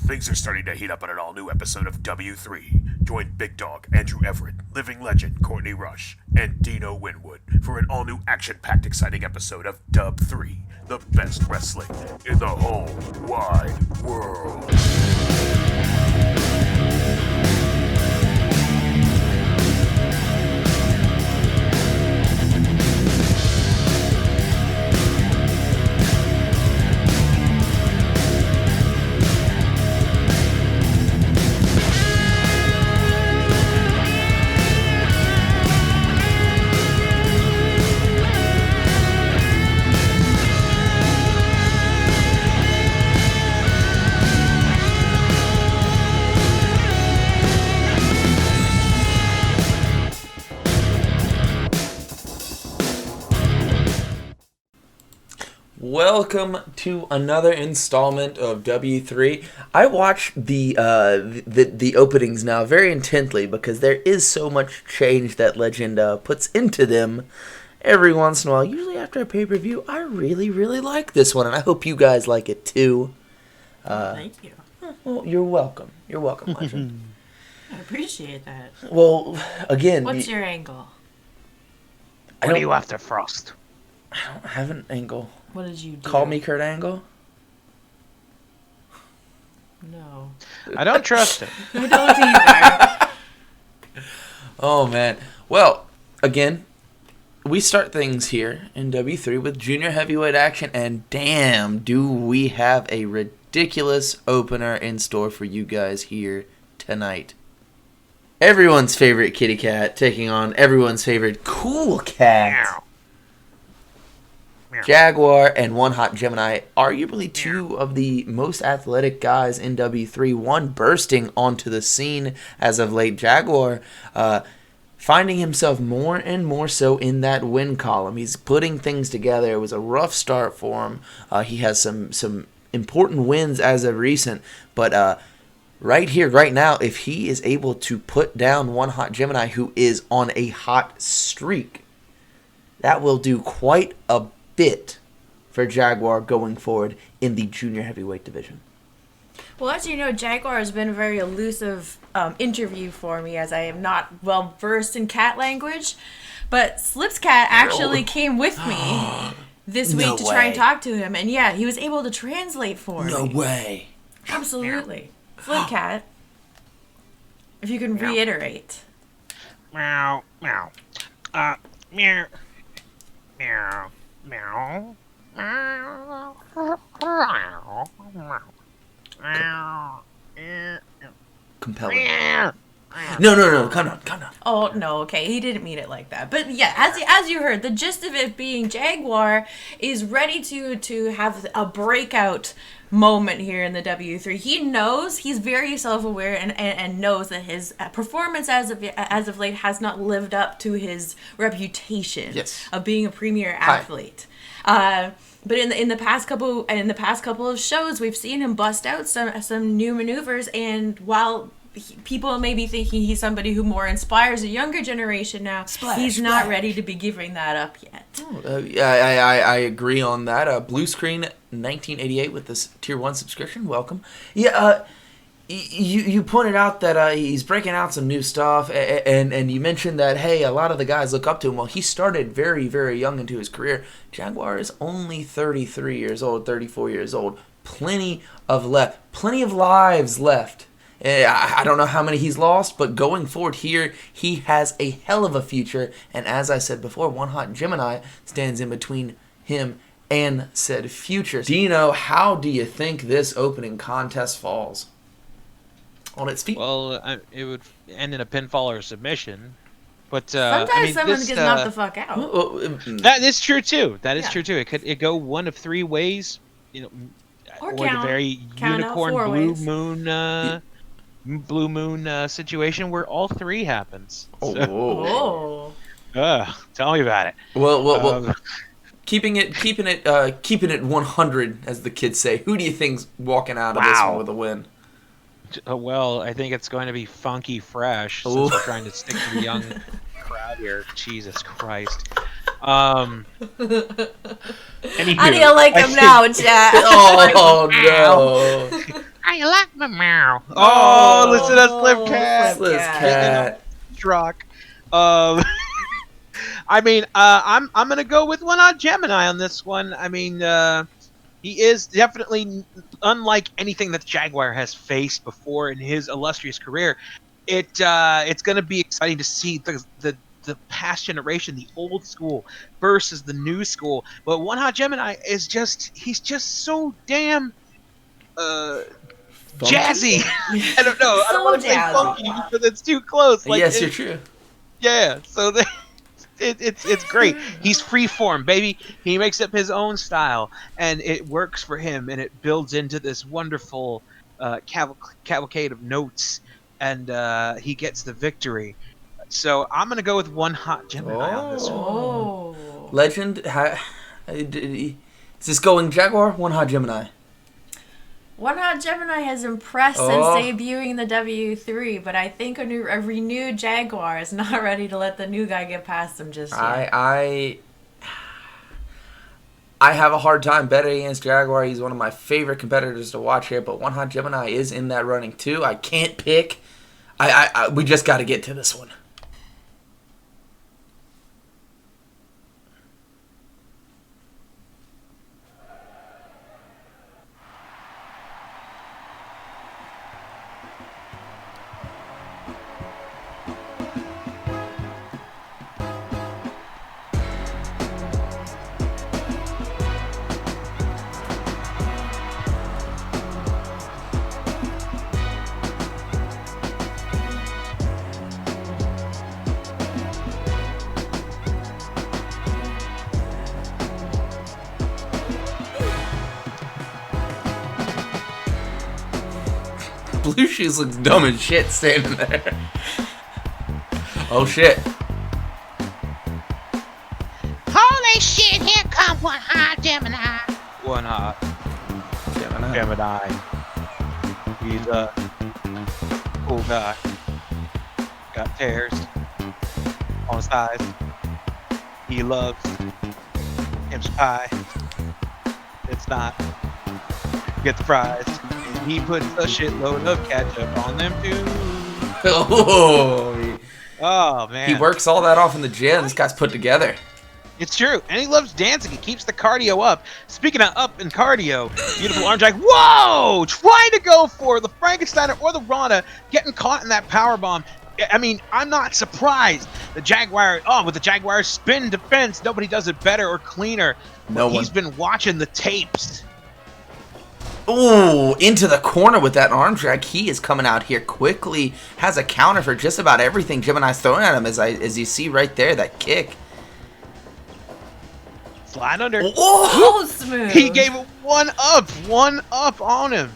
Things are starting to heat up on an all-new episode of W3. Join Big Dog, Andrew Everett, living legend Courtney Rush, and Dino Winwood for an all-new action-packed exciting episode of Dub 3, the best wrestling in the whole wide world. Welcome to another installment of W3. I watch the openings now very intently because there is so much change that Legend puts into them every once in a while. Usually after a pay-per-view, I really like this one, and I hope you guys like it too. Thank you. Well, you're welcome. You're welcome, Legend. I appreciate that. Well, again... What's your angle? What are you after, Frost? I don't have an angle. What did you do? Call me Kurt Angle? No. I don't trust him. I don't either. Oh, man. Well, again, we start things here in W3 with junior heavyweight action, and damn, do we have a ridiculous opener in store for you guys here tonight. Everyone's favorite kitty cat taking on everyone's favorite cool cat. Jaguar and One Hot Gemini, arguably two of the most athletic guys in W3, one bursting onto the scene as of late. Jaguar finding himself more and more so in that win column. He's putting things together. It was a rough start for him. He has some important wins as of recent, but right here, right now, if he is able to put down One Hot Gemini, who is on a hot streak, that will do quite a bit for Jaguar going forward in the junior heavyweight division. Well, as you know, Jaguar has been a very elusive interview for me, as I am not well versed in cat language. But Slip's cat actually came with me this week to try and talk to him, and yeah, he was able to translate for me. No way. Absolutely. Slip cat, if you can reiterate. Meow, meow. Meow. Meow. Meow. Compelling. No, come on. Oh, no, okay, he didn't mean it like that. But yeah, as you heard, the gist of it being Jaguar is ready to have a breakout moment here in the W3. He knows, he's very self-aware and knows that his performance as of late has not lived up to his reputation of being a premier athlete. But in the past couple of shows, we've seen him bust out some new maneuvers, and while people may be thinking he's somebody who more inspires a younger generation now, he's not ready to be giving that up yet. I agree on that. Blue Screen 1988 with this Tier 1 subscription. Welcome. Yeah, you pointed out that he's breaking out some new stuff, and you mentioned that, hey, a lot of the guys look up to him. Well, he started very, very young into his career. Jaguar is only 33 years old, 34 years old. Plenty of lives left. I don't know how many he's lost, but going forward here, he has a hell of a future. And as I said before, One Hot Gemini stands in between him and said future. Dino, how do you think this opening contest falls on its feet? Well, it would end in a pinfall or a submission. But sometimes someone gets knocked the fuck out. That is true too. That is true too. It go one of three ways. You know, or the very unicorn blue moon situation where all three happens. Oh. Tell me about it. Well. Keeping it 100, as the kids say. Who do you think's walking out of this one with a win? Well, I think it's going to be Funky Fresh, since we're trying to stick to the young crowd here. Jesus Christ. Anywho, how do you like him now, Chad? Oh, no. I like my meow. Oh, listen to Slip Cat. Slip Cat. Truck. I mean, I'm gonna go with One-Eyed Gemini on this one. I mean, he is definitely unlike anything that the Jaguar has faced before in his illustrious career. It's gonna be exciting to see the past generation, the old school versus the new school. But One-Eyed Gemini he's just so damn jazzy. I don't know. I don't want to say funky because it's too close. Like, yes, you're true. Yeah, so it's great. He's freeform, baby. He makes up his own style, and it works for him, and it builds into this wonderful cavalcade of notes, and he gets the victory. So I'm gonna go with One Hot Gemini on this one. Oh. Legend, is this going Jaguar? One Hot Gemini. One Hot Gemini has impressed since debuting the W3, but I think a renewed Jaguar is not ready to let the new guy get past him just yet. I have a hard time betting against Jaguar. He's one of my favorite competitors to watch here, but One Hot Gemini is in that running too. I can't pick. We just got to get to this one. Blue Shoes looks dumb as shit standing there. Oh shit. Holy shit, here comes One Hot Gemini. One Hot Gemini. He's a cool guy. Got tears on his thighs. He loves him's pie. It's not. Get the fries. And he puts a shitload of ketchup on them too. Oh man. He works all that off in the gym. This guy's put together. It's true, and he loves dancing. He keeps the cardio up. Speaking of up and cardio, beautiful arm drag. Whoa! Trying to go for the Frankensteiner or the Rana, getting caught in that power bomb. I mean, I'm not surprised. The Jaguar, with the Jaguar's spin defense, nobody does it better or cleaner. No one. He's been watching the tapes. Ooh, into the corner with that arm drag. He is coming out here quickly. Has a counter for just about everything Gemini's throwing at him, as you see right there, that kick. Slide under. Oh, smooth. He gave it one up on him.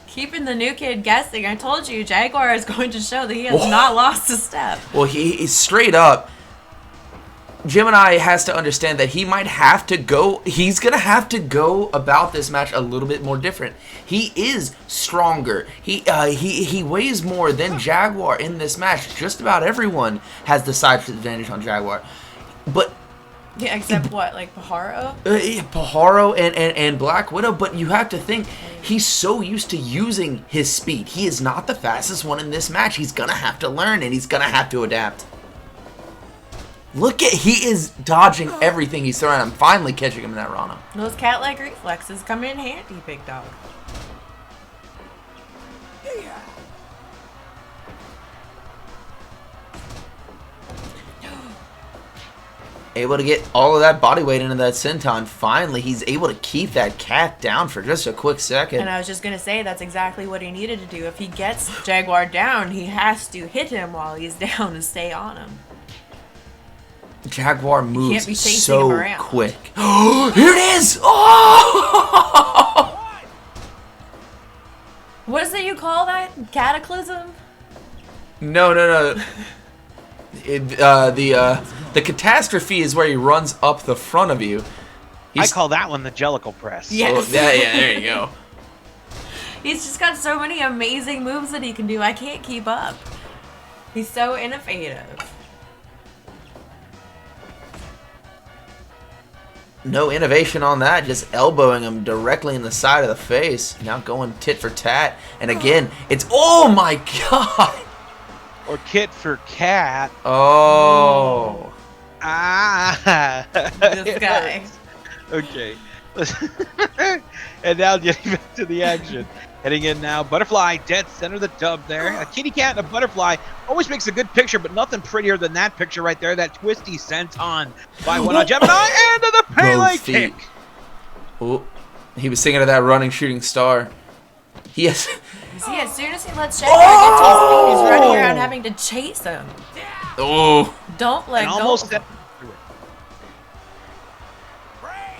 Keeping the new kid guessing. I told you, Jaguar is going to show that he has not lost a step. Well, he's straight up. Gemini has to understand that he might have to go. He's gonna have to go about this match a little bit more different. He is stronger. He weighs more than Jaguar in this match. Just about everyone has the size advantage on Jaguar, but. Yeah, except what, like Pajaro? Pajaro and Black Widow, but you have to think, he's so used to using his speed. He is not the fastest one in this match. He's gonna have to learn, and he's gonna have to adapt. Look at, he is dodging everything he's throwing. I'm finally catching him in that Rana. Those cat-like reflexes come in handy, big dog. Able to get all of that body weight into that senton. Finally, he's able to keep that cat down for just a quick second. And I was just going to say, that's exactly what he needed to do. If he gets Jaguar down, he has to hit him while he's down and stay on him. Jaguar moves can't be chasing him so around. quick. Oh, here it is! Oh! What is it you call that? Cataclysm? No. The catastrophe is where he runs up the front of you. I call that one the Jellicle Press. Yes. Oh, yeah, there you go. He's just got so many amazing moves that he can do. I can't keep up. He's so innovative. no innovation on that. Just elbowing him directly in the side of the face. Now going tit for tat. And again, it's... Oh, my God! Or kit for cat. Oh. Ah. This guy. Okay. And now getting back to the action. Heading in now. Butterfly, dead center of the dub there. A kitty cat and a butterfly always makes a good picture, but nothing prettier than that picture right there. That twisty senton by one on Gemini into the Pele kick. Oh, he was thinking of that running shooting star. He has... See, as soon as he lets Jaguar get to his feet, he's running around having to chase him. Oh. Don't let go. Almost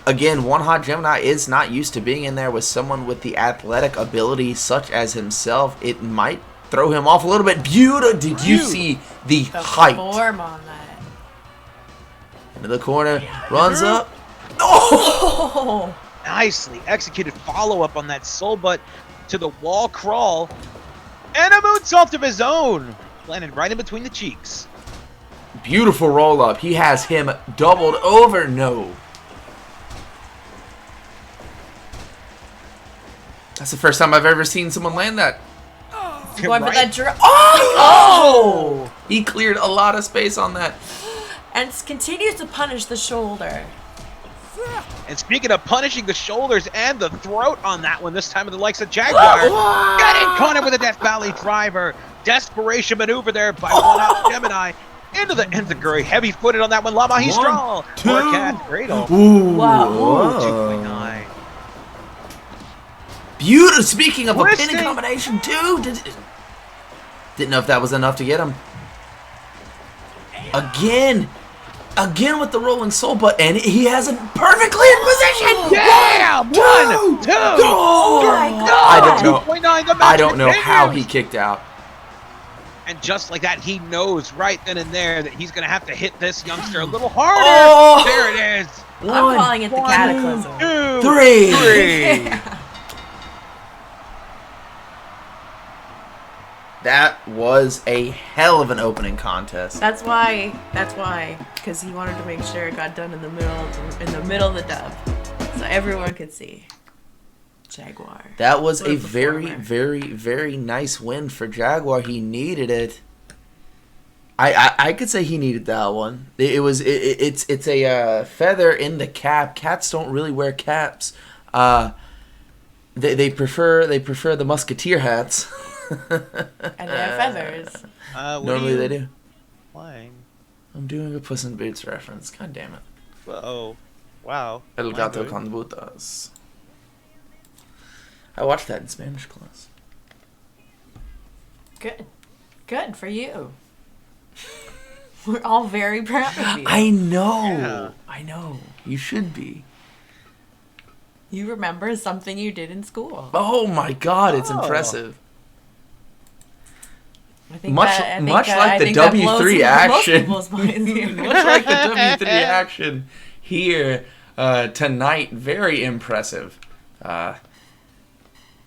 Again, One Hot Gemini is not used to being in there with someone with the athletic ability such as himself. It might throw him off a little bit. Did you see the height? Form on that. Into the corner, runs up. Oh! Nicely executed follow-up on that soul butt to the wall crawl. And a moonsault of his own. Landed right in between the cheeks. Beautiful roll-up. He has him doubled over. No. That's the first time I've ever seen someone land that. Going for that Oh! He cleared a lot of space on that. And continues to punish the shoulder. And speaking of punishing the shoulders and the throat on that one, this time with the likes of Jaguar. Getting caught with a Death Valley driver. Desperation maneuver there by one out Gemini. Into the Enziguri. Heavy-footed on that one. La Magistral. Or Cat Cradle. Ooh. Wow. Ooh, 2.9. Beautiful. Speaking of a Twisting. pinning combination, too. Didn't know if that was enough to get him. Again with the rolling soul butt, and he has it perfectly in position. Yeah! 1, 2, Oh my God. I don't know how he kicked out. And just like that, he knows right then and there that he's going to have to hit this youngster a little harder. Oh! There it is. I'm calling it the cataclysm. 2, 3. That was a hell of an opening contest. That's why, because he wanted to make sure it got done in the middle of the dub, so everyone could see. Jaguar. That was a performer. very nice win for Jaguar. He needed it. I could say he needed that one. It's a feather in the cap. Cats don't really wear caps. They prefer the musketeer hats. And they have feathers. Normally they do. Playing? I'm doing a Puss in Boots reference. God damn it. Oh, wow. El gato con botas. I watched that in Spanish class. Good for you. We're all very proud of you. I know. Yeah. I know. You should be. You remember something you did in school. Oh my God, it's Oh. impressive. I think Much like the W3 action. Much like the W3 action here tonight. Very impressive.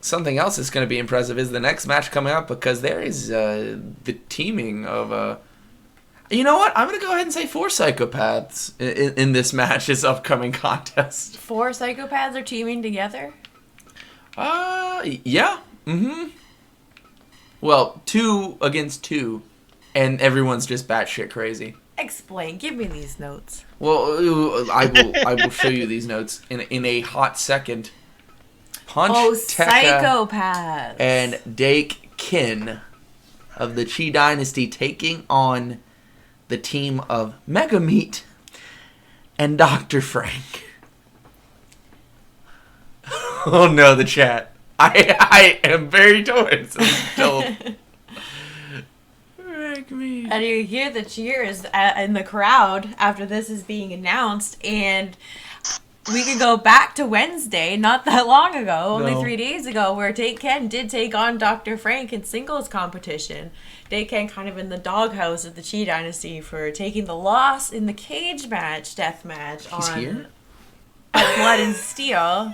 Something else that's going to be impressive is the next match coming up, because there is the teaming of... you know what? I'm going to go ahead and say 4 psychopaths in this match, this upcoming contest. 4 psychopaths are teaming together? Yeah. Mm-hmm. Well, 2 against 2, and everyone's just batshit crazy. Explain. Give me these notes. Well, I will show you these notes in a hot second. Puchteca Psychopaths. and Dake Ken of the Chi Dynasty taking on the team of Mega Meat and Dr. Frank. Oh no, the chat. I am very torn. And you hear the cheers in the crowd after this is being announced, and we can go back to Wednesday, not that long ago, only 3 days ago, where Dake Ken did take on Dr. Frank in singles competition. Dake Ken kind of in the doghouse of the Chi Dynasty for taking the loss in the cage match, death match on here? Blood and Steel.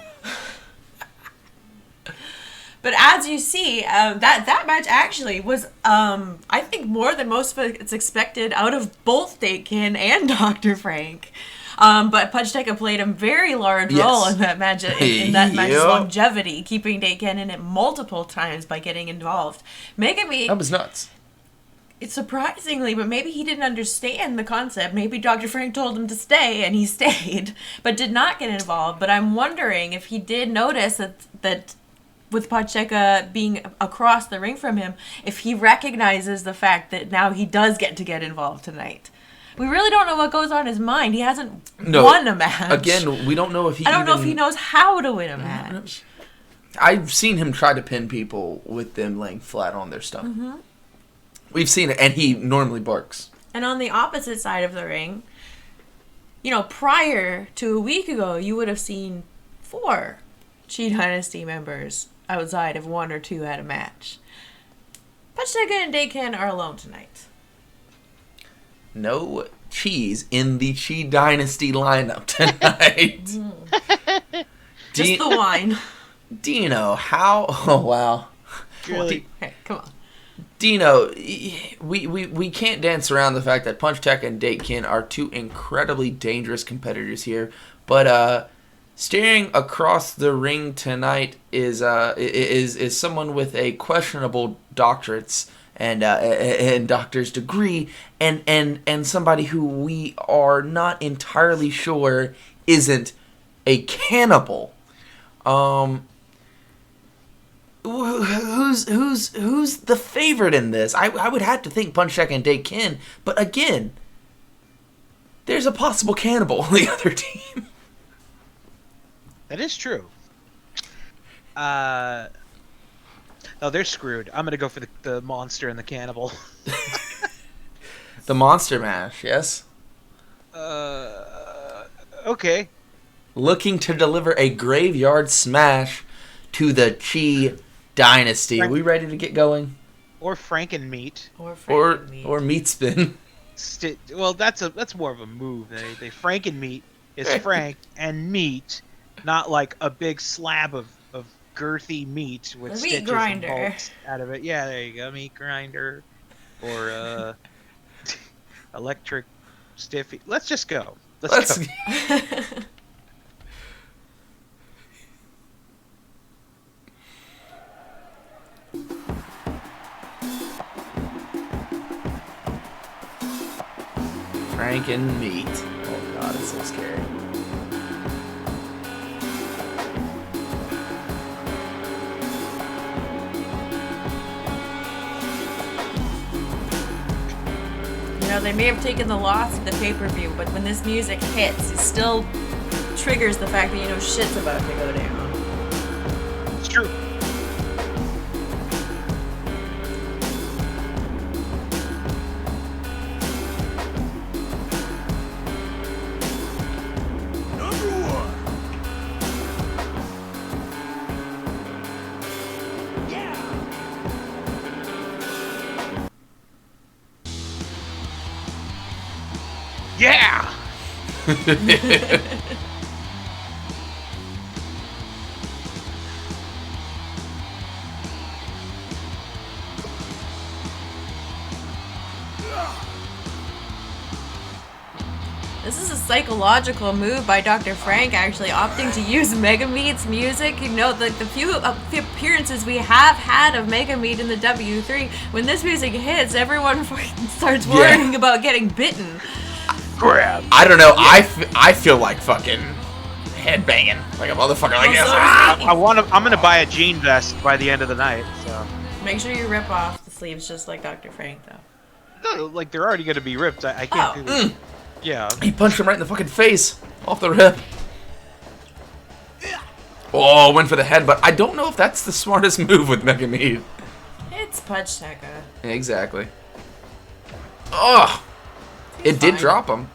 But as you see, that match actually was, I think, more than most of it's expected out of both Dake Ken and Dr. Frank. But Puchteca played a very large role in that match, in that match's longevity, keeping Dake Ken in it multiple times by getting involved. Megami... That was nuts. It's surprisingly, but maybe he didn't understand the concept. Maybe Dr. Frank told him to stay, and he stayed, but did not get involved. But I'm wondering if he did notice that with Puchteca being across the ring from him, if he recognizes the fact that now he does get involved tonight. We really don't know what goes on in his mind. He hasn't won a match. Again, we don't know if he I don't know if he knows how to win a match. I've seen him try to pin people with them laying flat on their stomach. Mm-hmm. We've seen it, and he normally barks. And on the opposite side of the ring, prior to a week ago, you would have seen 4 Chi Dynasty members outside if 1 or 2 had a match. Puchteca and Dake Ken are alone tonight. No cheese in the Chi Dynasty lineup tonight. Just the wine. Dino, how... Oh, wow. Really? Hey, come on. Dino, we can't dance around the fact that Puchteca and Dake Ken are 2 incredibly dangerous competitors here, but staring across the ring tonight is someone with a questionable doctorates and doctor's degree, and somebody who we are not entirely sure isn't a cannibal. Who's the favorite in this? I would have to think Puchteca and Dake Ken, but again, there's a possible cannibal on the other team. That is true. Oh, they're screwed. I'm gonna go for the monster and the cannibal. The monster mash, yes. Okay. Looking to deliver a graveyard smash to the Chi Dynasty. Are we ready to get going? Or Frankenmeat. Or meat spin. Well, that's more of a move. They Frankenmeat is Frank and meat, not like a big slab of girthy meat with meat stitches grinder. and bolts out of it. Yeah, there you go, meat grinder, or electric stiffy. Let's just go. Let's go. Franken meat. Oh god, it's so scary. They may have taken the loss of the pay-per-view, but when this music hits, it still triggers the fact that shit's about to go down. It's true. Yeah! This is a psychological move by Dr. Frank, actually opting to use Megameat's music. The few appearances we have had of Megameat in the W3, when this music hits, everyone starts worrying about getting bitten. Grab. I don't know. I feel like fucking headbanging like a motherfucker. Like this. I'm gonna buy a jean vest by the end of the night. So make sure you rip off the sleeves just like Dr. Frank, though. No, like they're already gonna be ripped. I can't do this. Yeah. He punched him right in the fucking face off the rip. Oh, went for the head, but I don't know if that's the smartest move with Megameat. It's Puchteca. Exactly. Ugh. It did drop him.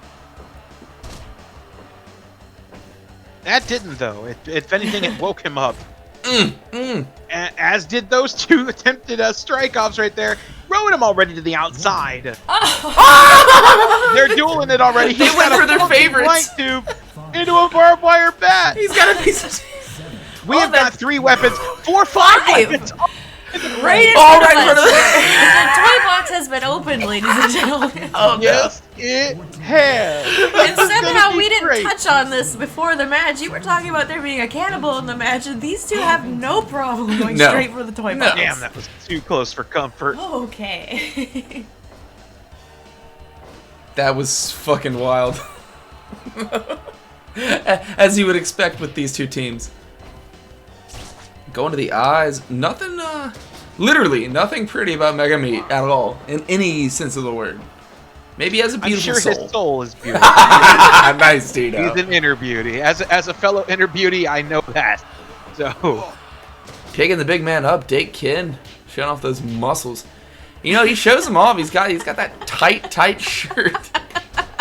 That didn't, though. If anything, it woke him up. As did those 2 attempted strike-offs right there. Rode him already to the outside. They're dueling it already. They went for their favorites. Light tube into a barbed wire bat. He's got a piece of... We have got 3 weapons. 4, 5 weapons. Right in Oh, front right in of front of us. The toy box has been opened, ladies and gentlemen. Oh, no. Yes, it has. And somehow be we didn't great. touch on this before the match. You were talking about there being a cannibal in the match, and these two have no problem going No. straight for the toy No. box. Damn, that was too close for comfort. Okay. That was fucking wild. As you would expect with these two teams. Going to the eyes. Nothing, literally nothing pretty about Mega Meat at all. In any sense of the word. Maybe he has a I'm beautiful sure soul. his soul is beautiful. Nice, Dino. He's an inner beauty. As a fellow inner beauty, I know that. So, Picking the big man up, Dake Ken. Showing off those muscles. You know, he shows them off. He's got that tight shirt.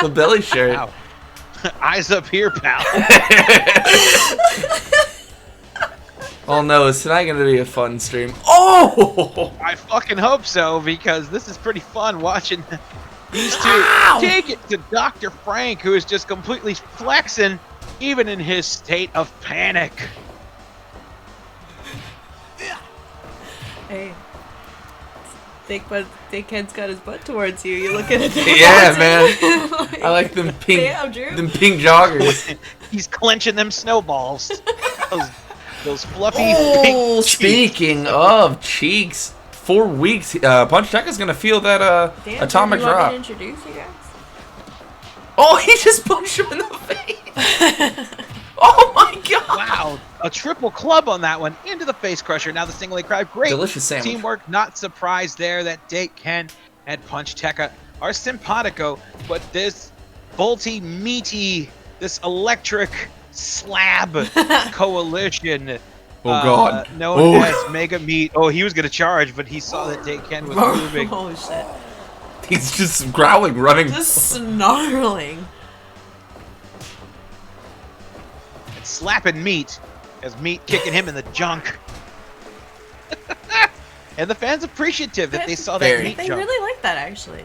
The belly shirt. wow. Eyes up here, pal. Oh no, is tonight gonna be a fun stream? Oh! I fucking hope so, because this is pretty fun watching these two Ow! take it to Dr. Frank, who is just completely flexing, even in his state of panic. Hey. Dake Ken's got his butt towards you. You looking at that? Yeah, man. I like them pink, Damn, Drew. them pink joggers. He's clenching them snowballs. Those fluffy Oh, pink cheeks. speaking of cheeks, 4 weeks. Puchteca's gonna feel that Damn, atomic do you want drop. me to introduce you guys? Oh, he just punched him in the face. Oh my god! Wow, a triple club on that one into the face crusher. Now the single leg crowd, great Delicious sandwich. teamwork. Not surprised there that Dake Ken and Puchteca are simpatico, but this bolty, meaty, this electric slab coalition. Oh god! Known Oh. as Mega Meat. Oh, he was gonna charge, but he saw that Dake Ken was moving. Oh shit. He's just growling, running. Just snarling. Slapping Meat as Meat kicking him in the junk. And the fans appreciative that they saw that Very. Meat They jump. really like that actually.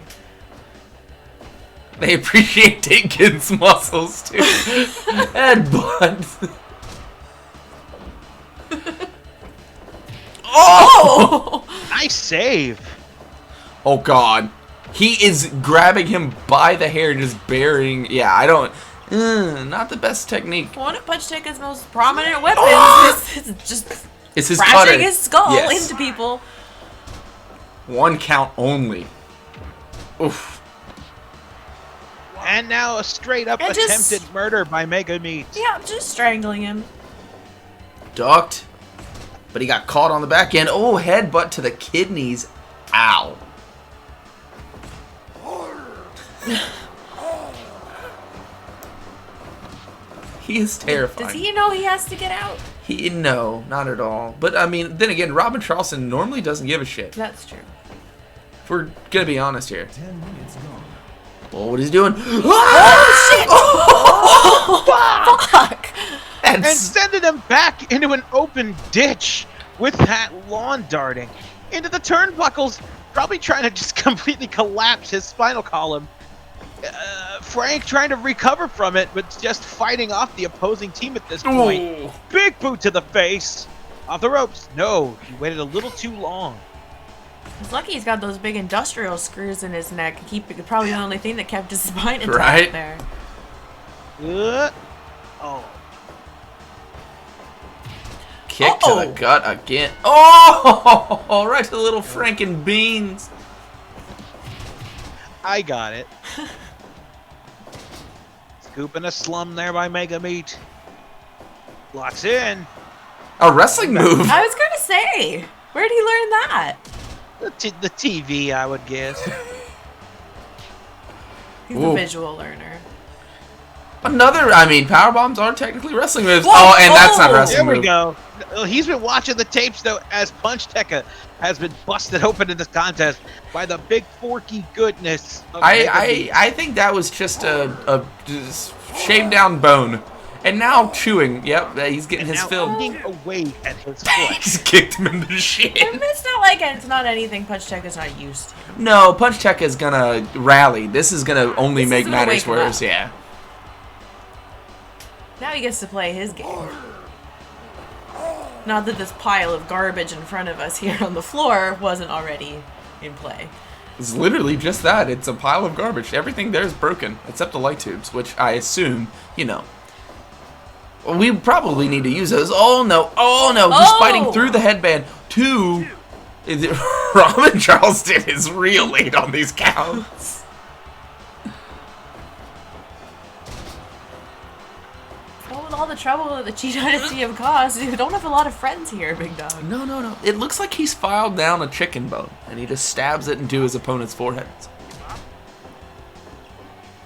They appreciate Dake Ken's muscles too. Headbutt. Oh! Nice save. Oh god. He is grabbing him by the hair and just burying. Yeah, I don't. Not the best technique. One of Puchteca's most prominent weapons is just It's his crashing cutter. his skull Yes. into people. One count only. Oof. And now a straight up And just- attempted murder by Mega Meat. Yeah, just strangling him. Ducked. But he got caught on the back end. Oh, headbutt to the kidneys. Ow. He is terrifying. Does he know he has to get out? No, not at all. But I mean, then again, Robin Charleston normally doesn't give a shit. That's true. If we're gonna be honest here. Oh, what is he doing? Oh shit! Fuck! And That's sending him back into an open ditch with that lawn darting. Into the turnbuckles, probably trying to just completely collapse his spinal column. Frank trying to recover from it, but just fighting off the opposing team at this point. Ooh. Big boot to the face. Off the ropes. No, he waited a little too long. He's lucky he's got those big industrial screws in his neck. Probably the only thing that kept his spine intact Right. there. Oh. Kick to Uh-oh. the gut again. Oh, right to the little Franken beans. I got it. Scooping a slum there by Mega Meat. Locks in. A wrestling move. I was gonna say, where'd he learn that? The TV, I would guess. He's Ooh. a visual learner. Another, I mean, power bombs are technically wrestling moves. Whoa, Oh, and that's not a oh, wrestling There we move. go. He's been watching the tapes, though, as Puchteca has been busted open in this contest by the big forky goodness of Mega Meat. I think that was just a just shaved down bone. And now chewing. Yep, he's getting his now fill. eating away at his foot. He's kicked him in the shin. It's not like it's not anything Puchteca's not used to. No, Puchteca is gonna rally. This is gonna only This is make gonna matters wake him worse. up. Yeah. Now he gets to play his game. Not that this pile of garbage in front of us here on the floor wasn't already in play. It's literally just that. It's a pile of garbage. Everything there is broken, except the light tubes, which I assume, we probably need to use those. Oh, no. He's fighting through the headband. Robin Charleston is real late on these counts. Well, with all the trouble that the Chi Dynasty have caused, you don't have a lot of friends here, big dog. No. It looks like he's filed down a chicken bone, and he just stabs it into his opponent's forehead.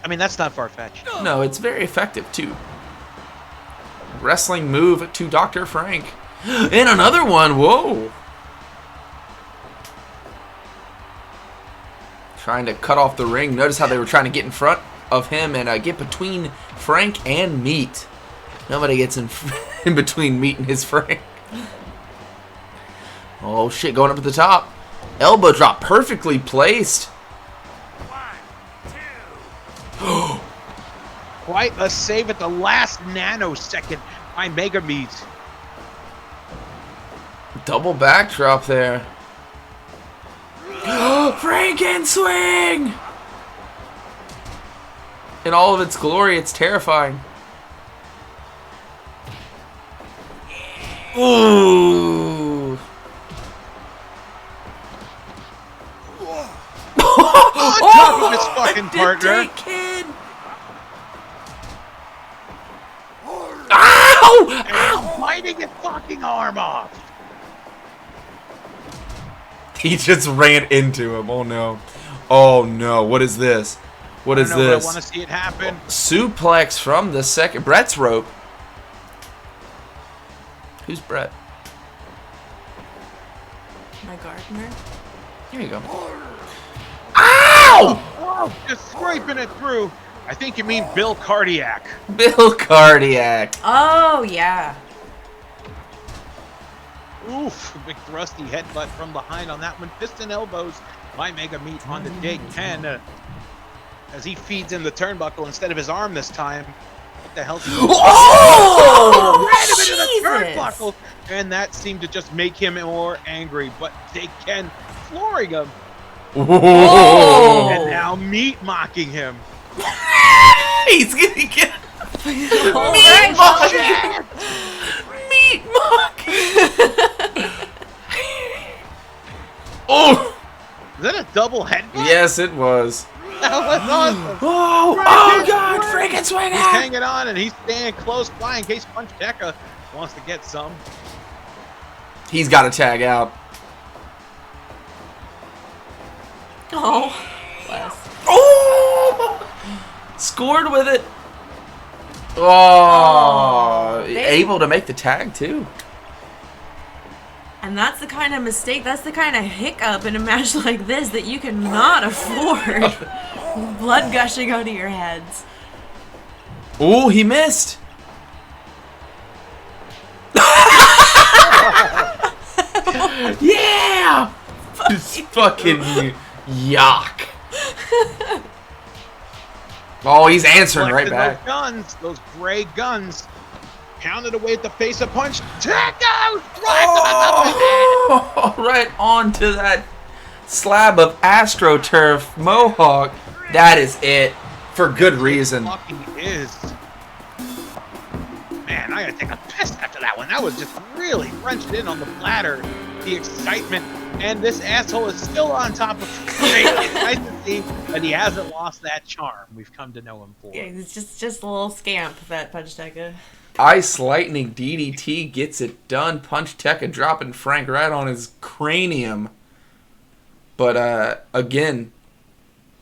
I mean, that's not far-fetched. No, it's very effective, too. Wrestling move to Dr. Frank. And another one. Whoa. Trying to cut off the ring. Notice how they were trying to get in front of him and get between Frank and Meat. Nobody gets in between Meat and his Frank. Oh, shit. Going up at the top. Elbow drop. Perfectly placed. 1, 2. Quite a save at the last nanosecond by Mega Meat. Double backdrop there. Franken swing! In all of its glory, it's terrifying. Ooh. On top of his fucking partner. Dake Ken. Ow! And biting his fucking arm off. He just ran into him. Oh no. Oh no. What is this? What is this? I want to see it happen. Suplex from the second. Brett's rope. Who's Brett? My gardener. Here you go. Ow! Oh, just scraping it through. I think you mean Bill Cardiac. Bill Cardiac. Oh, yeah. Oof, big thrusty headbutt from behind on that one. Fist and elbows by Mega Meat on the Dake Ken as he feeds in the turnbuckle instead of his arm this time. What the hell's he doing? Oh! Ran him into the Jesus! turnbuckle, and that seemed to just make him more angry. But Dake Ken flooring him, Oh! and now Meat mocking him. He's gonna get All meat right, mock. Meat mock. Oh! Is that a double headbutt? Yes, it was. That was awesome. Oh God! Freaking swing He's out! hanging on, and he's staying close by in case Puchteca wants to get some. He's got to tag out. Oh, bless. Oh! Scored with it. Oh, able to make the tag too. And that's the kind of mistake, that's the kind of hiccup in a match like this that you cannot afford. Blood gushing out of your heads. Oh, he missed. Yeah! Just fucking yuck. Oh, he's answering right Collected back. Those guns, those gray guns, pounded away at the face of Puchteca. Oh, right onto that slab of AstroTurf Mohawk. That is it. For good reason. Fucking is. Man, I gotta take a piss after that one. That was just really wrenched in on the platter. The excitement. And this asshole is still on top of Frank. It's nice to see that he hasn't lost that charm we've come to know him for. Yeah, it's just a little scamp, that Puchteca. Ice Lightning DDT gets it done. Puchteca dropping Frank right on his cranium. But again,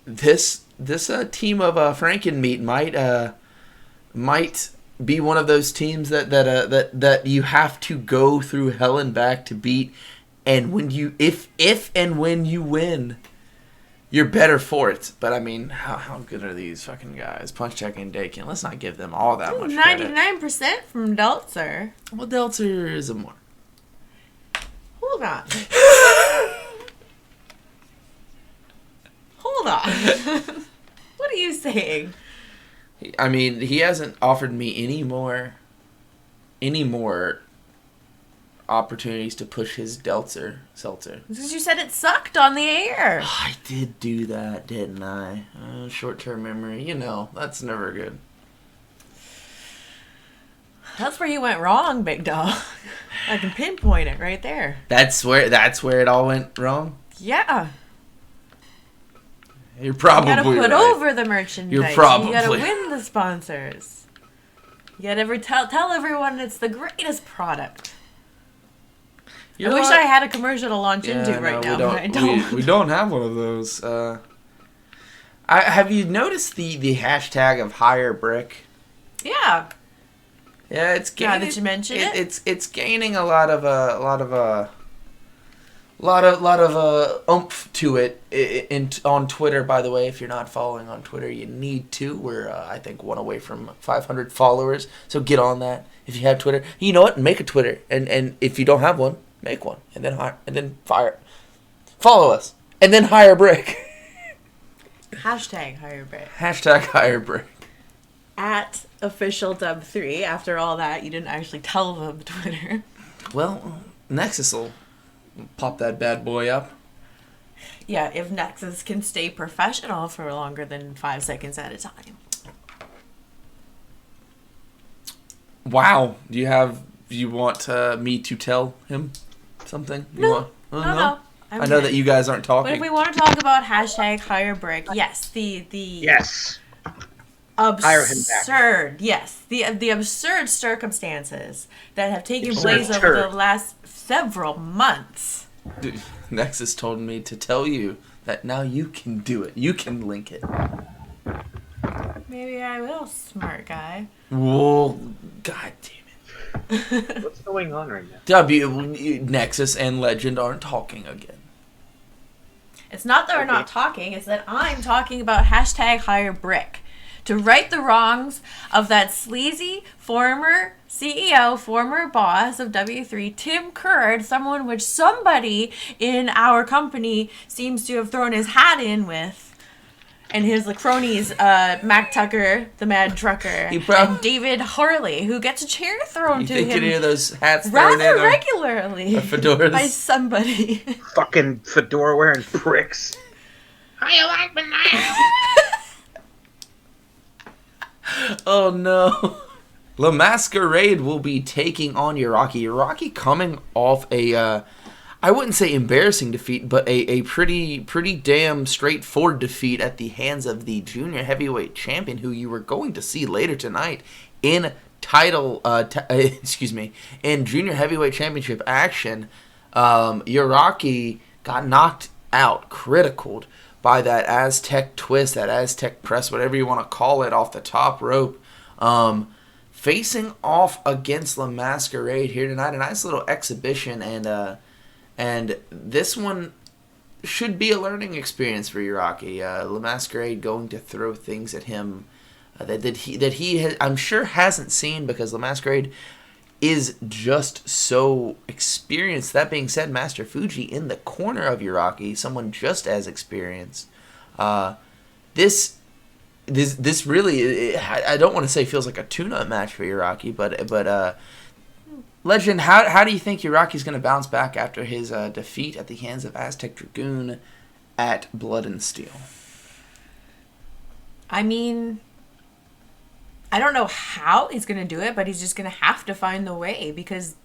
this team of Frankenmeat might be one of those teams that you have to go through hell and back to beat. And when you if and when you win, you're better for it. But I mean, how good are these fucking guys? Puchteca and Dake Ken. Let's not give them all that much credit. 99% from Deltzer. Well, Deltzer is a more. Hold on. Hold on. What are you saying? I mean, he hasn't offered me any more opportunities to push his seltzer. Because you said it sucked on the air. I did do that, didn't I? Short-term memory, that's never good. That's where you went wrong, big dog. I can pinpoint it right there. That's where it all went wrong? Yeah. You're probably You gotta put right. over the merchandise. You're probably You gotta win the sponsors. You gotta tell everyone it's the greatest product. I wish I had a commercial to launch into right now, but I don't. We don't have one of those. Have you noticed the hashtag of higher brick? Yeah. Yeah, it's gaining. Now that you mention it, it's gaining a lot of oomph to it on Twitter. By the way, if you're not following on Twitter, you need to. We're I think one away from 500 followers, so get on that if you have Twitter. You know what? Make a Twitter, and if you don't have one, make one, and then follow us, and then hire Brick. hashtag hire brick. Hashtag hire Brick. At official dub3. After all that, you didn't actually tell them Twitter. Well, Nexus will pop that bad boy up. Yeah, if Nexus can stay professional for longer than 5 seconds at a time. Wow. Do you want me to tell him something? No. I know that you guys aren't talking. But if we want to talk about hashtag hire brick, yes, the Yes. absurd, yes, the absurd circumstances that have taken place over the last several months. Dude, Nexus told me to tell you that now you can do it. You can link it. Maybe I will, smart guy. Whoa, god damn it. What's going on right now? Nexus and Legend aren't talking again. It's not that we're not talking, it's that I'm talking about hashtag hire brick. To right the wrongs of that sleazy former CEO, former boss of W3, Tim Curd, someone which somebody in our company seems to have thrown his hat in with. And his cronies, Mac Tucker, the Mad Trucker, and David Harley, who gets a chair thrown to him. You think any of those hats thrown in rather regularly fedoras? by somebody. Fucking fedora wearing pricks. How you like me now? Oh no. La Masquerade will be taking on Uraki. Uraki coming off a, I wouldn't say embarrassing defeat, but a pretty damn straightforward defeat at the hands of the junior heavyweight champion, who you were going to see later tonight in in junior heavyweight championship action. Uraki got knocked out, criticaled by that Aztec twist, that Aztec press, whatever you want to call it, off the top rope. Facing off against La Masquerade here tonight. A nice little exhibition, and this one should be a learning experience for Uraki. La Masquerade going to throw things at him that he I'm sure hasn't seen, because La Masquerade is just so experienced. That being said, Master Fuji in the corner of Uraki, someone just as experienced. This really, I don't want to say feels like a tune-up match for Uraki, but Legend, how do you think Uraki's going to bounce back after his defeat at the hands of Aztec Dragoon at Blood and Steel? I mean, I don't know how he's going to do it, but he's just going to have to find the way, because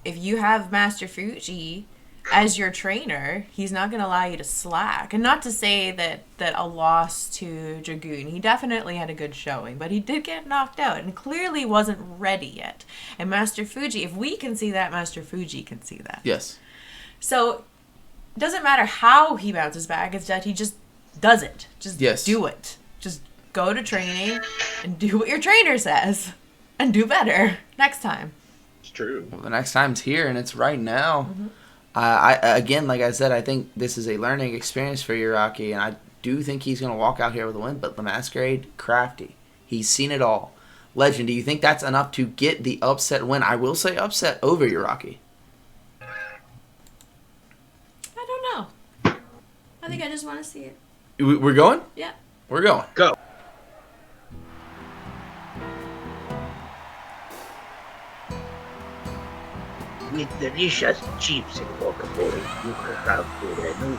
if you have Master Fuji as your trainer, he's not going to allow you to slack. And not to say that a loss to Dragoon, he definitely had a good showing, but he did get knocked out and clearly wasn't ready yet. And Master Fuji, if we can see that, Master Fuji can see that. Yes. So it doesn't matter how he bounces back, it's that he just does it. Just do it. Just go to training and do what your trainer says and do better next time. It's true. Well, the next time's here, and it's right now. Mm-hmm. Again, like I said, I think this is a learning experience for Uraki, and I do think he's going to walk out here with a win. But the Masquerade, crafty. He's seen it all. Legend, do you think that's enough to get the upset win? I will say upset over Uraki. I don't know. I think I just want to see it. We're going? Yeah. We're going. Go. With delicious chips and guacamole you can have for the new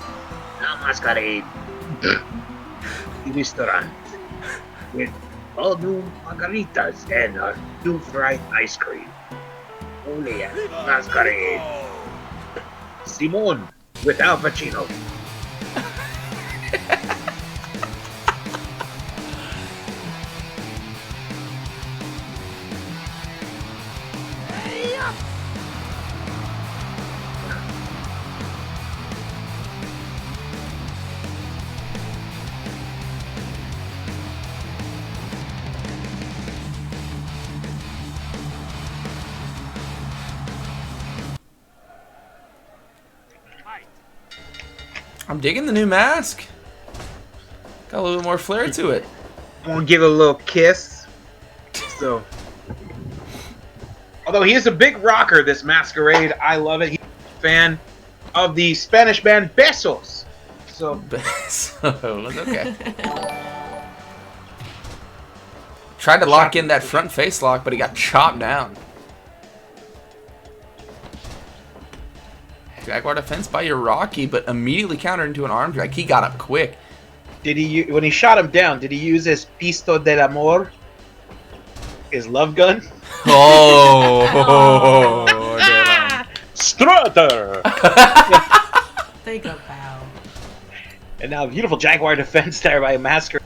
La Masquerade restaurant with all new margaritas and our new fried ice cream. Only at Masquerade. Simone with Al Pacino. I'm digging the new mask. Got a little bit more flair to it. I'm gonna give it a little kiss. So, although he is a big rocker, this Masquerade, I love it. He's a fan of the Spanish band Besos. So, Okay. Tried to lock in that front face lock, but he got chopped down. Jaguar defense by Uraki, but immediately countered into an arm drag. He got up quick. did he when he shot him down? Did he use his pisto del amor, his love gun? Oh, Strutter. There you go, pal. And now beautiful Jaguar defense there by Masquerade.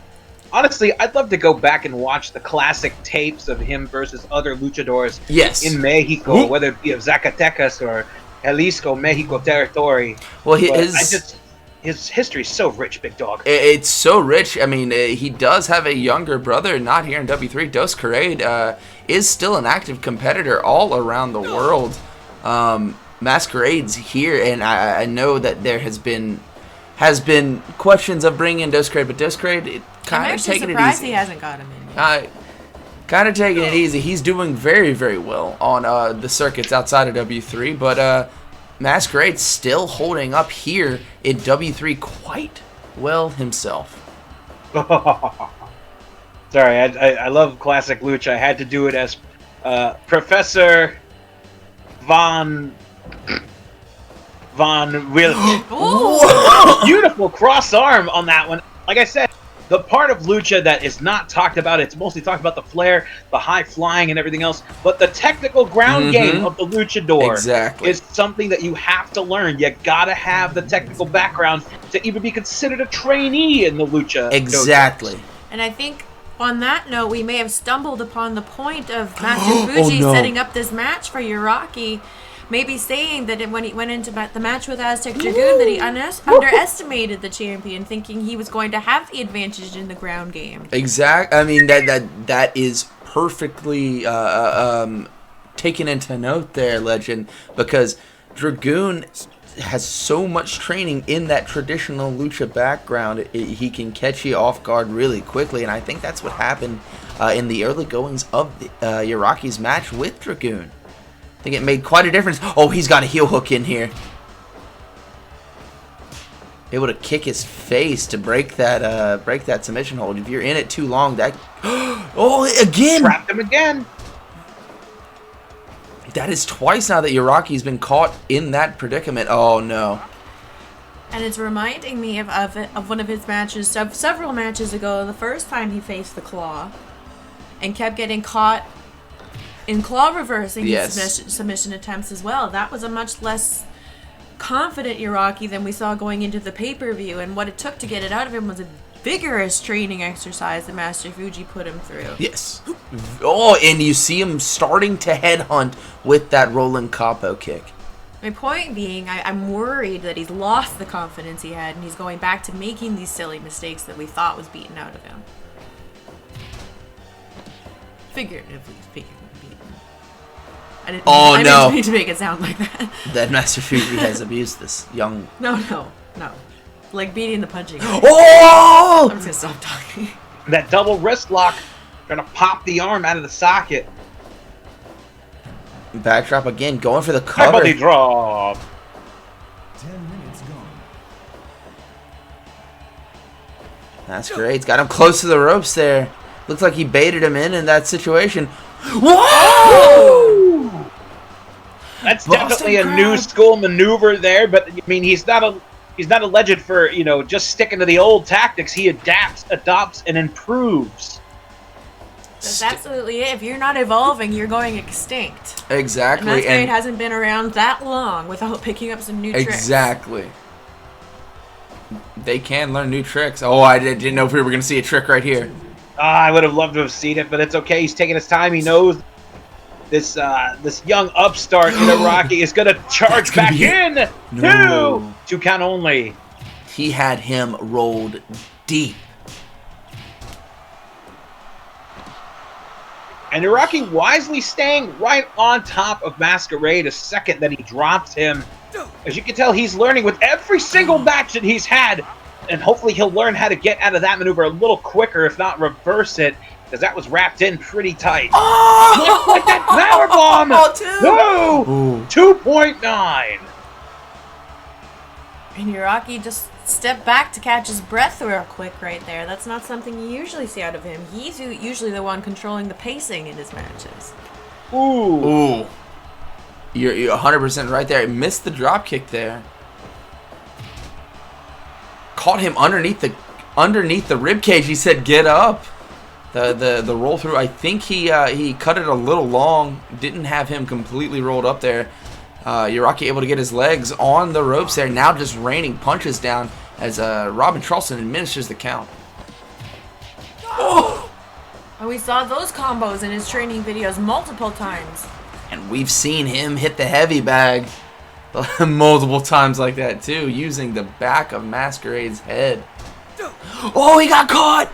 Honestly, I'd love to go back and watch the classic tapes of him versus other luchadors yes. in Mexico, whether it be of Zacatecas or Jalisco, Mexico territory. Well, his history is so rich, big dog. It's so rich. I mean, he does have a younger brother, not here in W3. Dos Karade is still an active competitor all around the world. Masquerade's here, and I know that there has been questions of bringing in Dos Karade, but Dos Karade kind of taking it easy. I'm surprised he hasn't got him in yet. Kind of taking it easy. He's doing very, very well on the circuits outside of W3, but Masquerade's still holding up here in W3 quite well himself. Sorry, I love classic lucha. I had to do it as Professor Von Wilk. Beautiful cross arm on that one. Like I said, the part of lucha that is not talked about, it's mostly talked about the flair, the high flying and everything else, but the technical ground game of the luchador is something that you have to learn. You gotta have the technical background to even be considered a trainee in the lucha. Exactly. And I think on that note, we may have stumbled upon the point of Master Fuji setting up this match for Uraki. Maybe saying that when he went into the match with Aztec Dragoon, that he underestimated the champion, thinking he was going to have the advantage in the ground game. I mean, that is perfectly taken into note there, Legend, because Dragoon has so much training in that traditional lucha background. He can catch you off guard really quickly, and I think that's what happened in the early goings of Uraki's match with Dragoon. I think it made quite a difference. Oh, he's got a heel hook in here. Able to kick his face to break that submission hold. If you're in it too long, that again trapped him again. That is twice now that Uraki's been caught in that predicament. Oh no. And it's reminding me of one of his matches, several matches ago, the first time he faced the Claw and kept getting caught in claw reversing his submission attempts as well. That was a much less confident Uraki than we saw going into the pay-per-view, and what it took to get it out of him was a vigorous training exercise that Master Fuji put him through. Yes. Oh, and you see him starting to headhunt with that rolling capo kick. My point being, I'm worried that he's lost the confidence he had, and he's going back to making these silly mistakes that we thought was beaten out of him. Figuratively speaking. I didn't mean to make it sound like that. That Master Fuji has abused this young... No. Like beating the punching. Oh! I'm just gonna stop talking. That double wrist lock, gonna pop the arm out of the socket. Backdrop again, going for the cover. Body drop. 10 minutes gone. That's great. He's got him close to the ropes there. Looks like he baited him in that situation. Whoa! That's Boston definitely a Crab. new school maneuver there, but I mean he's not a legend for, just sticking to the old tactics. He adopts, and improves. That's absolutely it. If you're not evolving, you're going extinct. Exactly. And Masquerade hasn't been around that long without picking up some new tricks. Exactly. They can learn new tricks. Oh, I didn't know if we were going to see a trick right here. I would have loved to have seen it, but it's okay. He's taking his time. He knows this young upstart in Uraki is going to charge back in. No. Two count only. He had him rolled deep. And Uraki wisely staying right on top of Masquerade a second that he drops him. As you can tell, he's learning with every single match that he's had. And hopefully he'll learn how to get out of that maneuver a little quicker, if not reverse it. Because that was wrapped in pretty tight. Oh! Look at that power bomb! Oh, No! 2.9. And Uraki just stepped back to catch his breath real quick right there. That's not something you usually see out of him. He's usually the one controlling the pacing in his matches. Ooh. You're 100% right there. Missed the drop kick there. Caught him underneath the rib cage. He said, "Get up." The roll through. I think he cut it a little long. Didn't have him completely rolled up there. Uraki able to get his legs on the ropes there. Now just raining punches down as Robin Charleston administers the count. Oh, we saw those combos in his training videos multiple times. And we've seen him hit the heavy bag multiple times like that too, using the back of Masquerade's head. Oh, he got caught!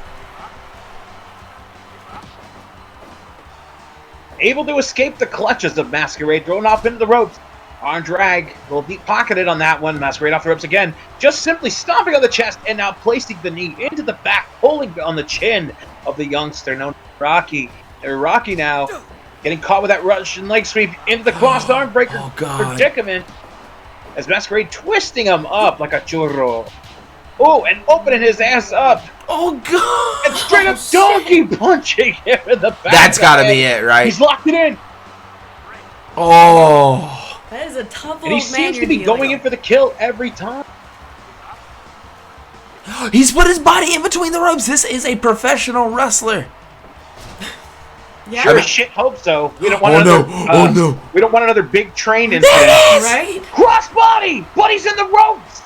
Able to escape the clutches of Masquerade, thrown off into the ropes. On drag, a little deep pocketed on that one. Masquerade off the ropes again. Just simply stomping on the chest and now placing the knee into the back, pulling on the chin of the youngster known as Uraki. Uraki now getting caught with that Russian leg sweep into the crossed arm breaker predicament. As Masquerade twisting him up like a churro. Oh, and opening his ass up. Oh, God! And straight up donkey punching him in the back. That's gotta be it, right? He's locked it in. Oh. That is a tough old man. And he seems to be you're dealing going in with. for the kill every time. He's put his body in between the ropes. This is a professional wrestler. Yeah. Sure as shit hope so. We don't want We don't want another big train incident. Right? Cross body, but he's in the ropes.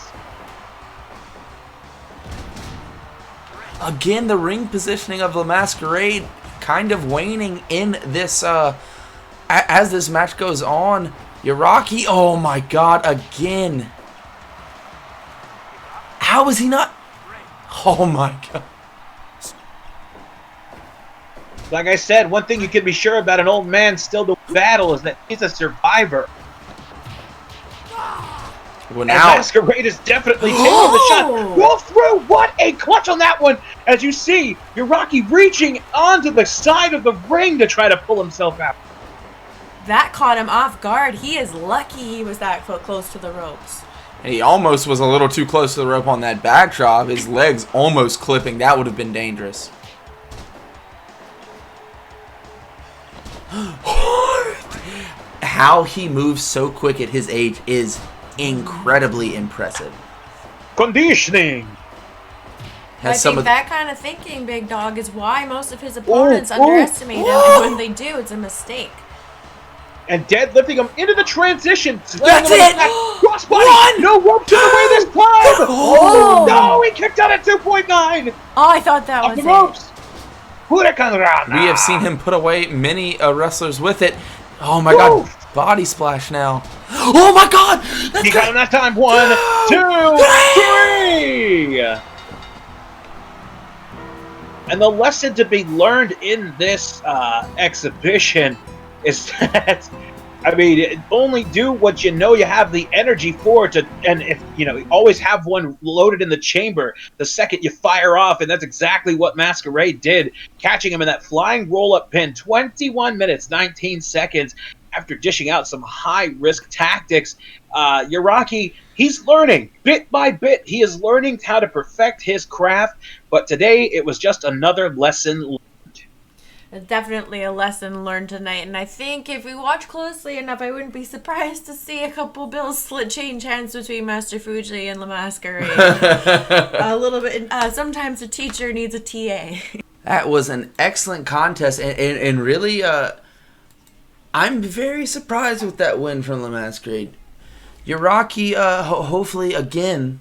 Again, the ring positioning of the Masquerade kind of waning in this as this match goes on. Uraki, oh my God, again. How is he not? Oh my God. Like I said, one thing you can be sure about an old man still doing battle is that he's a survivor. Well, And now Masquerade is definitely taking the shot. Go through! What a clutch on that one! As you see, Uraki reaching onto the side of the ring to try to pull himself out. That caught him off guard. He is lucky he was that close to the ropes. he almost was a little too close to the rope on that backdrop. His legs almost clipping. That would have been dangerous. How he moves so quick at his age is incredibly impressive. Conditioning. I Has some think of that kind of thinking, Big Dog, is why most of his opponents underestimate him, and when they do, it's a mistake. And deadlifting him into the transition. That's it! Crossbody! No rope to the way this time! Oh! No, he kicked out at 2.9! Oh, I thought that Off was the it. ropes! Hurricanrana! We have seen him put away many wrestlers with it. Oh my God, body splash now. Oh my God! He got him that time. 1, 2, 3! And the lesson to be learned in this exhibition is that, I mean, only do what you know you have the energy for to, and if, you know, always have one loaded in the chamber the second you fire off, and that's exactly what Masquerade did, catching him in that flying roll-up pin, 21 minutes, 19 seconds, after dishing out some high-risk tactics. Uraki, he's learning, bit by bit, he is learning how to perfect his craft, but today it was just another lesson learned. Definitely a lesson learned tonight, and I think if we watch closely enough, I wouldn't be surprised to see a couple bills change hands between Master Fuji and La Masquerade. A little bit. Sometimes a teacher needs a TA. That was an excellent contest, and really, I'm very surprised with that win from La Masquerade. Uraki, hopefully, again,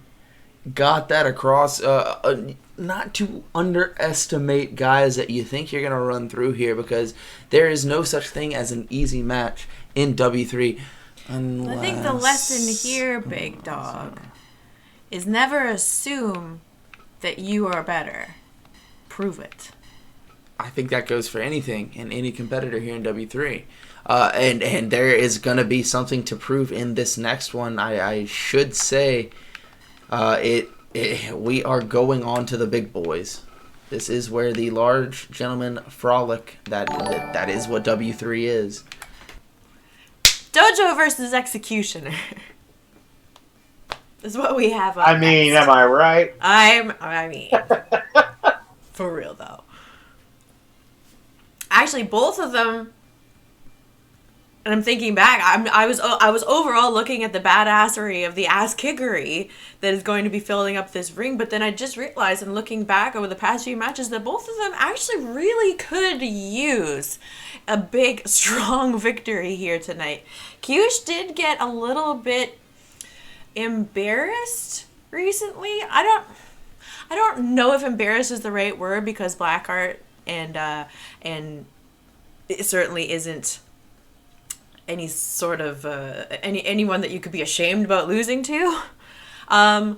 got that across. Not to underestimate guys that you think you're going to run through here, because there is no such thing as an easy match in W3. I think the lesson here, Big Dog, is never assume that you are better. Prove it. I think that goes for anything and any competitor here in W3. And there is going to be something to prove in this next one. I should say we are going on to the big boys. This is where the large gentlemen frolic. That is what W3 is. Dojo versus Executioner is what we have on I mean, next. am I right? I mean, for real though. Actually, both of them. And I'm thinking back, I was overall looking at the badassery of the ass kickery that is going to be filling up this ring, but then I just realized, and looking back over the past few matches, that both of them actually really could use a big, strong victory here tonight. Kyush did get a little bit embarrassed recently. I don't know if embarrassed is the right word, because Blackheart and it certainly isn't any sort of anyone that you could be ashamed about losing to, but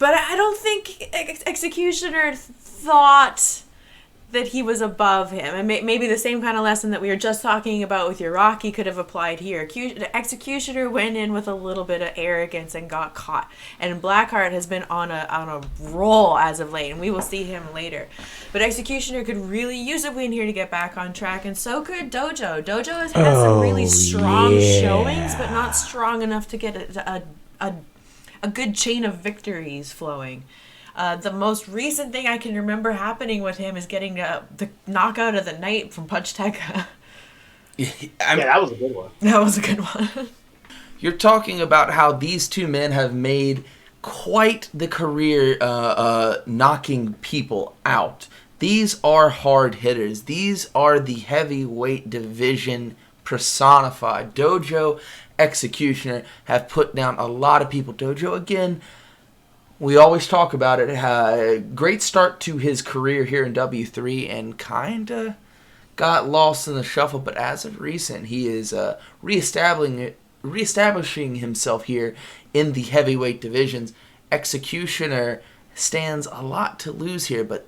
I don't think Executioner thought that he was above him, and maybe the same kind of lesson that we were just talking about with Uraki could have applied here. Executioner went in with a little bit of arrogance and got caught, and Blackheart has been on a roll as of late, and we will see him later. But Executioner could really use a win here to get back on track, and so could Dojo. Dojo has had some really strong showings, but not strong enough to get a good chain of victories flowing. The most recent thing I can remember happening with him is getting the knockout of the night from Puchteca. Yeah, that was a good one. That was a good one. You're talking about how these two men have made quite the career knocking people out. These are hard hitters. These are the heavyweight division personified. Dojo, Executioner have put down a lot of people. Dojo, again, we always talk about it. Had a great start to his career here in W3 and kind of got lost in the shuffle. But as of recent, he is reestablishing himself here in the heavyweight divisions. Executioner stands a lot to lose here, but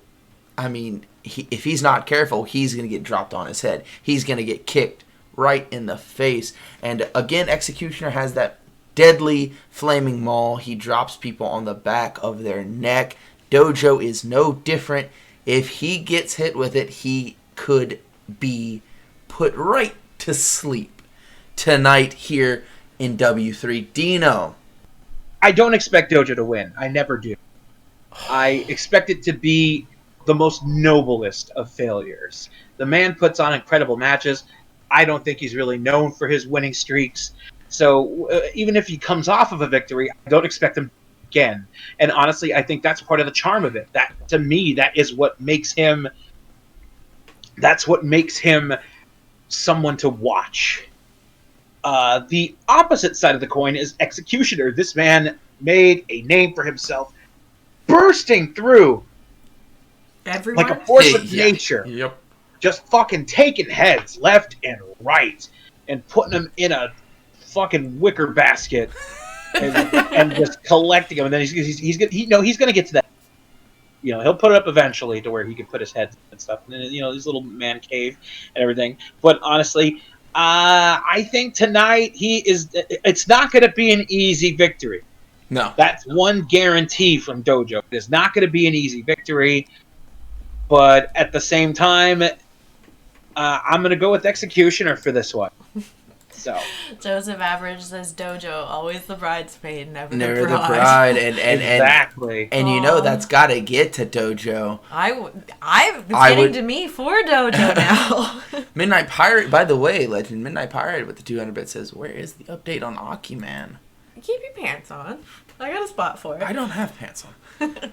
I mean, if he's not careful, he's going to get dropped on his head. He's going to get kicked right in the face. And again, Executioner has that deadly flaming maul. He drops people on the back of their neck. Dojo is no different. If he gets hit with it, he could be put right to sleep tonight here in W3. Dino. I don't expect Dojo to win. I never do. I expect it to be the most noblest of failures. The man puts on incredible matches. I don't think he's really known for his winning streaks. So even if he comes off of a victory, I don't expect him again. And honestly, I think that's part of the charm of it. That, to me, that is what makes him. That's what makes him someone to watch. The opposite side of the coin is Executioner. This man made a name for himself, bursting through Everyone? like a force of nature. Yep. Just fucking taking heads left and right and putting them in a fucking wicker basket and just collecting them. And then he's gonna get to that. You know, he'll put it up eventually to where he can put his head and stuff. And then, you know, his little man cave and everything. But honestly, I think tonight it's not going to be an easy victory. No. That's one guarantee from Dojo. It's not going to be an easy victory. But at the same time, I'm going to go with Executioner for this one. So Joseph Average says Dojo, always the bridesmaid, never Never the the bride. bride, and exactly. and you know that's got to get to Dojo. It's I getting would- to me for Dojo now. Midnight Pirate, by the way, Legend Midnight Pirate with the 200 bit says, "Where is the update on Aki Man?" Keep your pants on. I got a spot for it. I don't have pants on.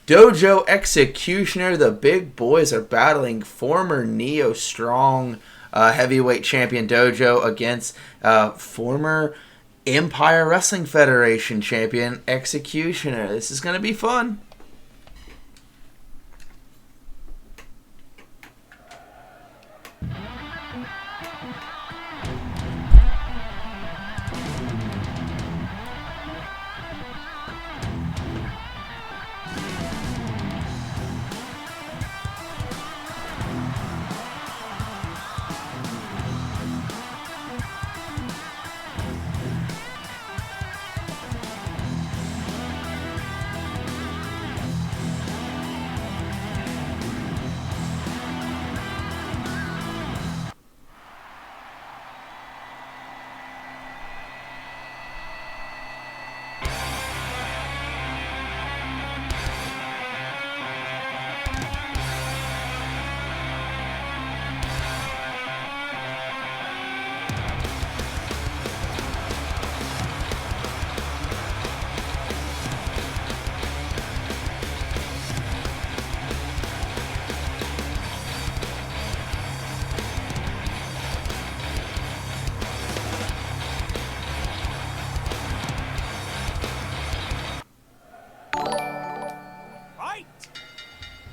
Dojo Executioner, the big boys are battling former Neo Strong heavyweight champion Dojo against former Empire Wrestling Federation champion Executioner. This is going to be fun.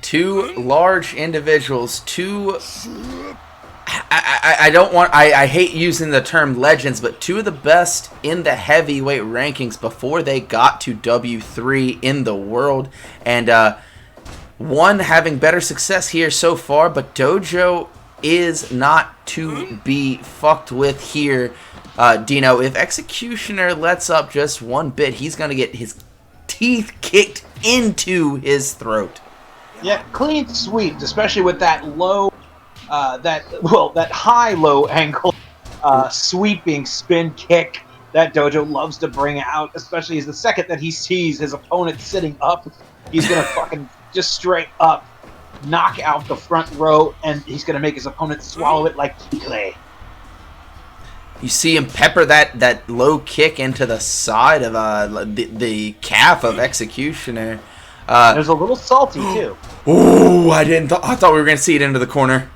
Two large individuals, I hate using the term legends, but two of the best in the heavyweight rankings before they got to W3 in the world. And one having better success here so far, but Dojo is not to be fucked with here. Dino, if Executioner lets up just one bit, he's going to get his teeth kicked into his throat. Yeah, clean sweep, especially with that low, that high-low angle sweeping spin kick that Dojo loves to bring out, especially as the second that he sees his opponent sitting up, he's going to fucking just straight up knock out the front row, and he's going to make his opponent swallow it like clay. You see him pepper that low kick into the side of the calf of Executioner. There's a little salty, too. Ooh, I thought we were going to see it into the corner.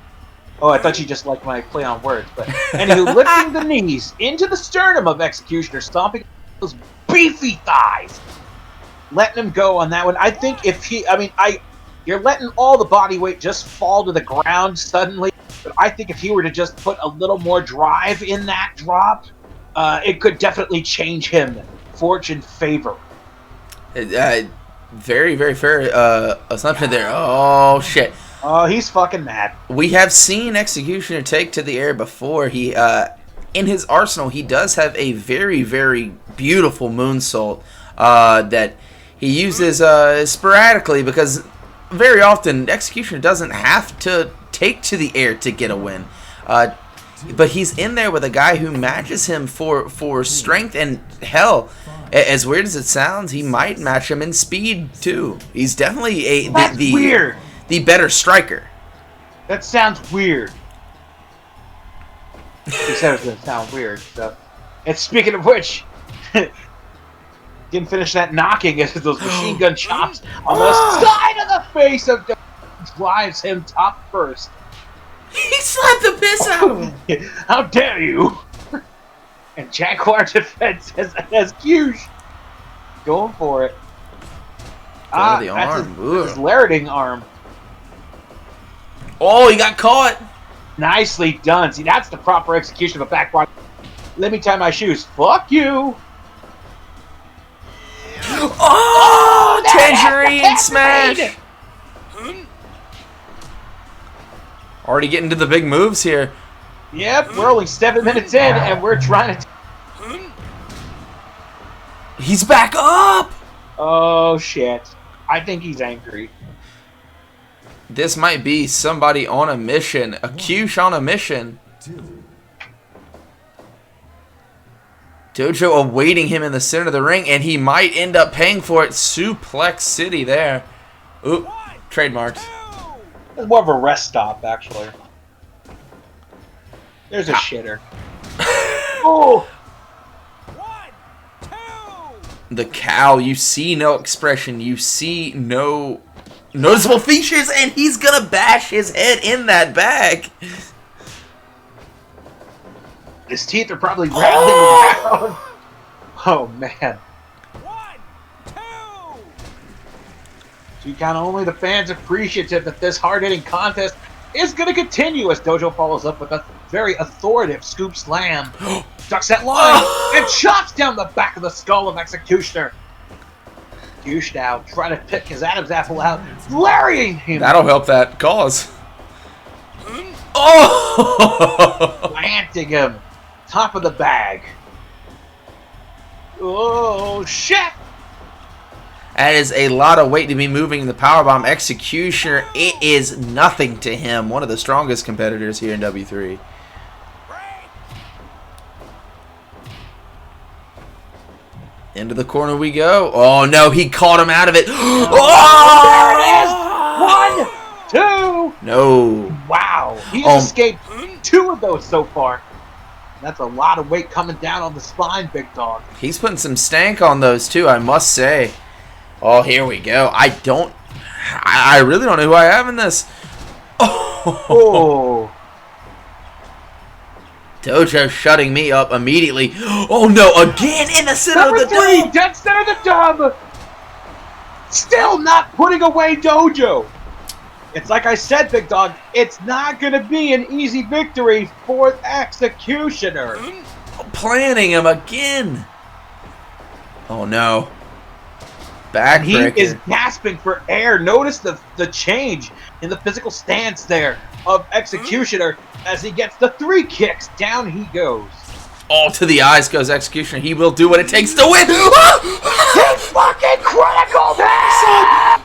Oh, I thought you just liked my play on words. But anywho, lifting the knees into the sternum of Executioner, stomping those beefy thighs. Letting him go on that one. I think you're letting all the body weight just fall to the ground suddenly. But I think if he were to just put a little more drive in that drop, it could definitely change him fortune favor. Very, very fair assumption there. Oh, shit. Oh, he's fucking mad. We have seen Executioner take to the air before. He, in his arsenal, he does have a very, very beautiful moonsault that he uses sporadically, because very often Executioner doesn't have to take to the air to get a win. But he's in there with a guy who matches him for strength, and hell, as weird as it sounds, he might match him in speed too. He's definitely weird. The better striker. That sounds weird. He said it doesn't sound weird. So, and speaking of which, didn't finish that knocking as those machine gun chops on the side of the face of the drives him top first. He slapped the piss out of him. How dare you! And Jaguar defense has huge. Going for it. The that's arm. his Laerding arm. Oh, he got caught. Nicely done. See, that's the proper execution of a back body. Let me tie my shoes. Fuck you. Oh, tangerine smash. Already getting to the big moves here. Yep, we're only 7 minutes in, and we're trying to... He's back up! Oh, shit. I think he's angry. This might be somebody on a mission. A Kyush on a mission. Dojo awaiting him in the center of the ring, and he might end up paying for it. Suplex City there. Oop, trademarks. It's more of a rest stop, actually. There's a shitter. Oh! The cow, you see no expression, you see no noticeable features, and he's gonna bash his head in that bag. His teeth are probably rattling around. Oh, man. 1, 2. So you count only the fans appreciative that this hard-hitting contest is going to continue as Dojo follows up with a very authoritative scoop slam. Ducks that line and chops down the back of the skull of Executioner. Douche now trying to pick his Adam's apple out, lariating him. That'll help that cause. Oh! Planting him. Top of the bag. Oh, shit! That is a lot of weight to be moving in the powerbomb. Executioner, it is nothing to him. One of the strongest competitors here in W3. Into the corner we go. Oh, no, he caught him out of it. Oh, there it is! 1, 2. No. Wow. He's escaped 2 of those so far. That's a lot of weight coming down on the spine, big dog. He's putting some stank on those, too, I must say. Oh, here we go. I really don't know who I have in this. Oh. Dojo shutting me up immediately. Oh, no, again in the center Number of the 3, dome. dead center of the dub. Still not putting away Dojo. It's like I said, big dog, it's not going to be an easy victory for Executioner. Planning him again. Oh, no. He Backbreaker. is gasping for air. Notice the change in the physical stance there of Executioner as he gets the 3 kicks. Down he goes. All to the eyes goes Executioner. He will do what it takes to win. It's fucking critical there!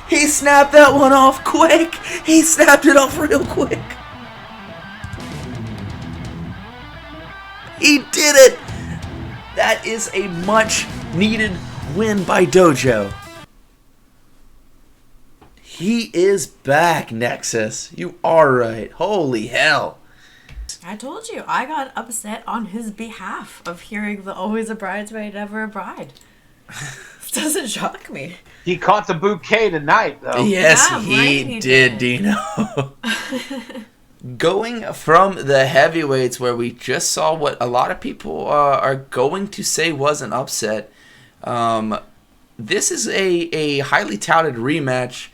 He snapped that one off quick. He snapped it off real quick. He did it. That is a much needed win by Dojo. He is back, Nexus. You are right. Holy hell. I told you, I got upset on his behalf of hearing the always a bridesmaid, never a bride. Doesn't shock me. He caught the bouquet tonight, though. Yes, Yeah, he right, he did, did. Dino. Going from the heavyweights, where we just saw what a lot of people are going to say was an upset, this is a highly touted rematch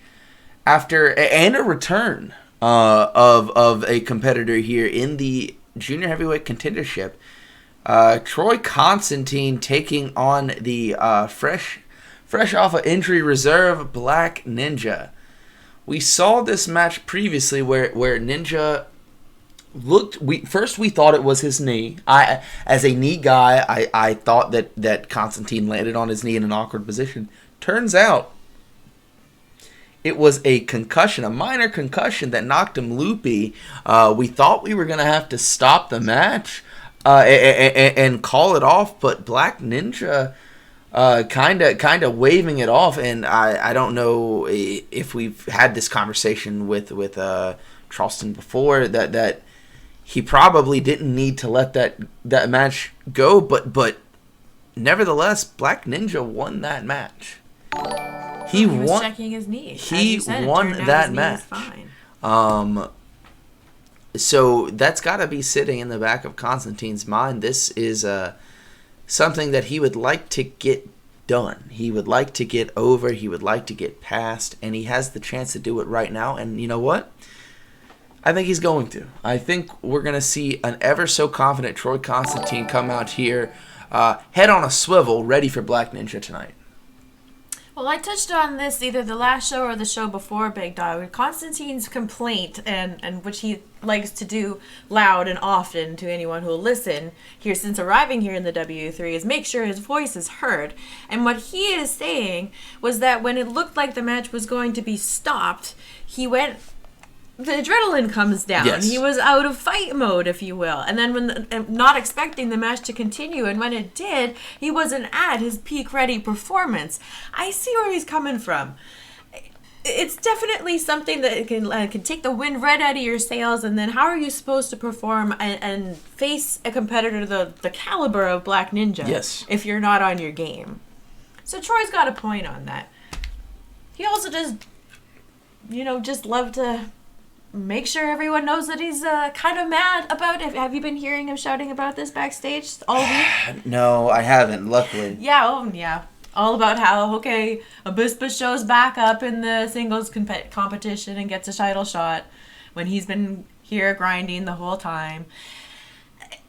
and a return of a competitor here in the junior heavyweight contendership. Troy Constantine taking on the fresh off of injury reserve Black Ninja. We saw this match previously where Ninja looked. We thought it was his knee. As a knee guy, I thought that Constantine landed on his knee in an awkward position. Turns out it was a concussion, a minor concussion that knocked him loopy. We thought we were gonna have to stop the match and call it off, but Black Ninja kind of waving it off, and I don't know if we've had this conversation with Charleston before that he probably didn't need to let that match go, but nevertheless Black Ninja won that match. He was won. checking his knee. He As you said, it won turned out that his knee match. was fine. So that's got to be sitting in the back of Constantine's mind. This is something that he would like to get done. He would like to get over. He would like to get past, and he has the chance to do it right now. And you know what? I think he's going to. I think we're going to see an ever so confident Troy Constantine come out here, head on a swivel, ready for Black Ninja tonight. Well, I touched on this either the last show or the show before, Big Dog. Constantine's complaint, and which he likes to do loud and often to anyone who will listen here since arriving here in the W3, is make sure his voice is heard. And what he is saying was that when it looked like the match was going to be stopped, he went the adrenaline comes down. Yes. He was out of fight mode, if you will. And then not expecting the match to continue, and when it did, he wasn't at his peak ready performance. I see where he's coming from. It's definitely something that can take the wind right out of your sails, and then how are you supposed to perform and face a competitor the caliber of Black Ninja if you're not on your game? So Troy's got a point on that. He also just love to make sure everyone knows that he's kind of mad about it. Have you been hearing him shouting about this backstage all week? No, I haven't, luckily. Yeah. All about how, Abispa shows back up in the singles competition and gets a title shot when he's been here grinding the whole time.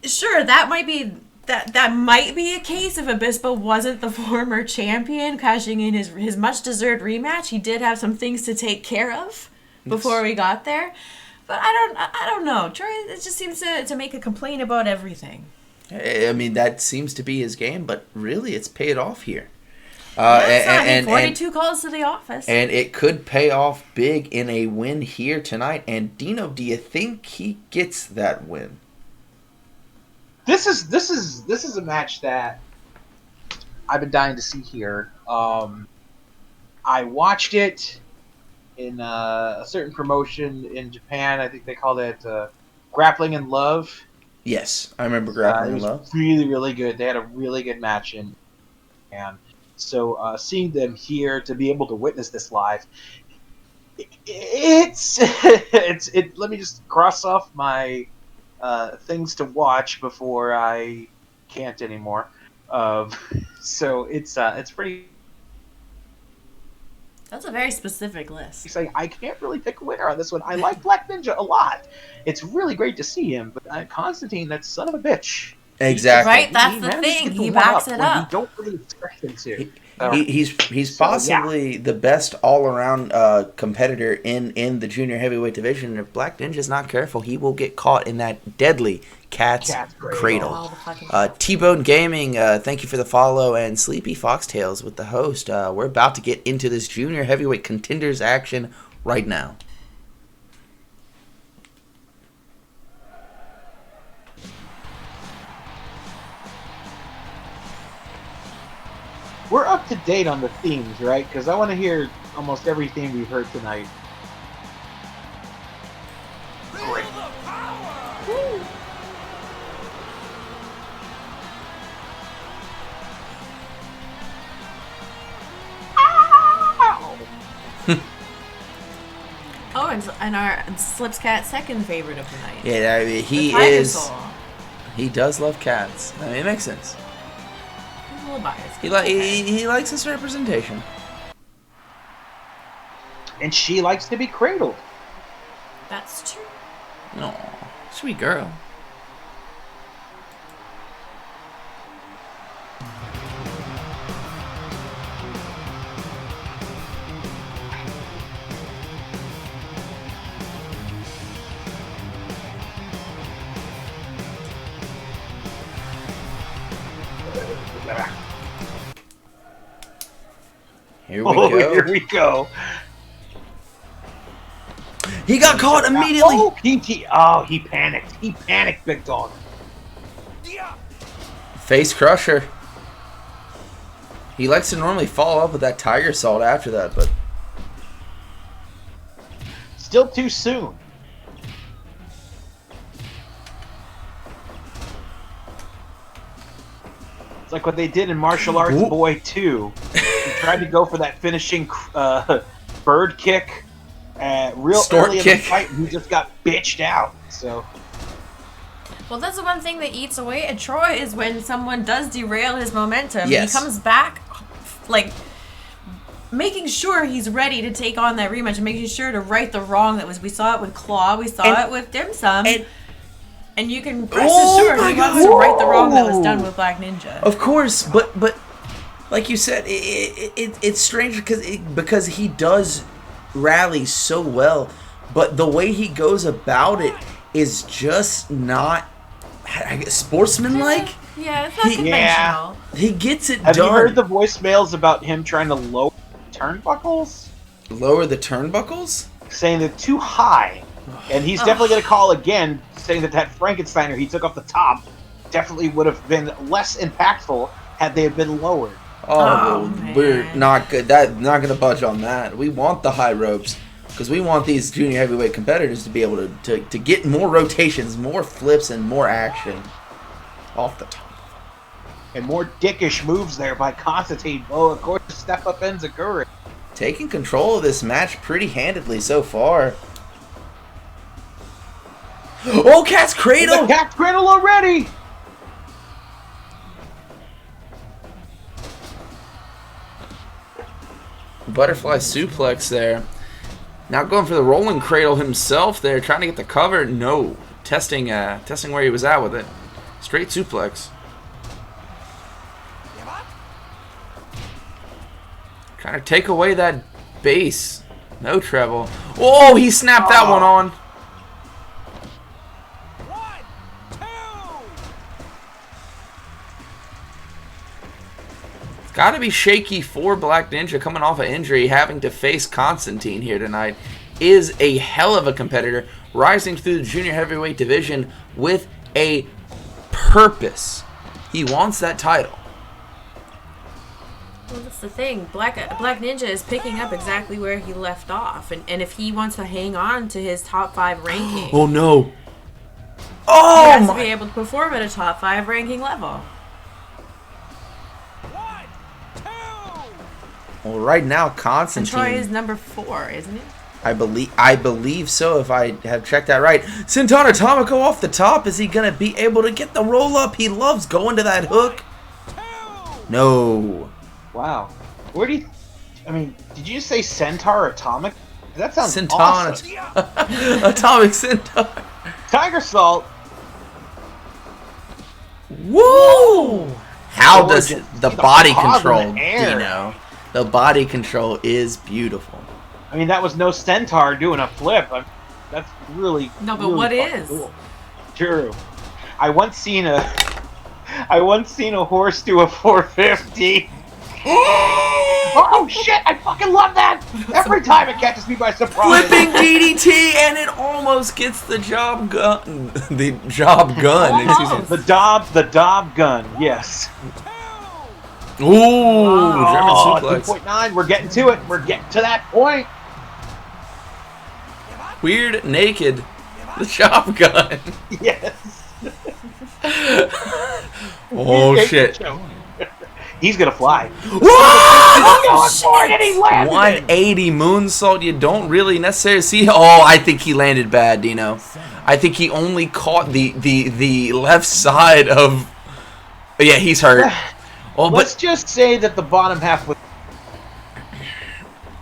Sure, that might be a case if Abispa wasn't the former champion, cashing in his much-deserved rematch. He did have some things to take care of before we got there. But I don't know. Troy, it just seems to make a complaint about everything. I mean, that seems to be his game, but really it's paid off here. 42 calls to the office. And it could pay off big in a win here tonight. And Dino, do you think he gets that win? This is a match that I've been dying to see here. I watched it in a certain promotion in Japan. I think they called it Grappling in Love. Yes, I remember Grappling in Love. Really, really good. They had a really good match in Japan. So seeing them here, to be able to witness this live, it's let me just cross off my things to watch before I can't anymore. So it's pretty. That's a very specific list. Like, I can't really pick a winner on this one. I like Black Ninja a lot. It's really great to see him, but Constantine, that son of a bitch. Exactly. Right, that's the thing. He backs it up. You don't really expect him to. He's possibly the best all-around competitor in the junior heavyweight division. And if Black Ninja's not careful, he will get caught in that deadly cat's cradle. T-Bone Gaming, thank you for the follow, and Sleepy Foxtails with the host. We're about to get into this junior heavyweight contenders action right now. We're up to date on the themes, right? Because I want to hear almost every theme we've heard tonight. Great. Oh, and our Slips Cat second favorite of the night. Yeah, I mean, he does love cats. I mean, it makes sense. He's a little biased. He likes this representation. And she likes to be cradled. That's true. Aw, sweet girl. Here we go. Here we go. He got caught immediately. He panicked. He panicked, big dog. Face crusher. He likes to normally follow up with that tiger salt after that, but still too soon. It's like what they did in Martial Arts Boy 2. He tried to go for that finishing bird kick real Stork early kick. in the fight, and he just got bitched out. So, well, that's the one thing that eats away at Troy is when someone does derail his momentum. Yes. He comes back, like, making sure he's ready to take on that rematch and making sure to right the wrong that was. We saw it with Claw, we saw it with Dim Sum. And you can rest assured he wants to right the wrong that was done with Black Ninja. of course, but like you said, it's strange because he does rally so well, but the way he goes about it is just not sportsmanlike. Yeah, it's not conventional. He gets it have done. you heard the voicemails about him trying to lower turnbuckles? Lower the turnbuckles? Saying they're too high. And he's definitely going to call again, saying that Frankensteiner he took off the top definitely would have been less impactful had they have been lowered. Oh, man. we're not good. Not going to budge on that. We want the high ropes because we want these junior heavyweight competitors to be able to get more rotations, more flips, and more action off the top. And more dickish moves there by Constantine. Oh, of course, step up Enziguri. Taking control of this match pretty handedly so far. Oh, Cat's Cradle! The Cat's Cradle already! Butterfly suplex there. Now going for the rolling cradle himself there, trying to get the cover. No. Testing where he was at with it. Straight suplex. Trying to take away that base. No treble. Oh, he snapped that one on. 1, 2. It's got to be shaky for Black Ninja coming off an injury. Having to face Constantine here tonight is a hell of a competitor. Rising through the junior heavyweight division with a purpose. He wants that title. Well, that's the thing. Black Ninja is picking up exactly where he left off, and if he wants to hang on to his top 5 ranking, Oh no! he Oh has to my! be able to perform at a top 5 ranking level. 1, 2. Well, right now And Troy is Constantine. number 4, isn't it? I believe so. If I have checked that right, Senton Atomico off the top. Is he gonna be able to get the roll up? He loves going to that hook. 2. No. Wow. Where do you... I mean, did you say Centaur Atomic? That sounds Senton awesome. Atomic Centaur. Tiger Salt. Woo! How does Gorgeous. the See the body pause in control, the air. Dino? The body control is beautiful. I mean, that was no Centaur doing a flip. That's really... No, but really what fucking is? Cool. True. I once seen a horse do a 450. Oh shit! I fucking love that. Every time it catches me by surprise. Flipping DDT, and it almost gets the job gun. The job gun. Excuse me. The Dob gun. Yes. Ooh, German suplex. 2.9. We're getting to it. We're getting to that point. Weird naked. The job gun. Yes. Oh shit. He's gonna fly. Whoa! Going for it, and he landed it. 180 moonsault. You don't really necessarily see. Oh, I think he landed bad, Dino. I think he only caught the left side of. Yeah, he's hurt. Oh, Let's but just say that the bottom half was.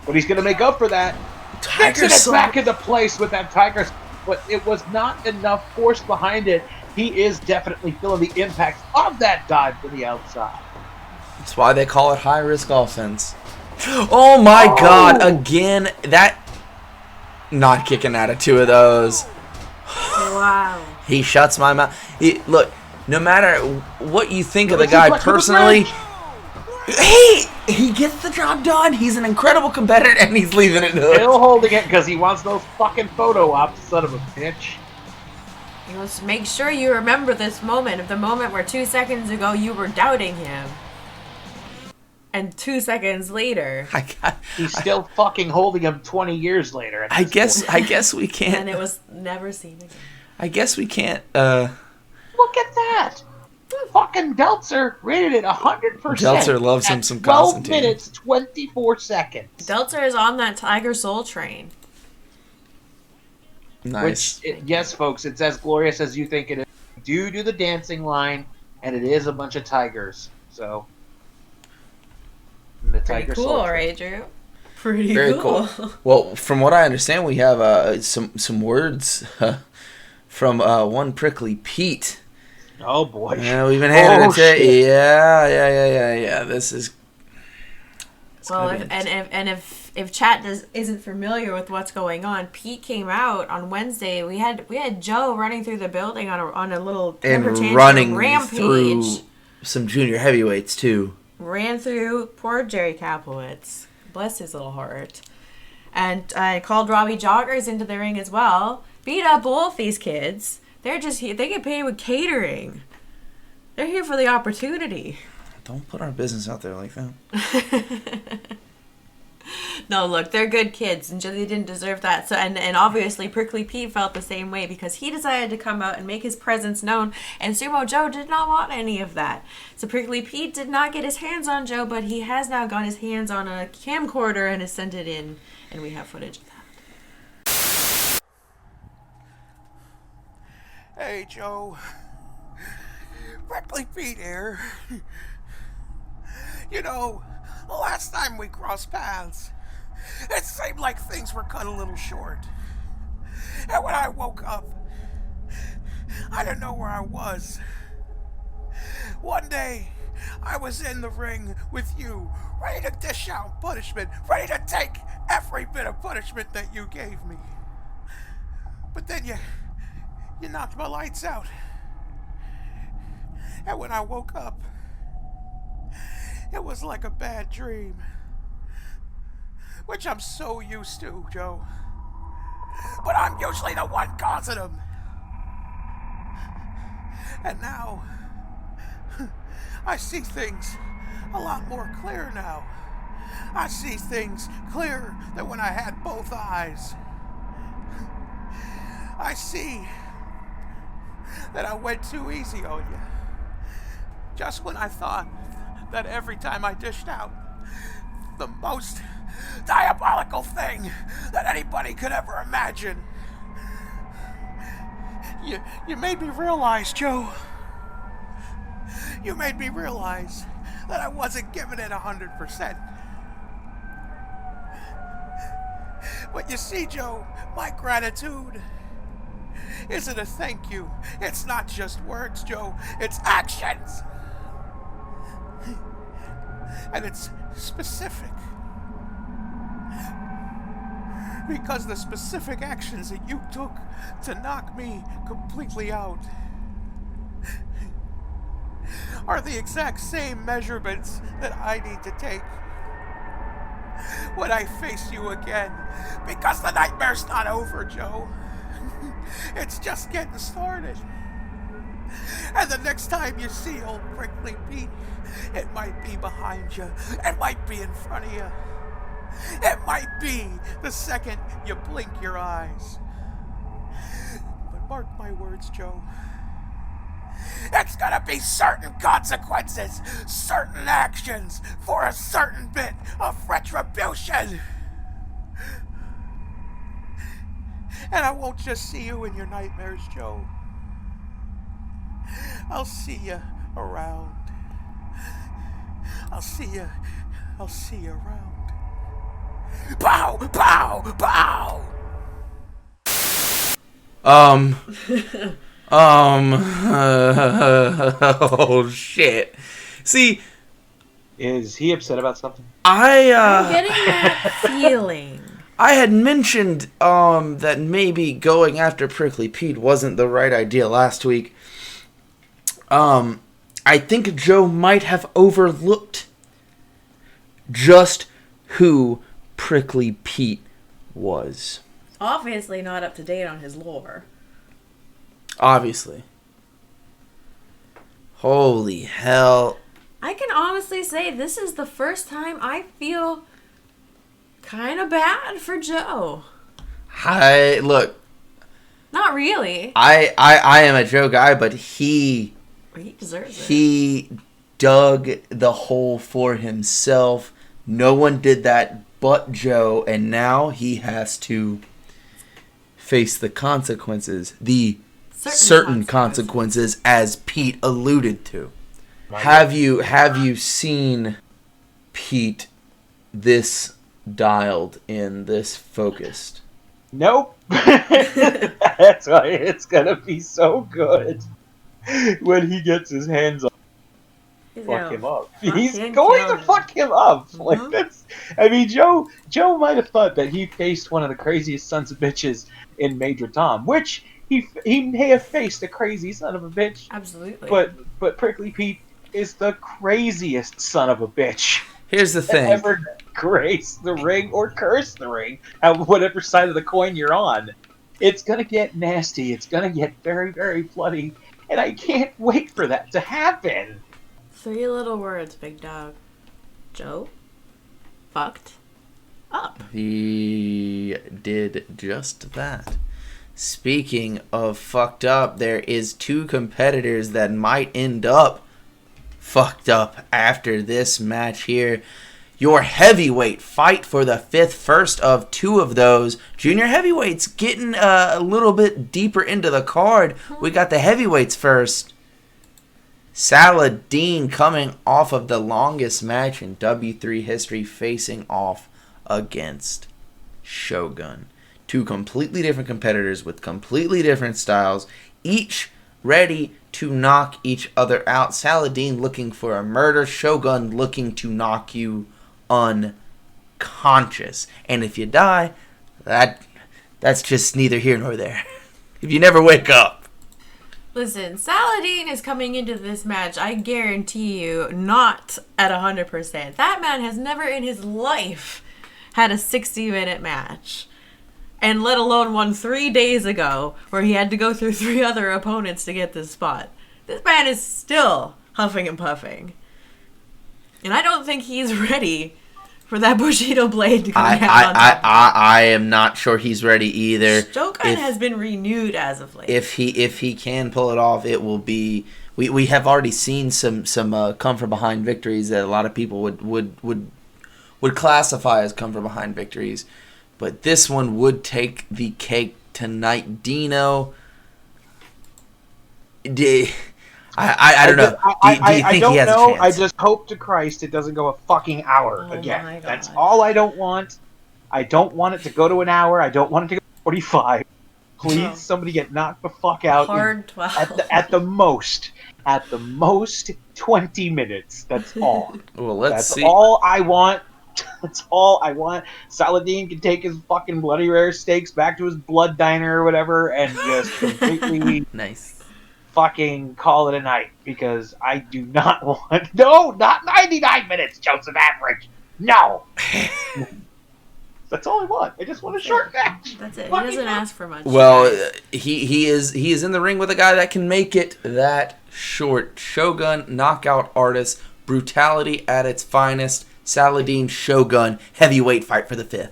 But he's gonna make up for that. Tiger Fixing it Salt. back into place with that Tiger. But it was not enough force behind it. He is definitely feeling the impact of that dive to the outside. That's why they call it high risk offense. Oh my God! Again, that not kicking out of 2 of those. Wow. He shuts my mouth. Look, no matter what you think of the guy personally, he gets the job done. He's an incredible competitor, and he's leaving it hooked. Still holding it because he wants those fucking photo ops, son of a bitch. You must make sure you remember this moment, the moment where 2 seconds ago you were doubting him. And 2 seconds later, He's still fucking holding him 20 years later. at I this point. guess we and can't. it was never seen again. I guess we can't. Look at that! Fucking Deltzer rated it 100%. Deltzer loves him at some 12 Constantine. minutes, 24 seconds. Deltzer is on that Tiger Soul train. Nice. Which, yes, folks, it's as glorious as you think it is. Do the dancing line, and it is a bunch of tigers. So, the Pretty Tiger cool, Soul. right, Drew? Pretty Very cool. cool. Well, from what I understand, we have some words from one prickly Pete. Oh boy. Yeah, we've been handing it to shit. yeah. This is. Well, gonna be if chat isn't familiar with what's going on, Pete came out on Wednesday. We had Joe running through the building on a little temper and tantrum running rampage. through some junior heavyweights too. Ran through poor Jerry Kaplowitz. Bless his little heart. And I called Robbie Joggers into the ring as well beat up both these kids. They're just here. They get paid with catering. They're here for the opportunity. Don't put our business out there like that. No, look, they're good kids, and they didn't deserve that. So, and obviously, Prickly Pete felt the same way because he decided to come out and make his presence known, and Sumo Jo did not want any of that. So Prickly Pete did not get his hands on Joe, but he has now got his hands on a camcorder and has sent it in, and we have footage of that. Hey, Joe. Prickly Pete here. You know, the last time we crossed paths, it seemed like things were cut a little short. And when I woke up, I didn't know where I was. One day, I was in the ring with you, ready to dish out punishment, ready to take every bit of punishment that you gave me. But then you knocked my lights out. And when I woke up, it was like a bad dream. Which I'm so used to, Joe. But I'm usually the one causing them. And now, I see things a lot more clear now. I see things clearer than when I had both eyes. I see that I went too easy on you. Just when I thought that every time I dished out the most diabolical thing that anybody could ever imagine. You made me realize, Joe. You made me realize that I wasn't giving it 100%. But you see, Joe, my gratitude isn't a thank you. It's not just words, Joe. It's actions. And it's specific. Because the specific actions that you took to knock me completely out are the exact same measurements that I need to take when I face you again. Because the nightmare's not over, Joe. It's just getting started. And the next time you see old Prickly Pete, it might be behind you. It might be in front of you. It might be the second you blink your eyes. But mark my words, Joe. It's gonna be certain consequences, certain actions for a certain bit of retribution. And I won't just see you in your nightmares, Joe. I'll see you around. I'll see you around. Pow! Pow! Pow! Oh shit. See, Is he upset about something? I'm getting that feeling. I had mentioned that maybe going after Prickly Pete wasn't the right idea last week. I think Joe might have overlooked just who Prickly Pete was. Obviously not up to date on his lore. Obviously. Holy hell. I can honestly say this is the first time I feel kind of bad for Joe. Look. Not really. I am a Joe guy, but he deserves it. He dug the hole for himself. No one did that but Joe, and now he has to face the consequences. The certain consequences, as Pete alluded to. Have you seen Pete this dialed in, this focused? Nope. That's why it's gonna be so good when he gets his hands on. Fuck him up. He's going to fuck him up. Mm-hmm. Like that's. I mean, Joe might have thought that he faced one of the craziest sons of bitches in Major Tom, which he may have faced a crazy son of a bitch. Absolutely. But Prickly Pete is the craziest son of a bitch. Here's the thing. Ever grace the ring or curse the ring, at whatever side of the coin you're on. It's gonna get nasty. It's gonna get very, very bloody, and I can't wait for that to happen. 3 little words, big dog. Joe? Fucked up. He did just that. Speaking of fucked up, there is 2 competitors that might end up fucked up after this match here. Your heavyweight fight for the 5th, first of 2 of those. Junior heavyweights getting a little bit deeper into the card. We got the heavyweights first. Saladin coming off of the longest match in W3 history, facing off against Shogun. 2 completely different competitors with completely different styles, each ready to knock each other out. Saladin looking for a murder, Shogun looking to knock you unconscious. And if you die, that's just neither here nor there. If you never wake up. Listen, Saladin is coming into this match, I guarantee you, not at 100%. That man has never in his life had a 60-minute match. And let alone one 3 days ago where he had to go through 3 other opponents to get this spot. This man is still huffing and puffing. And I don't think he's ready for that Bushido blade to come down on top. I am not sure he's ready either. Shogun has been renewed as of late. If he can pull it off, it will be. We have already seen some come from behind victories that a lot of people would classify as come from behind victories. But this one would take the cake tonight. Dino, I don't know. Do you think I don't he has know. a chance? I just hope to Christ it doesn't go a fucking hour again. That's all I don't want. I don't want it to go to an hour. I don't want it to go to 45. Please, somebody get knocked the fuck out. Hard 12. At the most 20 minutes. That's all. Well, let's see. That's all I want. That's all I want. Saladin can take his fucking bloody rare steaks back to his blood diner or whatever and just completely nice. Fucking call it a night, because I do not want... No, not 99 minutes, Joseph Average. No. That's all I want. I just want a short match. That's it. He doesn't ask for much. Well, he is in the ring with a guy that can make it that short. Shogun, knockout artist, brutality at its finest. Saladin, Shogun, heavyweight fight for the 5th.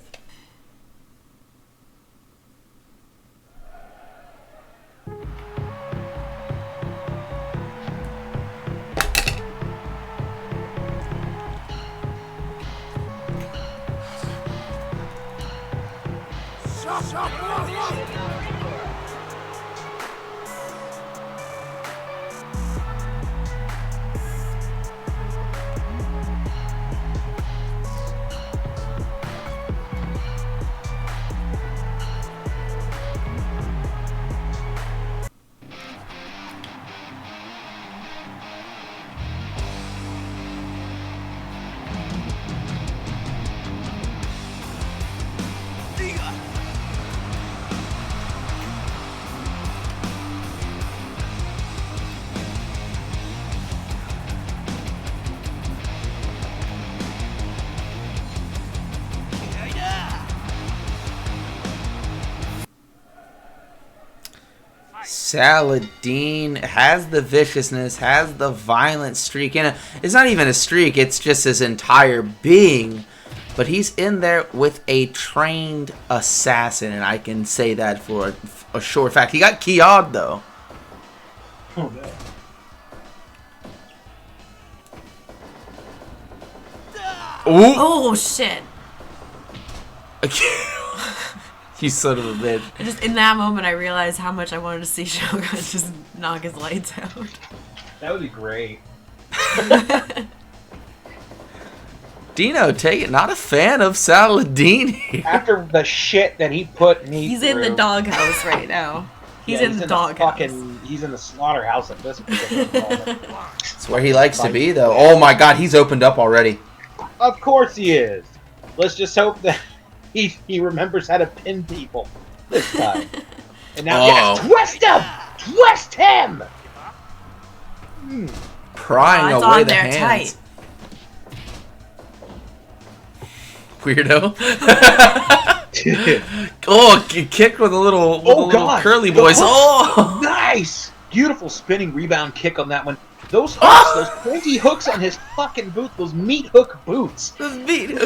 Saladin has the viciousness, has the violent streak in it. It's not even a streak, it's just his entire being. But he's in there with a trained assassin, and I can say that for a sure fact. He got Ki'd, though. Oh, no. Ooh. Oh, shit. You son of a bitch. Just in that moment, I realized how much I wanted to see Shogun just knock his lights out. That would be great. Dino, take it. Not a fan of Saladin here. After the shit that he put me He's through, in the doghouse right now. He's in the doghouse. He's in the slaughterhouse at this point. That's where he likes to be, though. Oh my god, he's opened up already. Of course he is. Let's just hope that he remembers how to pin people this time. And now, yes, twist him! Twist him! Prying it's away on the there hands. tight. Weirdo. Oh, kicked with a little, curly voice. Oh, nice, beautiful spinning rebound kick on that one. Those hooks, those pointy hooks on his fucking boot, those meat hook boots,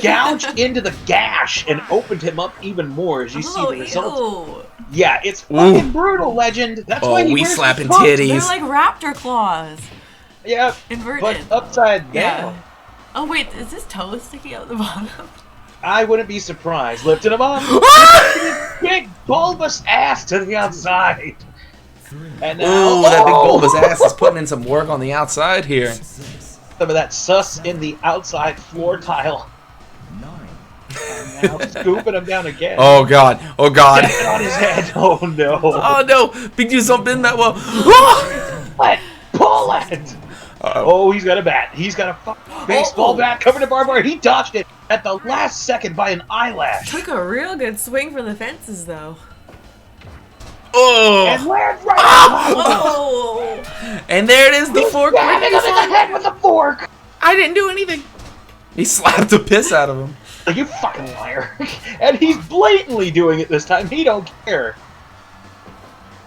gouged into the gash and opened him up even more. As you see the results. Ew. Yeah, it's fucking brutal, Legend. That's why he we wears slapping his boots. They're titties. like raptor claws. Yeah, Inverted. but upside Yeah. down. Oh wait, is his toe sticking out the bottom? I wouldn't be surprised. Lifting him up, his big bulbous ass to the outside. And now, Ooh, that big bulbous ass is putting in some work on the outside here. some of that sus in the outside floor tile. And now scooping him down again. Oh god, oh god. Get on his head. Oh no. Oh no, Big Dude's not been that well. Pull it. Oh, he's got a bat. He's got a baseball bat covered in barbed wire. He dodged it at the last second by an eyelash. Took a real good swing for the fences though. Oh! And lands right on top of him. Oh! And there it is, the fork. Stabbing him in the head with a fork. I didn't do anything. He slapped the piss out of him. You fucking liar. And he's blatantly doing it this time. He don't care.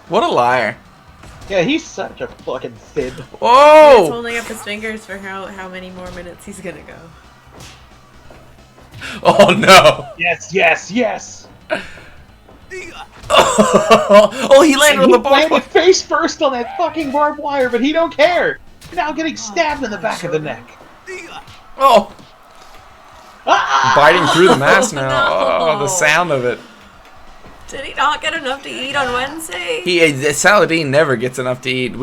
What a liar. Yeah, he's such a fucking fib. He's Oh! holding up his fingers for how many more minutes he's gonna go. Oh no. Yes, yes, yes. Oh, he landed on And the he barbed wire. landed face first on that fucking barbed wire, but he don't care. Now getting stabbed in the back of the neck. Oh, Ah! biting through the mask now. No. Oh, the sound of it. Did he not get enough to eat on Wednesday? Saladin never gets enough to eat.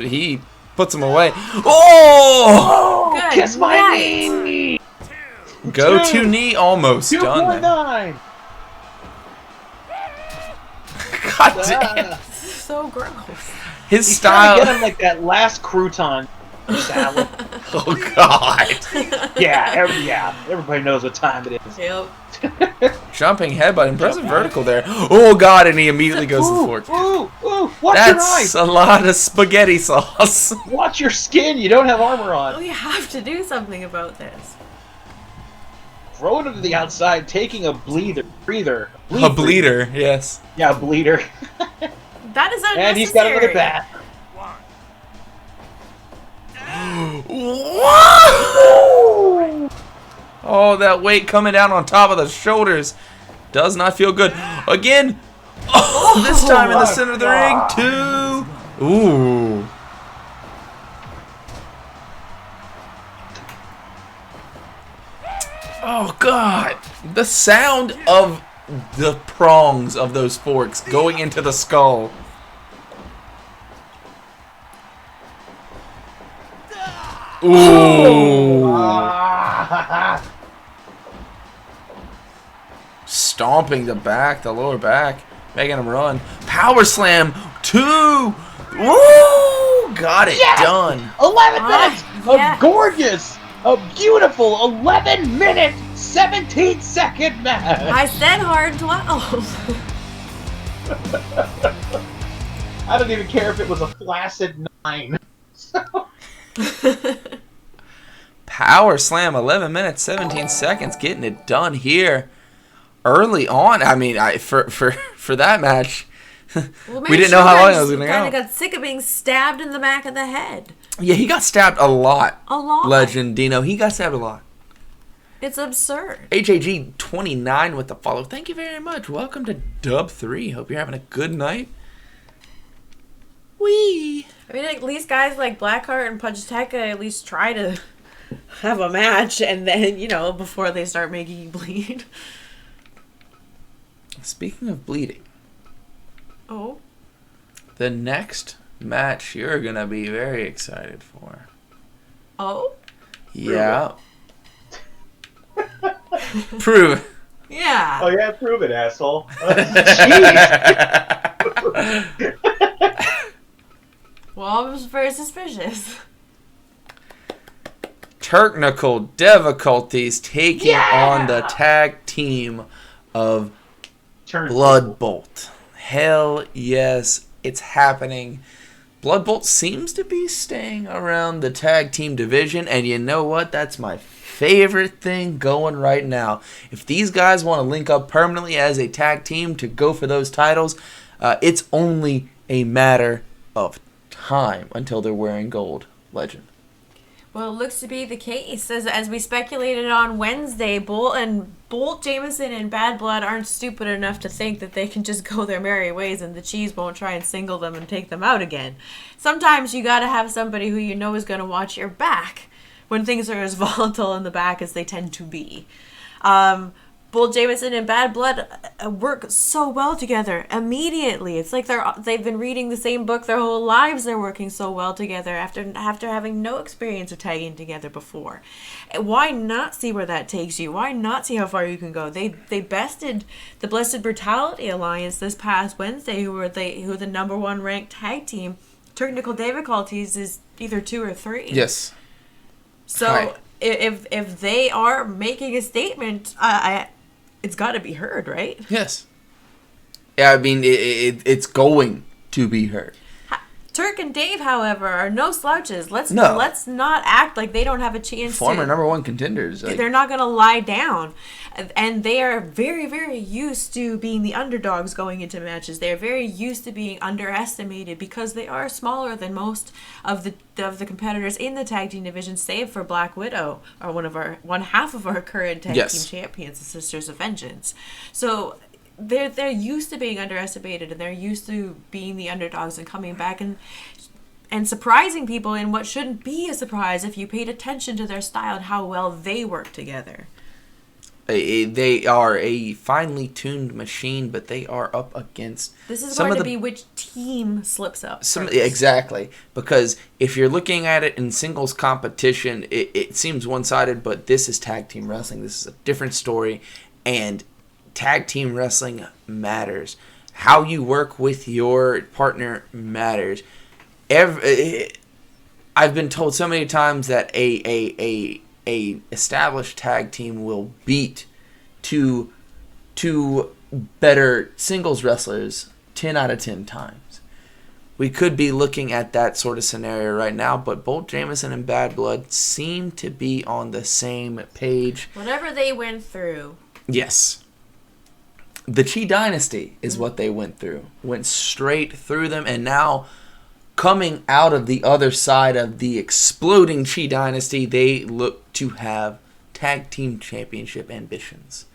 He puts them away. Oh! Oh, Good kiss my night. knee. Go to knee, almost done. There. 2.9. God damn. So gross. His He's trying to style. get him like that last crouton salad. Oh God. Yeah, everybody knows what time it is. Yep. Jumping headbutt, impressive vertical there. Oh God, and he immediately goes to the fork. Ooh, watch your That's eyes. a lot of spaghetti sauce. Watch your skin. You don't have armor on. We have to do something about this. Throwing him to the outside, taking a breather. A bleeder, yes. Yeah, a bleeder. That is unnecessary. And he's got another bat. Oh, that weight coming down on top of the shoulders does not feel good. Again. Oh, this time in the center of the ring. 2. Ooh. Oh God. The sound of the prongs of those forks going into the skull. Ooh. Stomping the back, the lower back, making him run. Power slam, 2. Woo! Got it done. 11 minutes yes. of gorgeous, a beautiful 11-minute, 17-second match. I said hard 12. I don't even care if it was a flaccid 9. Power slam, 11 minutes, 17 seconds, getting it done here early on. I mean, for that match, Well, we didn't know how long it was going to kind go. of got sick of being stabbed in the back of the head. Yeah, he got stabbed a lot. A lot. Legend Dino, he got stabbed a lot. It's absurd. HAG29 with the follow. Thank you very much. Welcome to Dub 3. Hope you're having a good night. Wee. I mean, at least guys like Blackheart and Puchteca at least try to have a match, and then, before they start making you bleed. Speaking of bleeding, Oh. the next match you're going to be very excited for. Oh? Yeah. Prove it. Yeah. Oh yeah, prove it, asshole. Well, I was very suspicious. Technical difficulties taking on the tag team of Blood Bolt. Hell yes, it's happening. Blood Bolt seems to be staying around the tag team division, and you know what? That's my favorite thing going right now. If these guys want to link up permanently as a tag team to go for those titles, it's only a matter of time until they're wearing gold. Legend. Well, it looks to be the case. As we speculated on Wednesday, Bolt, Jameson, and Bad Blood aren't stupid enough to think that they can just go their merry ways and the Cheese won't try and single them and take them out again. Sometimes you got to have somebody who you know is going to watch your back when things are as volatile in the back as they tend to be. Bolt, Jameson, and Bad Blood work so well together immediately. It's like they've been reading the same book their whole lives. They're working so well together after having no experience of tagging together before. Why not see where that takes you? Why not see how far you can go? They bested the Blessed Brutality Alliance this past Wednesday, who are the number 1 ranked tag team. Technical difficulties is either 2 or 3. Yes. So Right. if they are making a statement, it's got to be heard, right? Yes. Yeah, I mean, it's going to be heard. Turk and Dave, however, are no slouches. Let's No. not act like they don't have a chance. Former number 1 contenders. They're not going to lie down. And they are very, very used to being the underdogs going into matches. They're very used to being underestimated because they are smaller than most of the competitors in the tag team division, save for Black Widow, or one half of our current tag team champions, the Sisters of Vengeance. So they're used to being underestimated, and they're used to being the underdogs and coming back and surprising people in what shouldn't be a surprise if you paid attention to their style and how well they work together. They are a finely tuned machine, but they are up against. This is going to be which team slips up. Exactly, because if you're looking at it in singles competition, it seems one-sided, but this is tag team wrestling. This is a different story, and tag team wrestling matters. How you work with your partner matters. I've been told so many times that a established tag team will beat two better singles wrestlers 10 out of 10 times. We could be looking at that sort of scenario right now, but Bolt, Jameson, and Bad Blood seem to be on the same page. Whatever they went through. Yes. The Chi Dynasty is what they went through. Went straight through them, and now coming out of the other side of the exploding Chi Dynasty, they look to have tag team championship ambitions.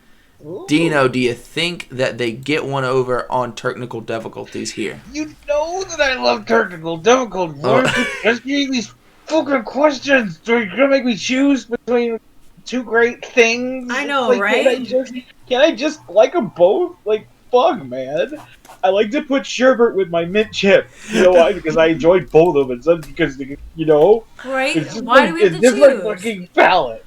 Ooh. Dino, do you think that they get one over on technical difficulties here? You know that I love technical difficulties. Asking these fucking questions. You're gonna make me choose between 2 great things. I know, right? Can I just like them both? Like, fuck, man. I like to put sherbet with my mint chip. You know why? Because I enjoy both of them. It's not because, you know. Right? Why do we have to choose? It's just like fucking palate.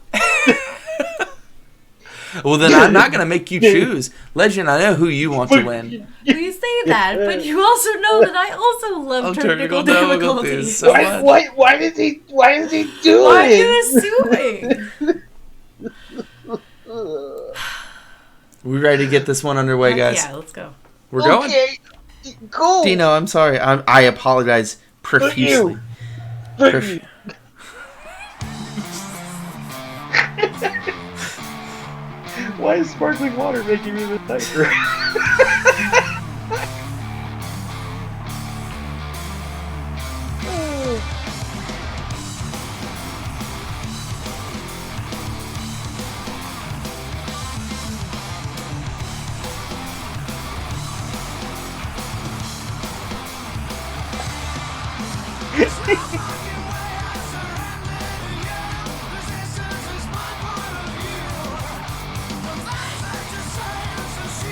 Well, then I'm not going to make you choose. Legend, I know who you want to win. You say that, but you also know that I also love technical difficulties. So why does he do it? Why are you assuming? We ready to get this one underway, guys? Yeah, let's go. We're going? Okay, cool. Dino, I'm sorry. I apologize profusely. Why is sparkling water making me even tighter?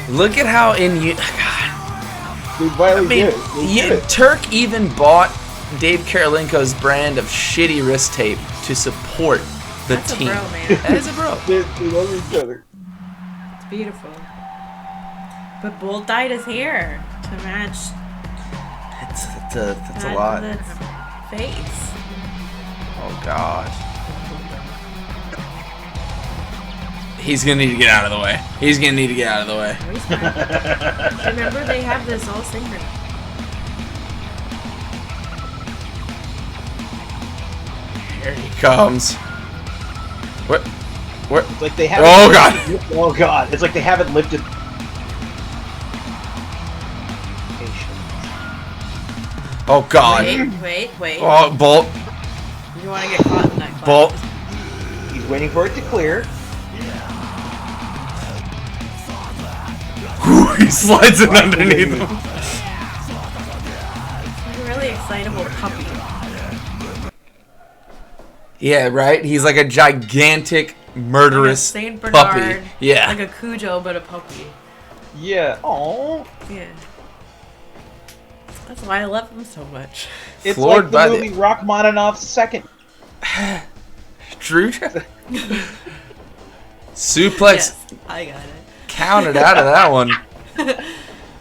Look at how in you. God. Turk even bought Dave Karolinko's brand of shitty wrist tape to support the team. That's a bro, man. That is a bro. They love each other. It's beautiful. But Bolt dyed his hair to match. That's a lot. Face. Oh God. He's gonna need to get out of the way. Remember, they have this all synchronized. Here he comes. What? Where? It's like they haven't. Oh god! Oh god! It's like they haven't lifted. Oh god! Wait. Oh, Bolt! You want to get caught in that class. Bolt! He's waiting for it to clear. He slides it underneath him. He's a really excitable puppy. Yeah, right? He's like a gigantic, murderous Like a Saint Bernard, puppy. Yeah. Like a Cujo, but a puppy. Yeah. Oh. Yeah. That's why I love him so much. It's Floored like the movie Rachmaninoff's second. True. Suplex. Yes, I got it. Counted out of that one.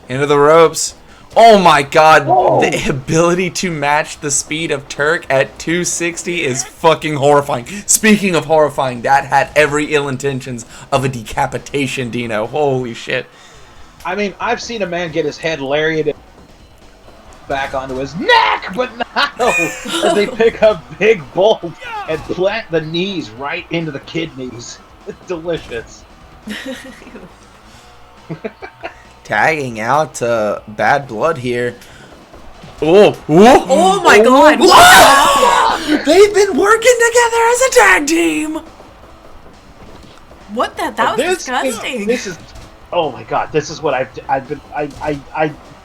Into the ropes. Oh my god. Whoa. The ability to match the speed of Turk at 260 is fucking horrifying. Speaking of horrifying, that had every ill intentions of a decapitation, Dino. Holy shit. I mean, I've seen a man get his head lariated back onto his neck, but no! As they pick up Big Bolt and plant the knees right into the kidneys. It's delicious. Tagging out Bad Blood here. Oh my god! They've been working together as a tag team. What the? That was disgusting. This is. Oh my god! This is what I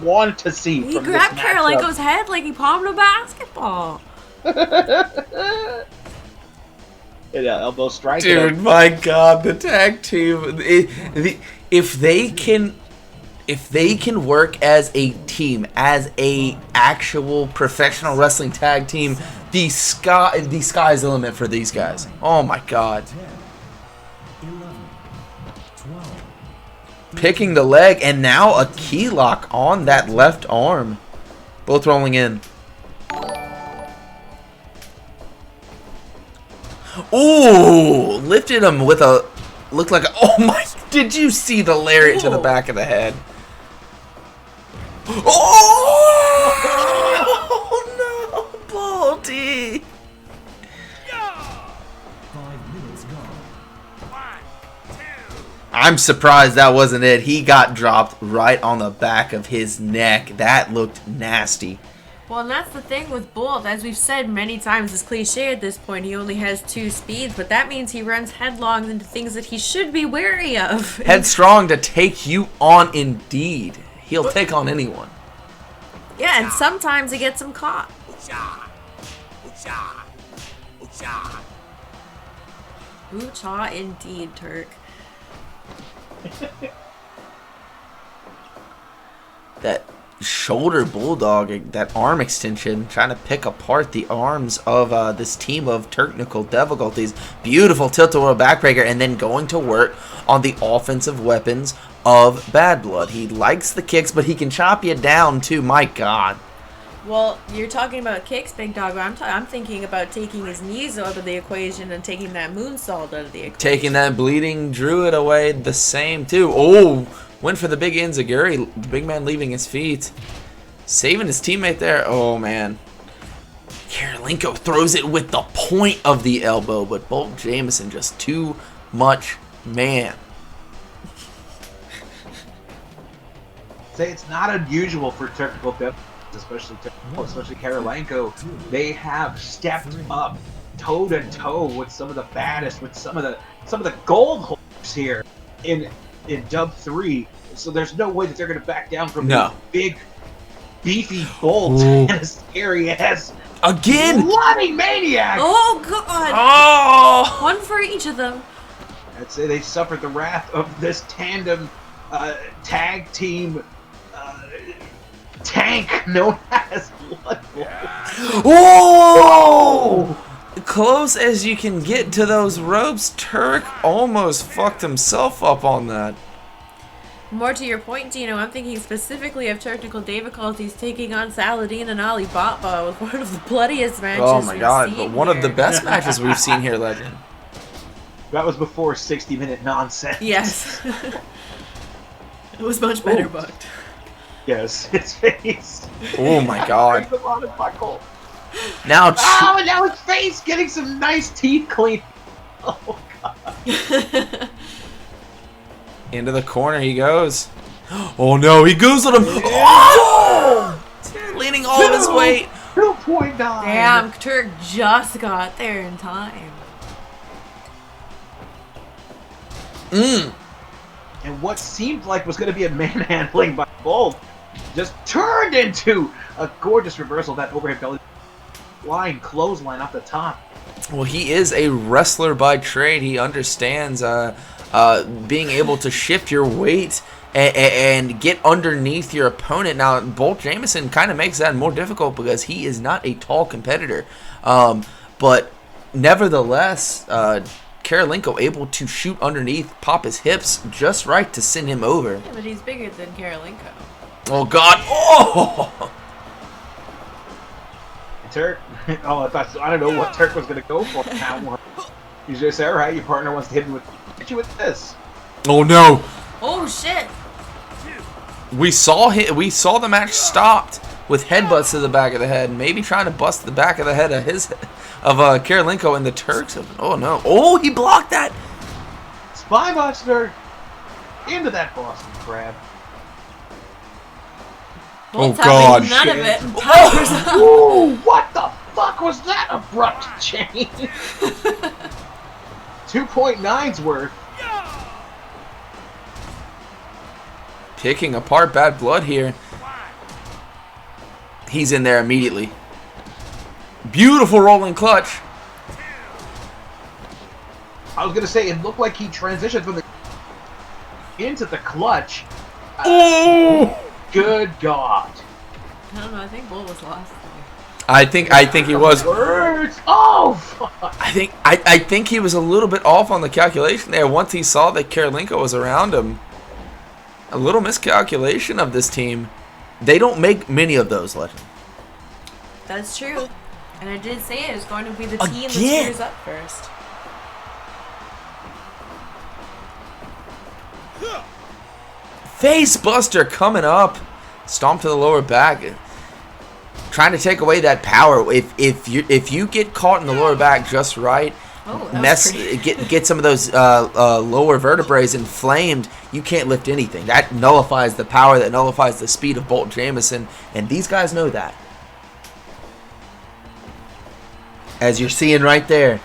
wanted to see. He from grabbed this Karolinko's head like he palmed a basketball. Yeah, elbow strike. Dude, my god, the tag team. If they can work as a team, as a actual professional wrestling tag team, the sky's the limit for these guys. Oh my god. 11, 12. Picking the leg, and now a key lock on that left arm. Both rolling in. Ooh, lifted him with a, looked like a, oh my, did you see the lariat to the back of the head? Oh no, Baldy. 5 minutes gone. I'm surprised that wasn't it. He got dropped right on the back of his neck. That looked nasty. Well, and that's the thing with Bolt. As we've said many times, it's cliche at this point. He only has 2 speeds, but that means he runs headlong into things that he should be wary of. Headstrong to take you on indeed. He'll take on anyone. Yeah, and sometimes he gets him caught. Ooh-cha indeed, Turk. That shoulder bulldog, that arm extension, trying to pick apart the arms of this team of technical difficulties. Beautiful tilt-a-whirl backbreaker, and then going to work on the offensive weapons of Bad Blood. He likes the kicks, but he can chop you down too. My God. Well, you're talking about kicks, Big Dog. I'm thinking about taking his knees out of the equation and taking that moonsault out of the equation. Taking that bleeding druid away the same too. Oh, went for the big enziguri. The big man leaving his feet. Saving his teammate there. Oh, man. Karolinko throws it with the point of the elbow, but Bolt Jameson just too much man. Say it's not unusual for technical depth, especially Karolinko. They have stepped up toe to toe with some of the baddest, with some of the gold holders here in Dub 3. So there's no way that they're going to back down from No. big, beefy Bolt and a scary ass Again! bloody maniac. Oh, God. Oh! One for each of them. I'd say they suffered the wrath of this tandem tag team tank known as Blood Bowl. Oh! Close as you can get to those ropes, Turk almost fucked himself up on that. More to your point, Dino, I'm thinking specifically of technical difficulties taking on Saladin and Alibaba with one of the bloodiest matches Oh my we've God, seen but one of the here. best matches we've seen here, Legend. That was before 60-minute nonsense. Yes. It was much better booked. Yes, his face. Oh my God. The bottom buckle. Now, Oh, and now his face getting some nice teeth clean. Oh God. Into the corner he goes. Oh no, he goes on him. Oh! Leaning all of his weight. 2.9. Damn, Turk just got there in time. And what seemed like was going to be a manhandling by Bolt just turned into a gorgeous reversal of that overhead belly flying clothesline off the top. Well, he is a wrestler by trade. He understands being able to shift your weight and get underneath your opponent. Now, Bolt Jameson kind of makes that more difficult because he is not a tall competitor. But nevertheless, Karolinko able to shoot underneath, pop his hips just right to send him over. Yeah, but he's bigger than Karolinko. Oh, God. Oh! Turk. Oh, I don't know what Turk was going to go for that one. He's just all right. Your partner wants to hit you with this. Oh, no. Oh, shit. We saw the match stopped with headbutts to the back of the head, maybe trying to bust the back of the head of Karolinko, and the Turks. Oh no! Oh, he blocked that. Spy Monster into that Boston Crab. Bolt's Oh, God. having none of it. Ooh, what the fuck was that abrupt change? 2.9's worth. Picking apart Bad Blood here. He's in there immediately. Beautiful rolling clutch. I was gonna say it looked like he transitioned from the into the clutch. Oh! Good God! I don't know. I think Bull was lost. I think he was. Words. Oh fuck! I think he was a little bit off on the calculation there. Once he saw that Karolinko was around him, a little miscalculation of this team. They don't make many of those, Legend. That's true. And I did say it was going to be the team that Again. screws up first. Face Buster coming up. Stomp to the lower back. Trying to take away that power. If you get caught in the lower back just right, Oh, that was pretty- get some of those lower vertebrae inflamed, you can't lift anything. That nullifies the power, that nullifies the speed of Bolt Jameson, and these guys know that. As you're seeing right there.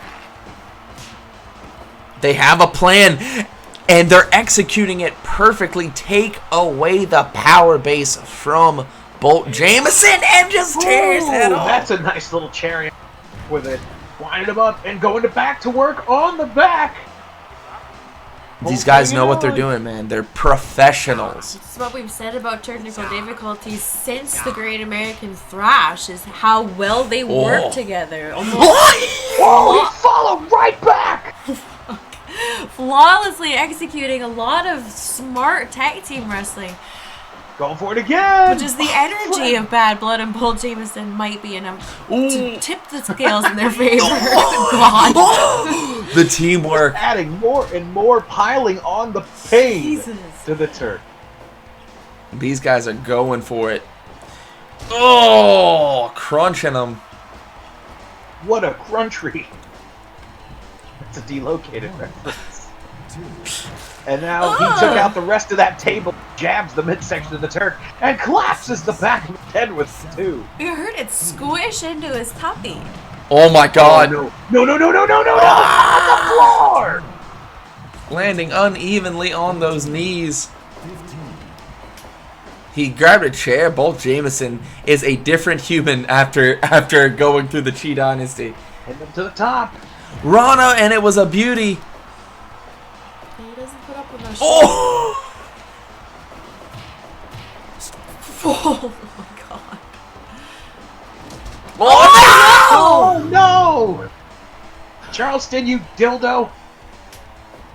They have a plan, and they're executing it perfectly. Take away the power base from Bolt Jameson and just tears it off. That's a nice little cherry with it. Winding him up and going back to work on the back. These guys know what they're doing, man. They're professionals. It's what we've said about technical difficulties since the Great American Thrash is how well they work together. Oh, he followed right back. Flawlessly executing a lot of smart tag team wrestling. Going for it again. Which is the energy of Bad Blood and Bull Jameson might be enough to tip the scales in their favor. God. The teamwork. Adding more and more, piling on the pain Jesus. to the Turk. These guys are going for it. Oh, crunching them. What a crunchery. That's a delocated reference. And now he took out the rest of that table, jabs the midsection of the Turk, and collapses the back of his head with two. You heard it squish into his tummy. Oh my God. Oh, no, on the floor! Landing unevenly on those knees. He grabbed a chair. Bolt Jameson is a different human after going through the Chi Dynasty. Hit him to the top. Rana, and it was a beauty. He doesn't put up with no shit. Oh! Oh my God. Oh, Oh no! Charleston, you dildo!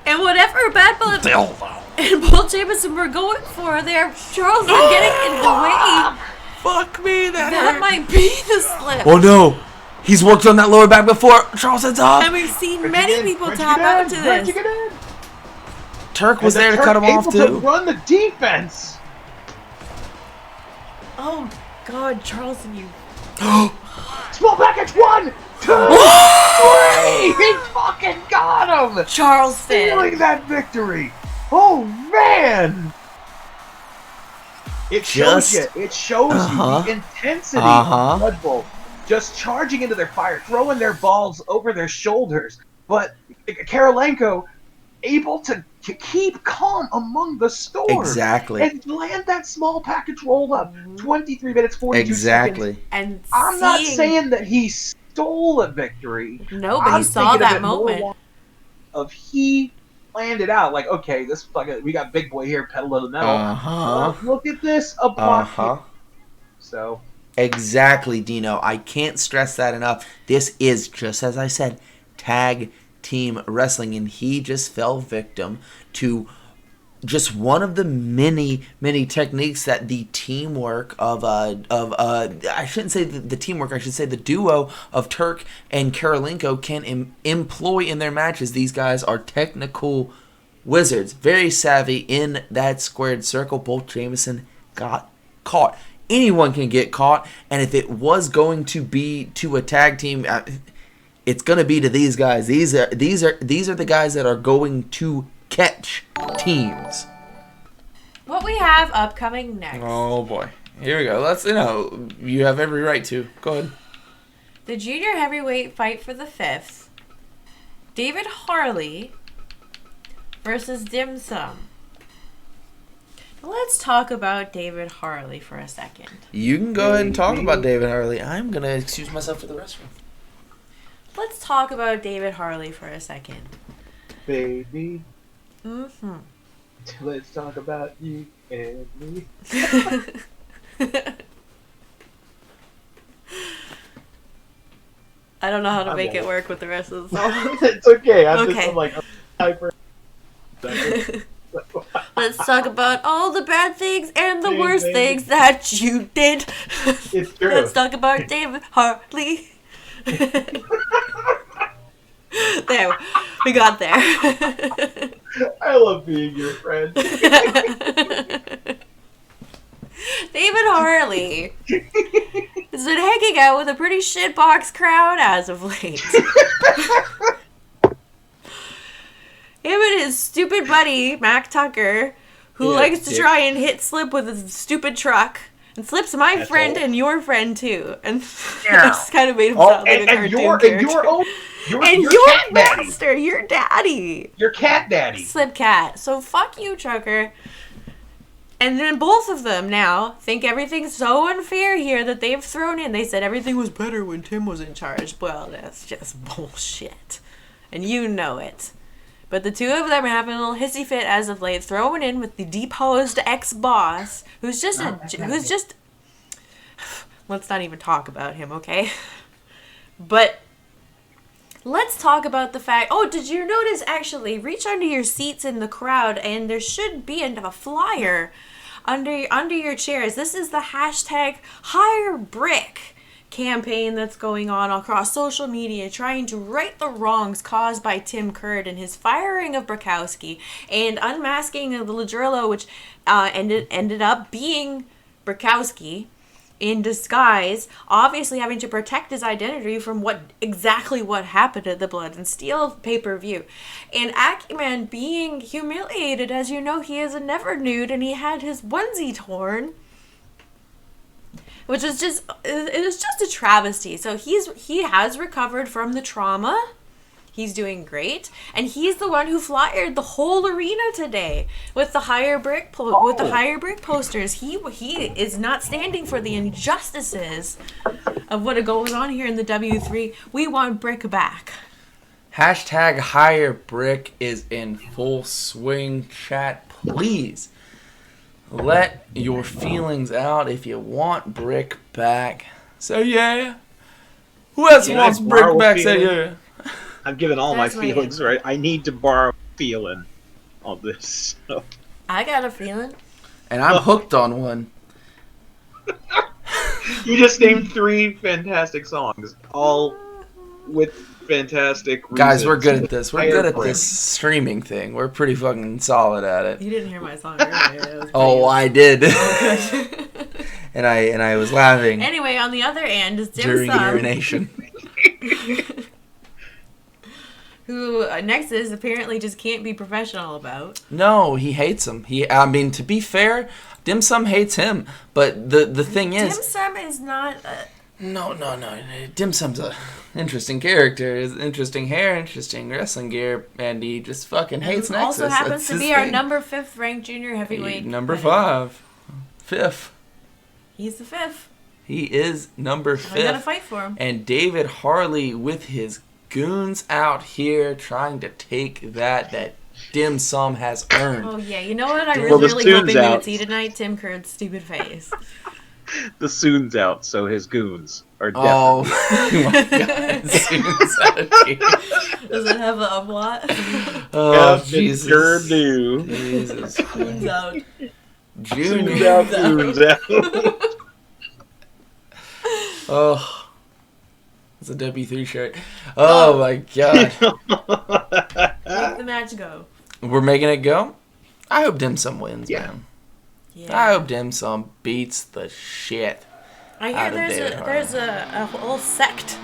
And whatever Bad Blood Dildo. and Bull Jameson were going for there, Charles are getting in the way. Fuck me, that That hurt. might be the slip. Oh no! He's worked on that lower back before. Charleston's up. And we've seen many people tap out to this. Turk was And there the to cut him Turk off able too. to run the defense. Oh God, Charleston, you. Small package, 1, 2, 3. way! He fucking got him! Charleston. Stealing that victory! Oh, man! It shows you. It shows you the intensity of Blood Bowl. Just charging into their fire, throwing their balls over their shoulders. But Karolinko able to keep calm among the storm. Exactly. And land that small package roll up. 23 minutes, 42 seconds. And I'm not saying that he stole a victory. No, but he saw that moment. Of he planned it out. Like, okay, this fucking, we got big boy here, pedal to the metal. Look at this, a block. So. Exactly, Dino. I can't stress that enough. This is, just as I said, tag team wrestling, and he just fell victim to just one of the many techniques that the teamwork of I shouldn't say the teamwork, I should say the duo of Turk and Karolinko can employ in their matches. These guys are technical wizards, very savvy in that squared circle. Both Jameson got caught. Anyone can get caught, and if it was going to be to a tag team, it's going to be to these guys. These are the guys that are going to catch teams. What we have upcoming next. Oh boy, here we go. Let's you have every right to go ahead. The junior heavyweight fight for the 5th. David Harley versus Dim Sum. Let's talk about David Harley for a second. You can go ahead and talk about David Harley. I'm going to excuse myself for the restroom. Let's talk about David Harley for a second. Baby. Mm-hmm. Let's talk about you and me. I don't know how to make it work with the rest of the song. It's okay. I'm okay. just like hyper. Let's talk about all the bad things and the worst things that you did. It's true. Let's talk about David Harley. There, we got there. I love being your friend. David Harley has been hanging out with a pretty shitbox crowd as of late. Him and his stupid buddy, Mac Tucker, who likes to try and hit slip with his stupid truck. And slips my friend and your friend too. And just kind of made him sound like a cartoon character. And your master, your daddy. Your cat daddy. Slip cat. So fuck you, Trucker. And then both of them now think everything's so unfair here that they've thrown in. They said everything was better when Tim was in charge. Well, that's just bullshit. And you know it. But the two of them are having a little hissy fit as of late, throwing in with the deposed ex-boss, who's just let's not even talk about him, okay? But let's talk about the fact, did you notice, actually, reach under your seats in the crowd, and there should be a flyer under your chairs. This is the hashtag Hire Brick campaign that's going on across social media, trying to right the wrongs caused by Tim Curd and his firing of Brakowski and unmasking of the Ladrillo, which ended up being Brakowski in disguise, obviously having to protect his identity from what happened at the Blood and Steel pay-per-view. And Acuman being humiliated, as you know, he is a never nude and he had his onesie torn, which is just, it was just a travesty. So he has recovered from the trauma. He's doing great, and he's the one who flyered the whole arena today with the higher brick posters. He is not standing for the injustices of what goes on here in the W3. We want Brick back. Hashtag Higher Brick is in full swing. Chat, please let your feelings out if you want Brick back. So yeah. Who else wants Brick back? Say yeah. I'm giving all my feelings, right? I need to borrow a feeling on this. So. I got a feeling. And I'm hooked on one. You just named 3 fantastic songs, all with fantastic reasons. Guys, we're good at this. We're good at this streaming thing. We're pretty fucking solid at it. You didn't hear my song earlier. Oh, I did. and I was laughing. Anyway, on the other end is Dim during Sum. urination. who Nexus apparently just can't be professional about. No, he hates him. I mean, to be fair, Dim Sum hates him. But the thing is, Dim Sum is not. No. Dim Sum's a interesting character. His interesting hair, interesting wrestling gear, and he just fucking hates Nexus. Also happens That's to his be our thing. number 5th ranked junior heavyweight. Number 5. 5th. He's the 5th. He is number 5th. I gotta fight for him. And David Harley with his goons out here trying to take that Dim Sum has earned. Oh yeah, you know what? I Well, really, the really hoping soon's we out. would see tonight? Tim Kerr's stupid face. The Soon's out, so his goons are definitely. Oh my god. Soon's out here. Does it have a what? Oh, Captain Jesus. Gurdu. Jesus. Soon's out. Junior. Soon's out, Soon's out. Oh. It's a W3 shirt. Oh my god. Make the match go. We're making it go? I hope Dim Sum wins, Yeah. man. Yeah. I hope Dim Sum beats the shit. I out hear of David Harley. there's a whole sect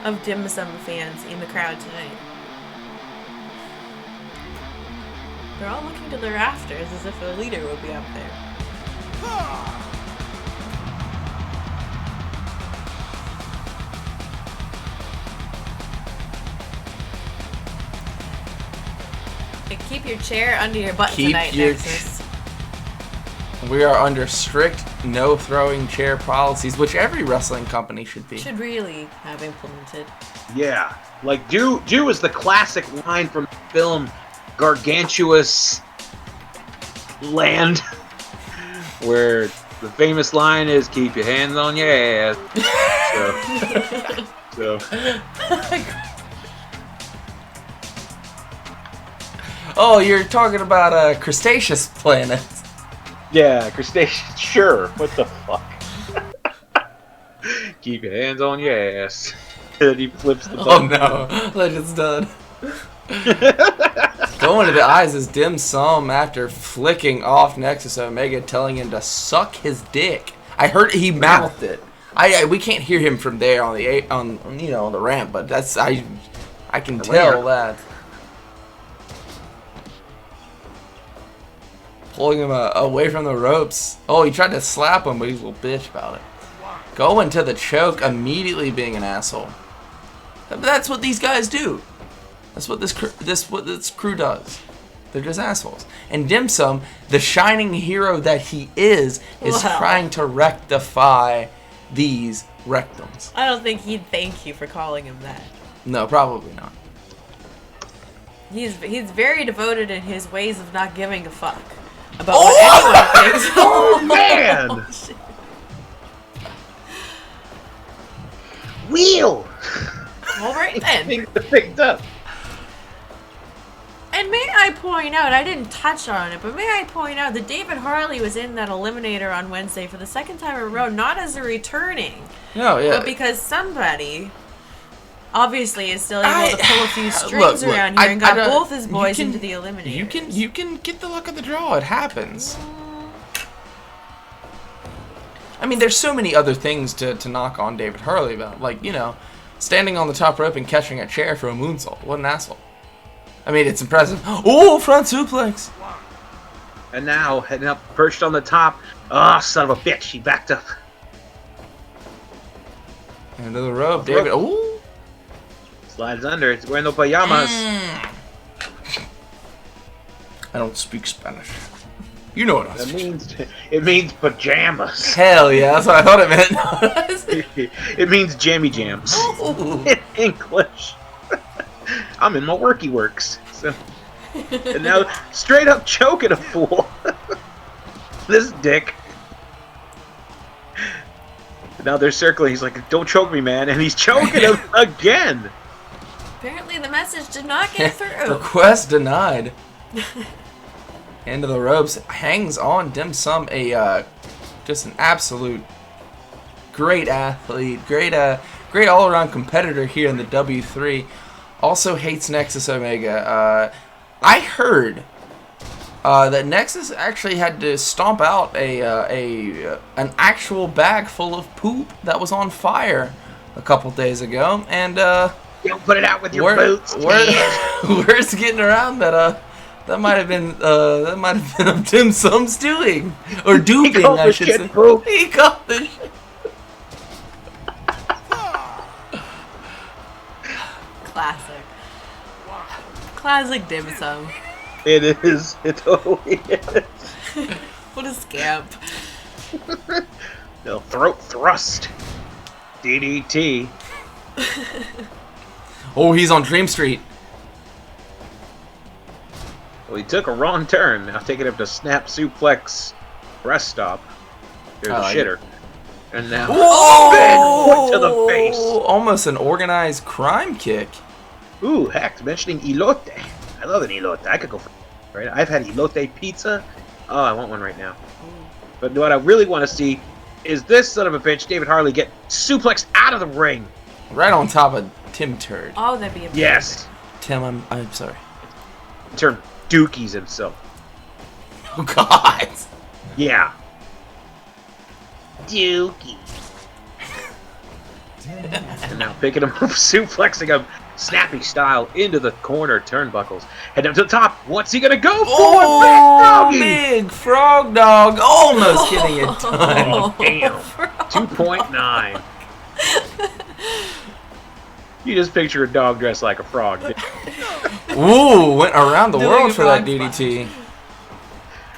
of Dim Sum fans in the crowd tonight. They're all looking to the rafters as if a leader will be up there. Hey, keep your chair under your butt Keep tonight, your Nexus. We are under strict no throwing chair policies, which every wrestling company should be. Should really have implemented. Yeah, like do is the classic line from the film Gargantuous Land, where the famous line is "Keep your hands on your ass." So. Oh, you're talking about crustaceous planets. Yeah, crustacean. Sure. What the fuck? Keep your hands on your ass. And he flips the Oh button. no, Legend's done. Going to the eyes is Dim Sum after flicking off Nexus Omega, telling him to suck his dick. I heard he mouthed it. We can't hear him from there on the ramp, but that's I can tell that. Pulling him away from the ropes. Oh, he tried to slap him, but he's a little bitch about it. Going to the choke, immediately being an asshole. That's what these guys do. That's what this crew does. They're just assholes. And Dim Sum, the shining hero that he is trying to rectify these rectums. I don't think he'd thank you for calling him that. No, probably not. He's very devoted in his ways of not giving a fuck about what anyone thinks. Oh man! Shit. Wheel! All right then. Things are picked up. And may I point out, I didn't touch on it, but may I point out that David Harley was in that Eliminator on Wednesday for the second time in a row, not as a returning, No, yeah. but because somebody obviously is still able to pull a few strings look, around here and got I don't- both his boys you can- into the Eliminator. You can get the luck of the draw. It happens. I mean, there's so many other things to knock on David Harley about. Like, standing on the top rope and catching a chair for a moonsault. What an asshole. I mean, it's impressive. Oh, front suplex. And now, heading up, perched on the top. Oh, son of a bitch, he backed up. Into the rope, David. Ooh. Slides under, it's wearing the pajamas. I don't speak Spanish. You know what I speak. It means pajamas. Hell yeah, that's what I thought it meant. It means jammy jams. Ooh. In English. I'm in my worky works. So. And now, straight up choking a fool. This dick. Now they're circling. He's like, "Don't choke me, man," and he's choking him again. Apparently the message did not get through. Request denied. Into the ropes, hangs on Dim Sum, just an absolute great athlete, great all-around competitor here in the W3. Also hates Nexus Omega. I heard that Nexus actually had to stomp out an actual bag full of poop that was on fire a couple days ago, and Don't put it out with your Word, boots. word's getting around that that might have been of Dim Sum's doing or duping, called I the should shit say. poop. He called the shit. Classic dim sum. It is. It totally is. What a scamp. No, throat thrust. DDT. Oh, he's on Dream Street. Well, he took a wrong turn. Now taking him to snap suplex rest stop. There's I a like shitter. And now Big foot to the face. Almost an organized crime kick. Ooh, heck, mentioning elote. I love an elote. I could go for right. I've had elote pizza. Oh, I want one right now. But what I really want to see is this son of a bitch, David Harley, get suplexed out of the ring. Right on top of Tim Turd. Oh, that'd be amazing. Yes. Tim, I'm sorry. Turn Dookies himself. Oh, God. Yeah. Dookie. And now picking him up, suplexing him, snappy style into the corner turnbuckles. Head down to the top. What's he gonna go for? Oh, Big doggy. big frog dog. Almost getting it done. Oh, damn. 2.9. You just picture a dog dressed like a frog. Ooh, went around the Doing world a for that frog DDT.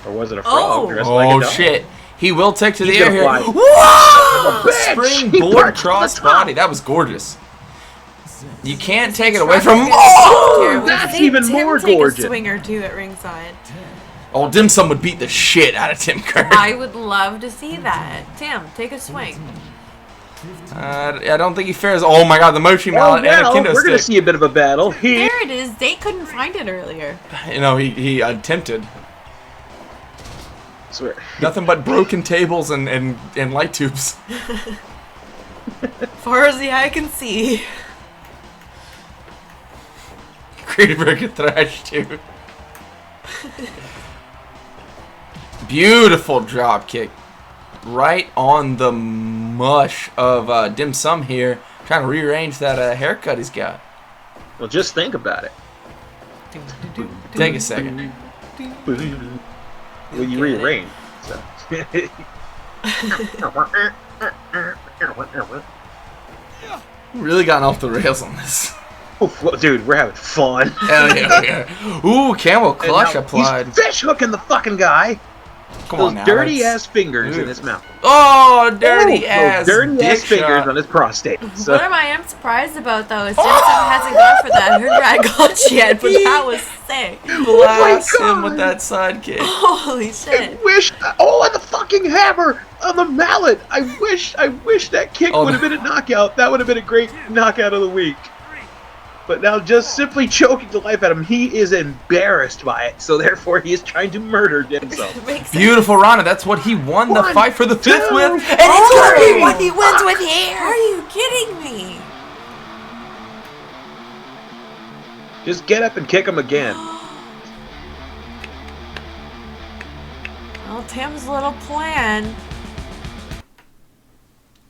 Or was it a frog Oh. dressed like a Oh, dog? shit. He will take to the He's air gonna here. fly. Whoa! Bitch! He Springboard punched cross the top. body. That was gorgeous. You can't take it away Trucker from. gets Oh! here. We that's see even Tim more take gorgeous. a swing or two at ringside. Oh, Dim Sum would beat the shit out of Tim Kerr. I would love to see that. Tim, take a swing. I don't think he fares. Oh my God, the Mochi Well, Mallet and a kendo we're gonna stick. see a bit of a battle here. There it is. They couldn't find it earlier. You know, he attempted. Swear. Nothing but broken tables and light tubes. Far as the eye can see. Great Burger Thrash too. Beautiful drop kick. Right on the mush of Dim Sum here. Trying to rearrange that haircut he's got. Well, just think about it. Take a second. Well, you rearrange. So. Really gotten off the rails on this. Oof, well, dude, we're having fun. Hell yeah. Ooh, camel clutch And now applied. He's fish hooking the fucking guy. Come Those on now. dirty that's- ass fingers Ooh. in his mouth. Oh, dirty Those ass. dirty dick ass fingers shot. on his prostate. So, What I am surprised about though is Jensen hasn't gone for that hood rat clutch yet, but that was sick. Blast Oh my him with God. that sidekick. Holy I shit. wish. Oh, and the fucking hammer on the mallet. I wish that kick Oh, would have been a knockout. That would have been a great knockout of the week. But now, just simply choking the life out of him, he is embarrassed by it. So therefore, he is trying to murder himself. Makes sense. Beautiful, Rana. That's what he won the One, fight for the fifth two, with, and it's gonna be what he wins with here. Are you kidding me? Just get up and kick him again. Well, Tim's little plan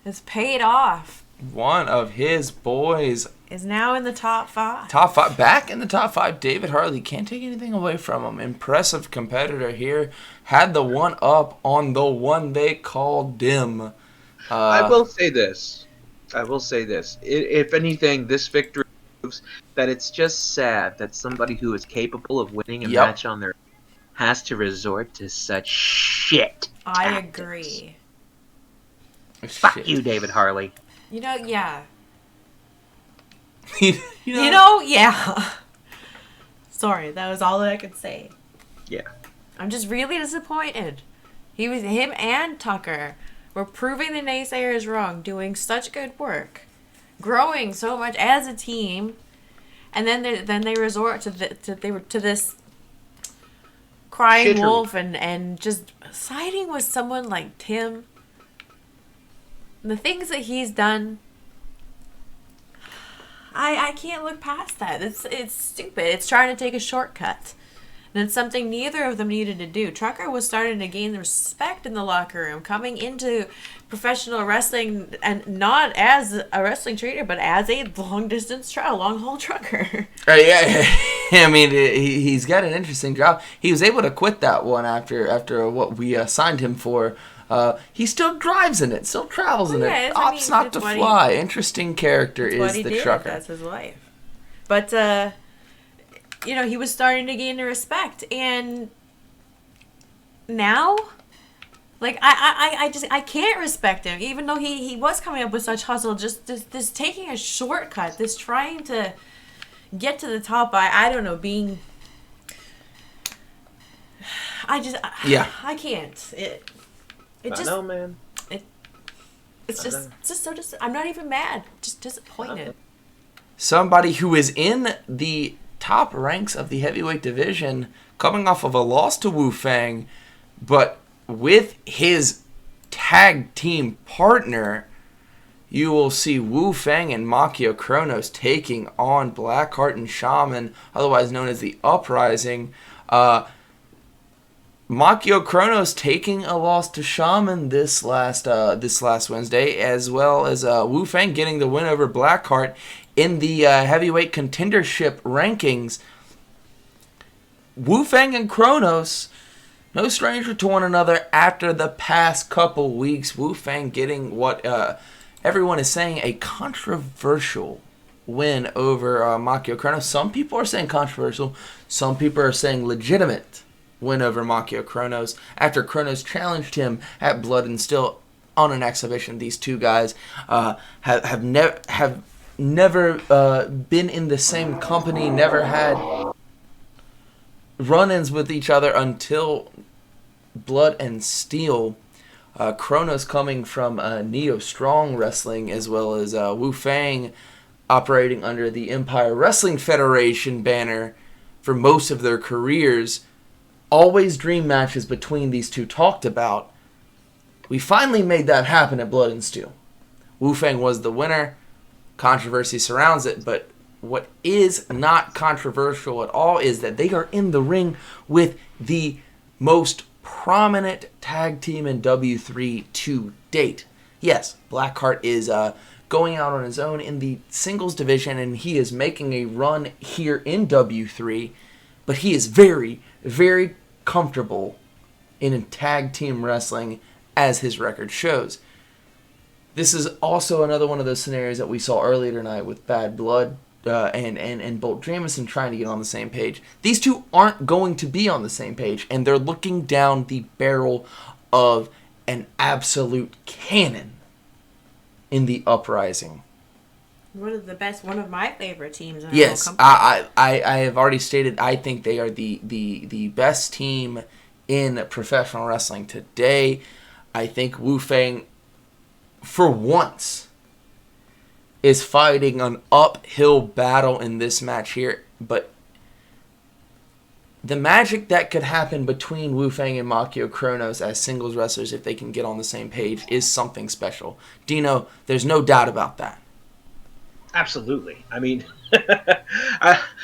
has paid off. One of his boys, Is now in the top 5. top 5, back in the top 5. David Harley, can't take anything away from him. Impressive competitor here. Had the one up on the one they call Dim. I will say this. If anything, this victory proves that it's just sad that somebody who is capable of winning a Yep. match on their own has to resort to such shit. I tactics. agree. Fuck Shit. you, David Harley. You know, yeah. you You know, yeah. Sorry, that was all that I could say. Yeah. I'm just really disappointed. Him and Tucker were proving the naysayers wrong, doing such good work, growing so much as a team, and then they resort to this crying Shittery. wolf and just siding with someone like Tim. The things that he's done, I can't look past that. It's stupid. It's trying to take a shortcut. And it's something neither of them needed to do. Trucker was starting to gain respect in the locker room, coming into professional wrestling, and not as a wrestling trainer, but as a long haul trucker. Yeah, I mean, he's got an interesting job. He was able to quit that one after what we signed him for. He still drives in it, still travels in it. Opts not to fly. Interesting character is the trucker. That's his life. But he was starting to gain the respect, and now, like, I can't respect him, even though he was coming up with such hustle. Just this taking a shortcut, this trying to get to the top by, I don't know, being. I can't. I know, man. It's just so I'm not even mad. Just disappointed. Somebody who is in the top ranks of the heavyweight division, coming off of a loss to Wu-Fang, but with his tag team partner, you will see Wu-Fang and Makio Khronos taking on Blackheart and Shaman, otherwise known as the Uprising. Makio Khronos taking a loss to Shaman this last Wednesday, as well as Wu-Fang getting the win over Blackheart in the heavyweight contendership rankings. Wu-Fang and Khronos, no stranger to one another after the past couple weeks. Wu-Fang getting what everyone is saying a controversial win over Makio Khronos. Some people are saying controversial. Some people are saying legitimate win over Makio Khronos after Khronos challenged him at Blood and Steel on an exhibition. These two guys have never been in the same company, never had run-ins with each other until Blood and Steel. Khronos coming from Neo Strong Wrestling, as well as Wu-Fang operating under the Empire Wrestling Federation banner for most of their careers. Always dream matches between these two talked about. We finally made that happen at Blood and Steel. Wu-Fang was the winner. Controversy surrounds it, but what is not controversial at all is that they are in the ring with the most prominent tag team in W3 to date. Yes, Blackheart is going out on his own in the singles division, and he is making a run here in W3, but he is very, very comfortable in tag team wrestling, as his record shows. This is also another one of those scenarios that we saw earlier tonight with Bad Blood and Bolt Jamison trying to get on the same page. These two aren't going to be on the same page, and they're looking down the barrel of an absolute cannon in the Uprising. One of my favorite teams in the yes, whole company. I have already stated I think they are the best team in professional wrestling today. I think Wu-Fang, for once, is fighting an uphill battle in this match here, but the magic that could happen between Wu-Fang and Makio Khronos as singles wrestlers, if they can get on the same page, is something special. Dino, there's no doubt about that. Absolutely. I mean,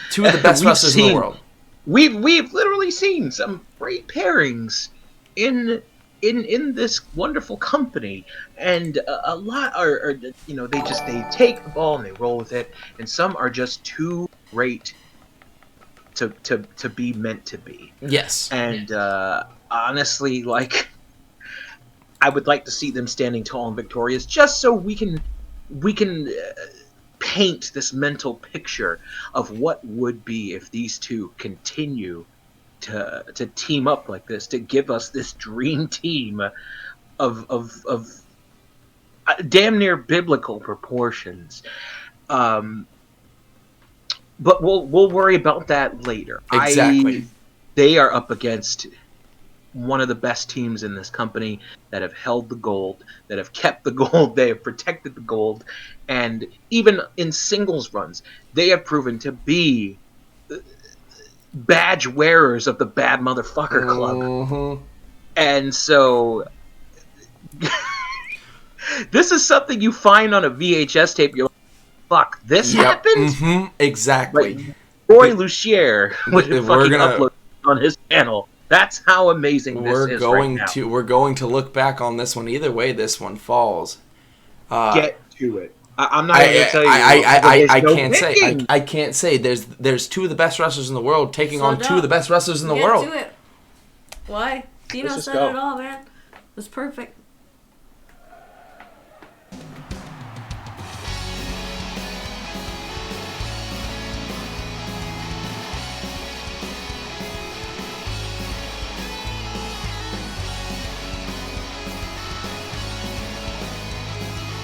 two of the best wrestlers in the world. We've literally seen some great pairings in this wonderful company, and a lot are they take the ball and they roll with it, and some are just too great to be meant to be. Yes. And honestly, like, I would like to see them standing tall and victorious, just so we can paint this mental picture of what would be if these two continue to team up like this, to give us this dream team of damn near biblical proportions. But we'll worry about that later. Exactly. They are up against one of the best teams in this company that have held the gold, that have kept the gold, they have protected the gold, and even in singles runs, they have proven to be badge wearers of the Bad Motherfucker Club. Mm-hmm. And so this is something you find on a VHS tape. You're like, fuck, this happened? Mm-hmm. Exactly. Like, Roy Lucier would fucking upload on his channel. That's how amazing this is right now. We're going to look back on this one. Either way, this one falls. Get to it. I'm not going to tell you. I can't say. There's two of the best wrestlers in the world taking on two of the best wrestlers in the world. Get to it. Why? Dino said it all, man. It was perfect.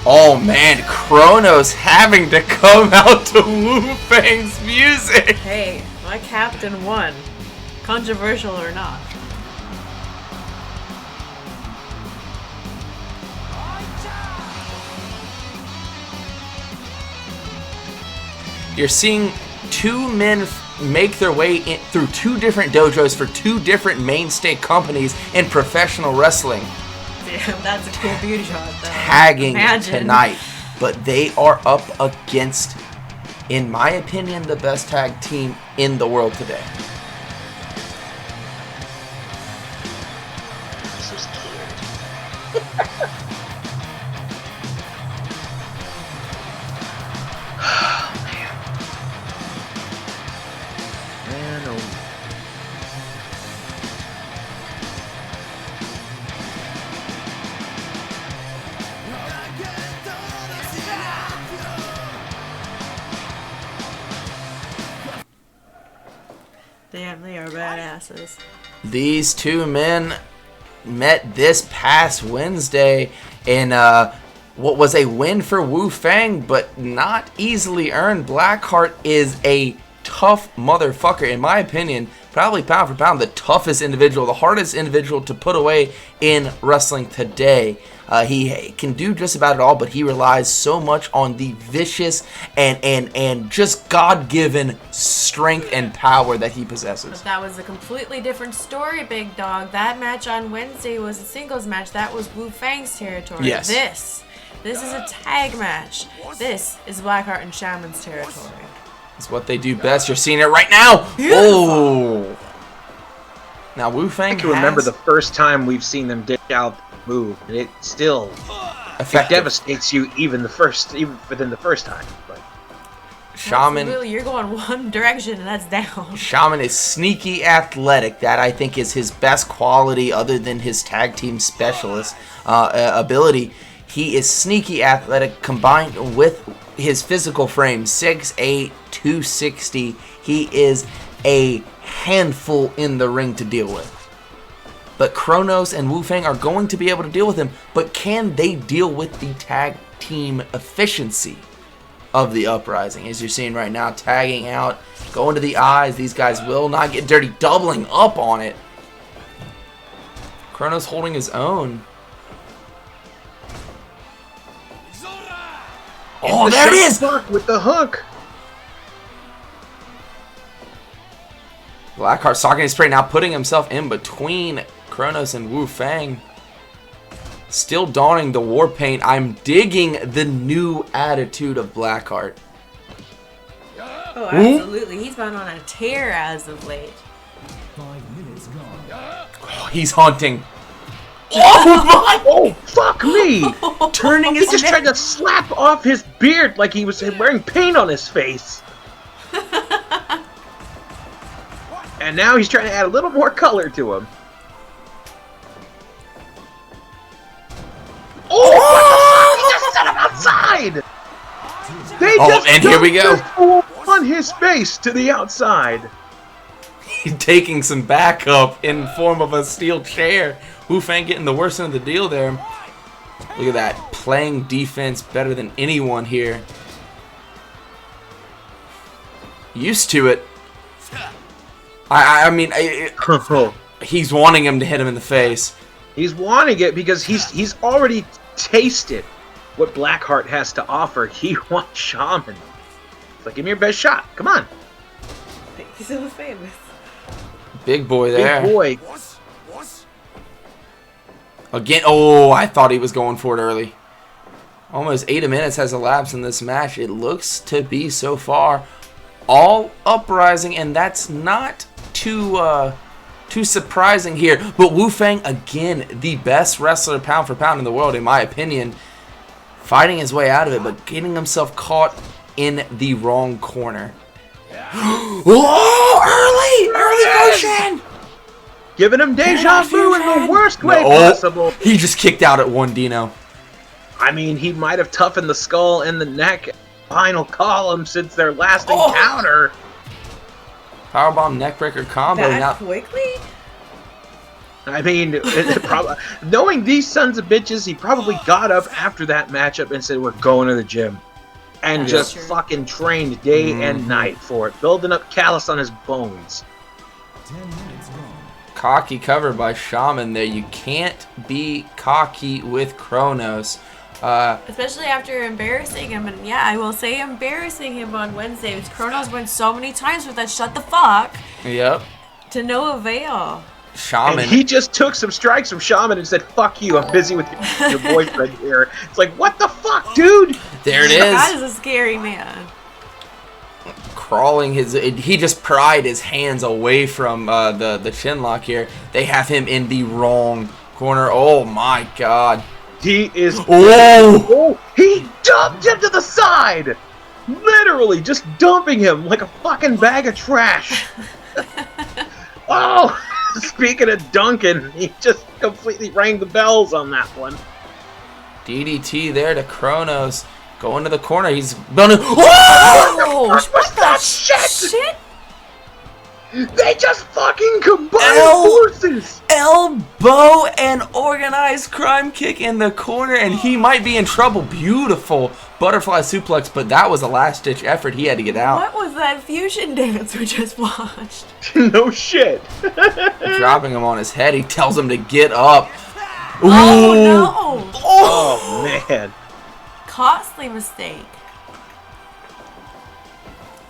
Oh man, Khronos having to come out to Wu-Fang's music. Hey, my captain won. Controversial or not. You're seeing two men make their way through two different dojos for two different mainstay companies in professional wrestling. Damn, that's a cool beauty shot, though. Tagging tonight, but they are up against, in my opinion, the best tag team in the world today. I'm so scared. Man, oh. Damn, they are badasses. These two men met this past Wednesday in what was a win for Wu-Fang, but not easily earned. Blackheart is a tough motherfucker, in my opinion. Probably pound for pound the toughest individual, the hardest individual to put away in wrestling today. He can do just about it all, but he relies so much on the vicious and just God-given strength and power that he possesses. But that was a completely different story, Big Dog. That match on Wednesday was a singles match. That was Wu-Fang's territory. Yes. This is a tag match. This is Blackheart and Shaman's territory. It's what they do best. You're seeing it right now. Beautiful. Oh. Now Wu-Fang I can remember the first time we've seen them dish out the move, and it still devastates you even within the first time. But Shaman. Really, you're going one direction and that's down. Shaman is sneaky athletic. That I think is his best quality, other than his tag team specialist ability. He is sneaky athletic combined with his physical frame, 6'8", 260. He is a handful in the ring to deal with. But Khronos and Wu-Fang are going to be able to deal with him, but can they deal with the tag team efficiency of the Uprising? As you're seeing right now, tagging out, going to the eyes. These guys will not get dirty, doubling up on it. Khronos holding his own. Oh, there it is! With the hook. Blackheart socking his prey, now putting himself in between Khronos and Wu-Fang. Still donning the war paint. I'm digging the new attitude of Blackheart. Oh, absolutely. He's been on a tear as of late. 5 minutes gone. Oh, he's haunting. Oh my! Oh, fuck me! Turning He his just neck. tried to slap off his beard like he was wearing paint on his face. And now he's trying to add a little more color to him. Oh! He just set him outside! They just and here we go. On his face to the outside. He's taking some backup in form of a steel chair. Wu-Fang getting the worst end of the deal there. Look at that. Playing defense better than anyone here. Used to it. I mean, he's wanting him to hit him in the face. He's wanting it because he's already tasted what Blackheart has to offer. He wants Shaman. It's like, give me your best shot. Come on. He's so famous. Big boy there. Big boy. Again, oh, I thought he was going for it early. Almost 8 minutes has elapsed in this match. It looks to be so far all Uprising, and that's not to to surprising here. But Wu-Fang, again, the best wrestler pound for pound in the world, in my opinion, fighting his way out of it, but getting himself caught in the wrong corner. Oh, early motion! Giving him deja vu in the worst way possible. He just kicked out at one, Dino. I mean, he might have toughened the skull and the neck final column since their last encounter. Powerbomb neckbreaker combo. That Now, quickly? I mean, knowing these sons of bitches, he probably got up after that matchup and said, "We're going to the gym," and That's just true. fucking trained day and night for it, building up callus on his bones. 10 minutes gone. cocky cover by Shaman there. You can't be cocky with Khronos. Especially after embarrassing him, and yeah, I will say embarrassing him on Wednesday. Because Khronos went so many times with that shut the fuck Yep. to no avail. Shaman. And he just took some strikes from Shaman and said, "Fuck you, I'm busy with your boyfriend here." It's like, what the fuck, dude? There it That is. is a scary man. Crawling he just pried his hands away from the chin lock here. They have him in the wrong corner. Oh my god. He is. Oh! He dumped him to the side! Literally, just dumping him like a fucking bag of trash. Oh! Speaking of Duncan, he just completely rang the bells on that one. DDT there to Khronos. Going to the corner. He's gonna. Oh! What's that shit? Shit! They just fucking combined Ow. forces! Elbow and organized crime kick in the corner, and he might be in trouble. Beautiful butterfly suplex, but that was a last-ditch effort. He had to get out. What was that fusion dance we just watched? No shit. Dropping him on his head, he tells him to get up. Ooh. Oh no! Oh, man. Costly mistake.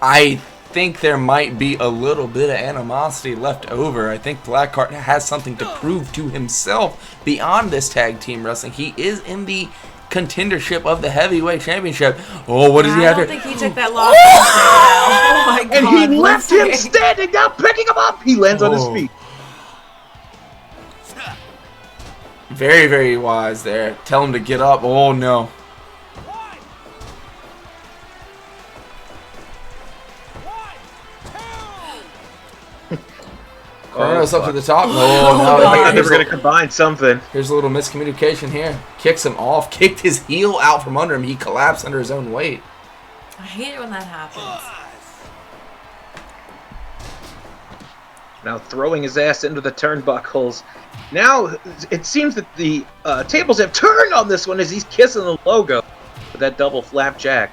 I think there might be a little bit of animosity left over. I think Blackheart has something to prove to himself beyond this tag team wrestling. He is in the contendership of the heavyweight championship. Oh, what does he I have don't here? think he took that loss. Oh my god! And he left him Wu-Fang. standing down, picking him up. He lands on his Oh. feet. Very, very wise there. Tell him to get up. Oh, no. Khronos up to the top. Oh, no. I thought they Here's were going to combine something. Here's a little miscommunication here. Kicks him off. Kicked his heel out from under him. He collapsed under his own weight. I hate it when that happens. Now throwing his ass into the turnbuckles. Now it seems that the tables have turned on this one as he's kissing the logo with that double flapjack.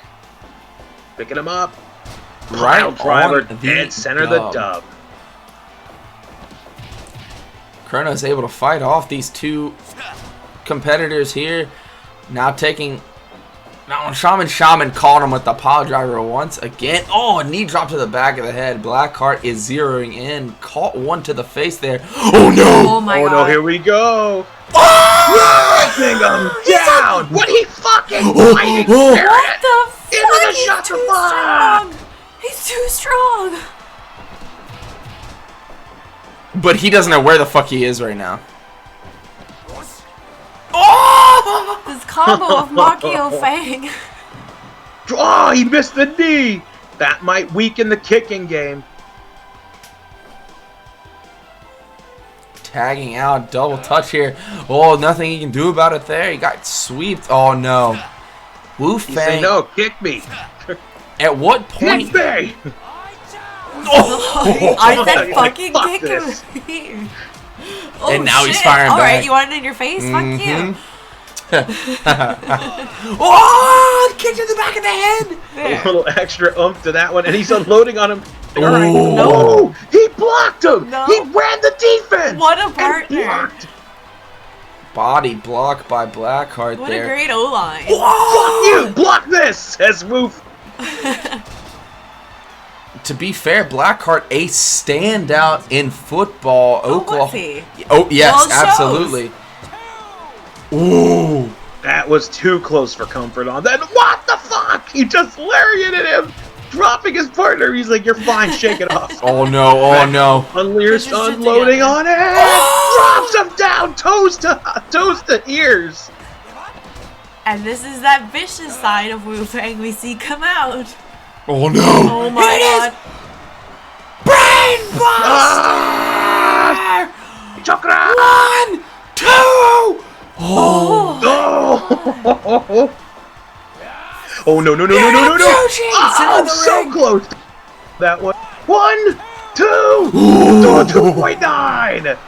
Picking him up. Pile driver, on the dead center dub. the dub. Khronos able to fight off these two competitors here. Now taking... Now Shaman caught him with the pile driver once again. Oh, a knee drop to the back of the head. Blackheart is zeroing in. Caught one to the face there. Oh no! Oh my Oh god! no, here we go. Oh! Knocking him down. What he fucking fighting Oh. spirit. What the fuck? Into the He's shot too to fire. strong. He's too strong. But he doesn't know where the fuck he is right now. Oh! This combo of Makio Fang. Oh, he missed the knee. That might weaken the kicking game. Tagging out, double touch here. Oh, nothing he can do about it there. He got sweeped. Oh no. He say, Wu-Fang. no, kick me. At what point? Kick me. Oh! I said fucking Fuck kick this. him. Oh, And now he's shit. firing All right, back. you want it in your face? Fuck you. Oh! Kick to the back of the head. A little extra oomph to that one, and he's unloading on him. All right. Oh. No, he blocked him. No. He ran the defense. What a and partner. blocked. Body block by Blackheart What there. a great O-line. Fuck you. Block this, says Woof. To be fair, Blackheart a standout in football. Oh, Oklahoma. was he? Oh yes, Well, it shows. absolutely. Ooh. That was too close for comfort on that. What the fuck? He just lariated him. dropping his partner. He's like, "You're fine, shake it off." Oh no! Oh no! Unleashed, They just sit unloading together. on it. Drops him down, toes to ears. And this is that vicious side of Wu-Fang we see come out. Oh no! Oh my god. Brainbuster! Chakra! 1, 2! Oh! Oh! Oh no no no no no no no! Oh, so close! That one. 1, 2! Oh, 2.9!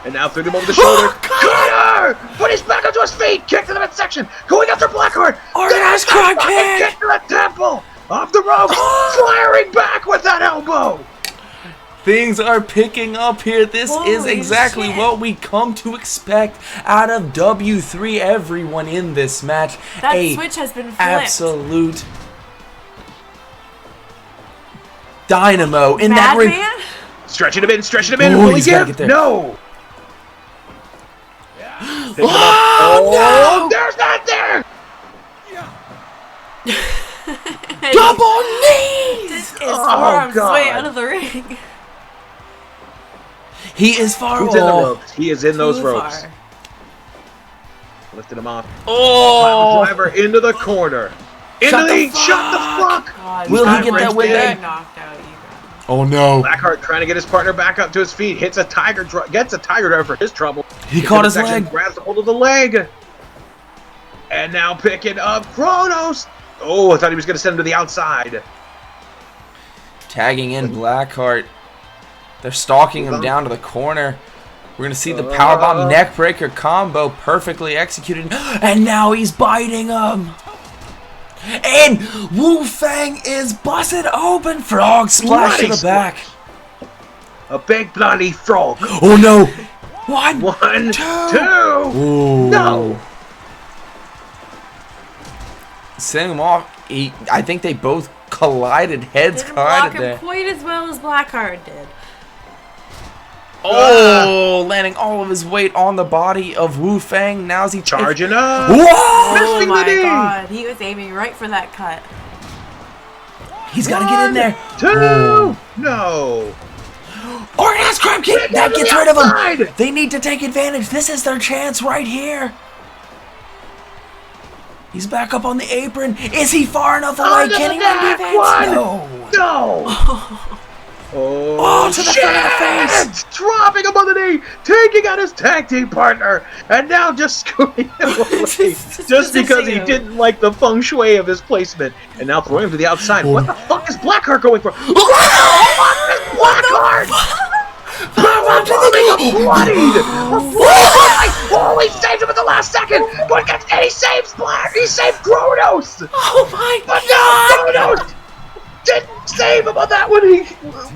And now threw him over the shoulder. Cutter! Put his back onto his feet! Kick to the midsection! Going after Blackheart! Organized crab kick! Kick to the temple! Off the ropes! Firing back with that elbow! Things are picking up here. This is Holy exactly shit. what we come to expect out of W3. Everyone in this match. That a switch has been flipped. absolute dynamo in that ring. Madman? Stretching him in, stretching him in. Oh, Will he he's gotta give? get there. No! Pick him up. Oh, no! There's that there! Double knees! This is Oh, arms God. way out of the ring. He is far. He's in the ropes. He is in those Too ropes. far. Lifted him off. Oh! Driver into the corner. Into Shut the Shut the fuck! God, Will he that get that one's win getting back? knocked out even. Oh no! Blackheart trying to get his partner back up to his feet. Hits a tiger gets a tiger driver for his trouble. He Gets caught in his section, leg. Grabs a hold of the leg. And now picking up Khronos. Oh, I thought he was going to send him to the outside. Tagging in Blackheart. They're stalking him down to the corner. We're going to see the powerbomb neckbreaker combo perfectly executed. And now he's biting him. And Wu-Fang is busted open. Frog splash to the Bloody back. A big bloody frog. Oh no. 1, 1, 2. Ooh. No. Sending him off. I think they both collided. Heads Didn't block collided him there. quite as well as Blackheart did. Oh, landing all of his weight on the body of Wu-Fang. Now is he Charging up. Whoa! Oh Missing my the knee. god, he was aiming right for that cut. He's got to get in there. 2. No. Organized crab kick. Get That to the gets rid of him. outside. They need to take advantage. This is their chance right here. He's back up on the apron. Is he far enough away? Onto Can the he neck. win defense? 1. No. No. Oh, to the front of the face. Dropping him on the knee, taking out his tag team partner, and now just scooting him away. just because he didn't like the feng shui of his placement. And now throwing him to the outside. What the fuck is Blackheart going for? What the fuck is Blackheart? Oh, he saved him at the last second, but he saves Black. He saved Khronos. Oh my But god. no, Khronos didn't save him on that one.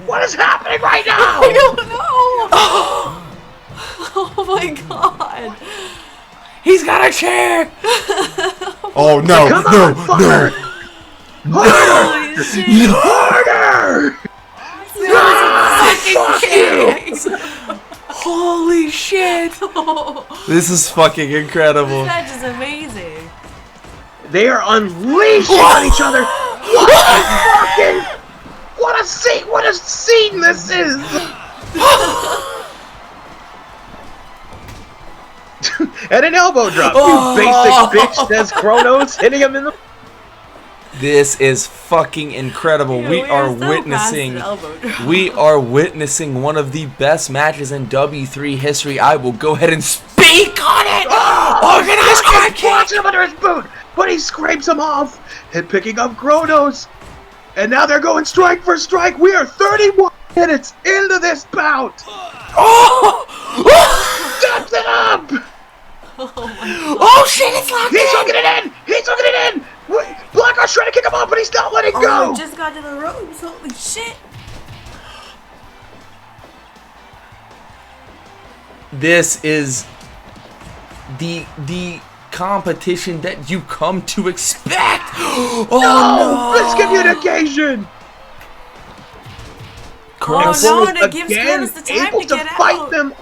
What is happening right now? I don't know. Oh my god. He's got a chair. Oh no. Come on, fucker. Harder! Holy shit. Harder! Fuck you! Holy shit. This is fucking incredible. That is amazing. They are unleashing on each other. What a scene this is! And an elbow drop. You basic bitch, says Khronos, hitting him in the. This is fucking incredible. Dude, we are so past witnessing an elbow drop. we are witnessing one of the best matches in W3 history. I will go ahead and speak on it. Organized crab kick. Watch him under his boot, but he scrapes him off and picking up Khronos. And now they're going strike for strike. We are 31 minutes into this bout. Steps it up. Oh shit, it's locked He's in. hooking it in. He's hooking it in. Blackheart's trying to kick him off, but he's not letting Oh, go. we just got to the ropes. Holy shit. This is the competition that you come to expect. Oh no! Miscommunication. Oh no, and it gives again Khronos the time able to get fight out. them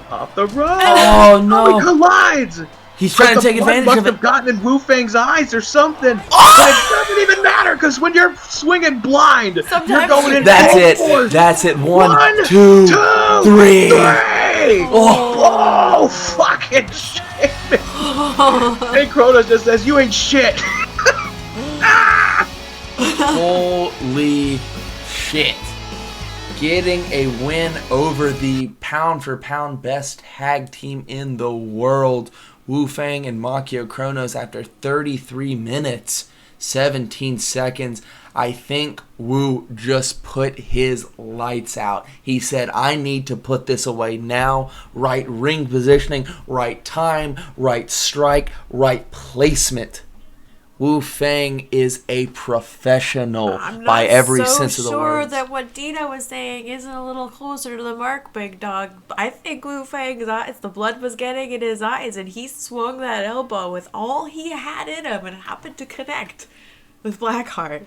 off the rope. Oh no! He collides. He's trying to take advantage must of have it. gotten in Wu-Fang's eyes or something. Oh! But it doesn't even matter because when you're swinging blind, Sometimes you're going in. That's full it. force. That's it. One, One, two, three. Oh, fucking shit. Hey, Khronos just says, you ain't shit. Holy shit. Getting a win over the pound-for-pound best tag team in the world, Wu-Fang and Makio Khronos, after 33 minutes, 17 seconds. I think Wu just put his lights out. He said, I need to put this away now. Right ring positioning, right time, right strike, right placement. Wu-Fang is a professional by every sense of the word. I'm not so sure that what Dino was saying isn't a little closer to the mark, big dog. I think Wu-Fang's eyes, the blood was getting in his eyes, and he swung that elbow with all he had in him and happened to connect with Blackheart.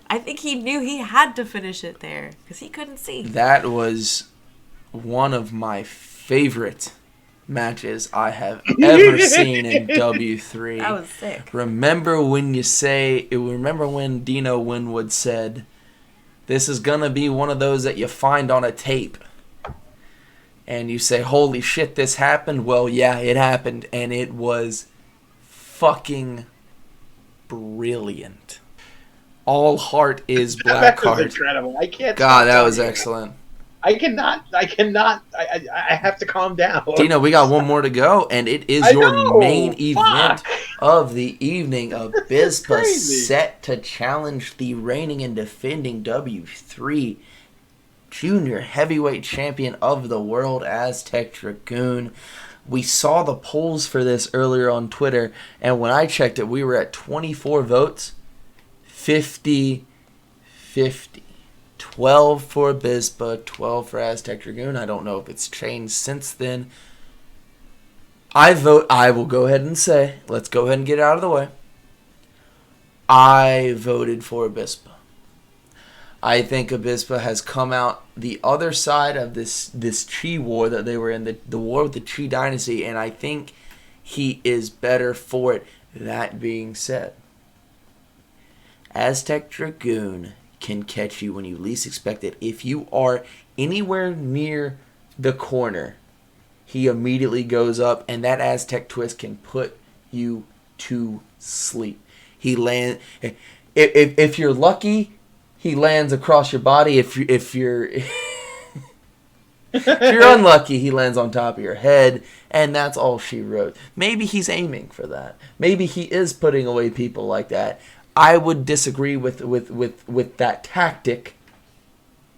I think he knew he had to finish it there because he couldn't see. That was one of my favorite matches I have ever seen in W3. That was sick. Remember when Dino Winwood said, this is going to be one of those that you find on a tape. And you say, holy shit, this happened? Well, yeah, it happened. And it was fucking brilliant. All heart is That was Blackheart. incredible. I can't. God, that was excellent. I cannot. I have to calm down. Dino, we got one more to go, and it is I your know. main event Fuck. of the evening. Abispa crazy. set to challenge the reigning and defending W3 junior heavyweight champion of the world, Aztec Dragoon. We saw the polls for this earlier on Twitter, and when I checked it, we were at 24 votes, 50-50. 12 for Abispa, 12 for Aztec Dragoon. I don't know if it's changed since then. I will go ahead and say, let's go ahead and get it out of the way. I voted for Abispa. I think Abispa has come out the other side of this Chi war that they were in, the war with the Chi dynasty, and I think he is better for it. That being said, Aztec Dragoon can catch you when you least expect it. If you are anywhere near the corner, he immediately goes up, and that Aztec twist can put you to sleep. He land. If you're lucky, he lands across your body. If you're if you're unlucky, he lands on top of your head, and that's all she wrote. Maybe he's aiming for that. Maybe he is putting away people like that. I would disagree with that tactic.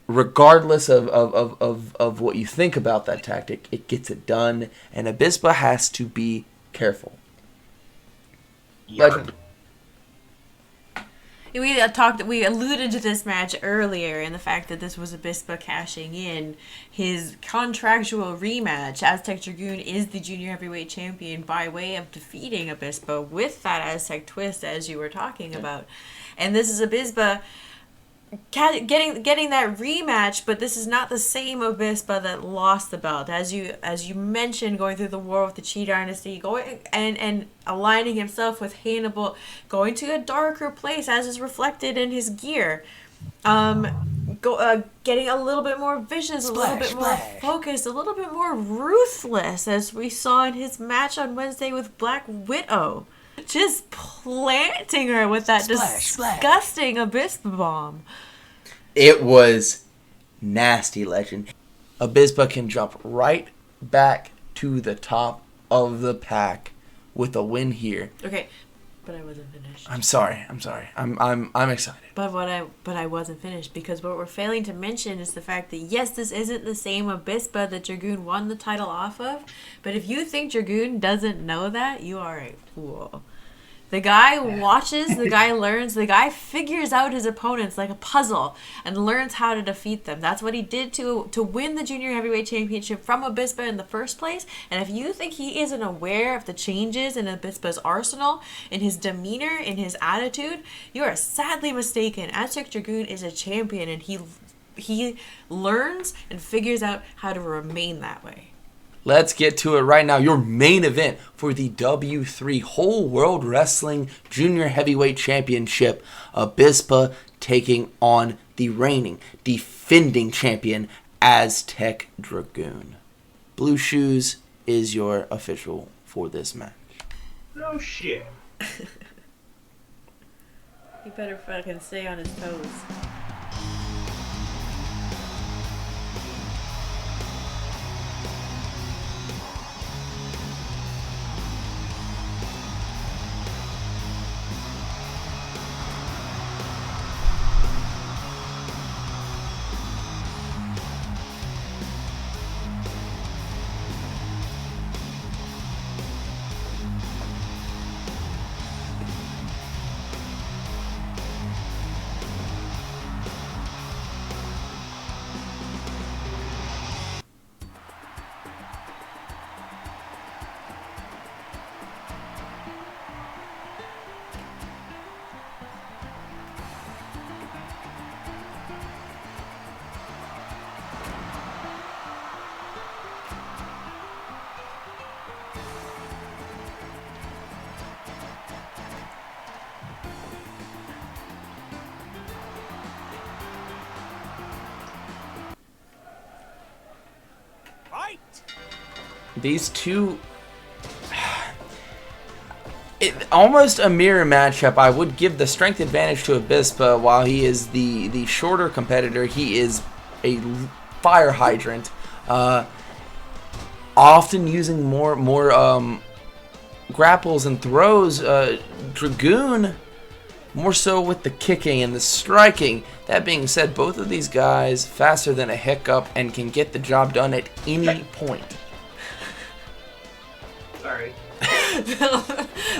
Regardless of what you think about that tactic, it gets it done, and Abispa has to be careful. Legend. We alluded to this match earlier in the fact that this was Abispa cashing in his contractual rematch. Aztec Dragoon is the junior heavyweight champion by way of defeating Abispa with that Aztec twist, as you were talking about. And this is Abispa getting that rematch, but this is not the same Abispa that lost the belt. As you mentioned, going through the war with the Chi dynasty, going and aligning himself with Hannibal, going to a darker place as is reflected in his gear. Getting a little bit more vicious, a little bit more focused, a little bit more ruthless, as we saw in his match on Wednesday with Black Widow. Just planting her with that disgusting Abispa bomb. It was nasty, Legend. Abispa can jump right back to the top of the pack with a win here. Okay, but I wasn't finished. I'm sorry. I'm excited. But I wasn't finished, because what we're failing to mention is the fact that yes, this isn't the same Abispa that Dragoon won the title off of, but if you think Dragoon doesn't know that, you are a fool. The guy watches, the guy learns, the guy figures out his opponents like a puzzle and learns how to defeat them. That's what he did to win the Junior Heavyweight Championship from Abispa in the first place. And if you think he isn't aware of the changes in Abispa's arsenal, in his demeanor, in his attitude, you are sadly mistaken. Aztec Dragoon is a champion, and he learns and figures out how to remain that way. let's get to it right now. Your main event for the W3 Whole World Wrestling Junior Heavyweight Championship. Abispa taking on the reigning, defending champion, Aztec Dragoon. Blue Shoes is your official for this match. No shit. He better fucking stay on his toes. These two, almost a mirror matchup. I would give the strength advantage to Abispa. While he is the shorter competitor, he is a fire hydrant, often using more grapples and throws. Dragoon more so with the kicking and the striking. That being said, both of these guys faster than a hiccup and can get the job done at any point. Sorry.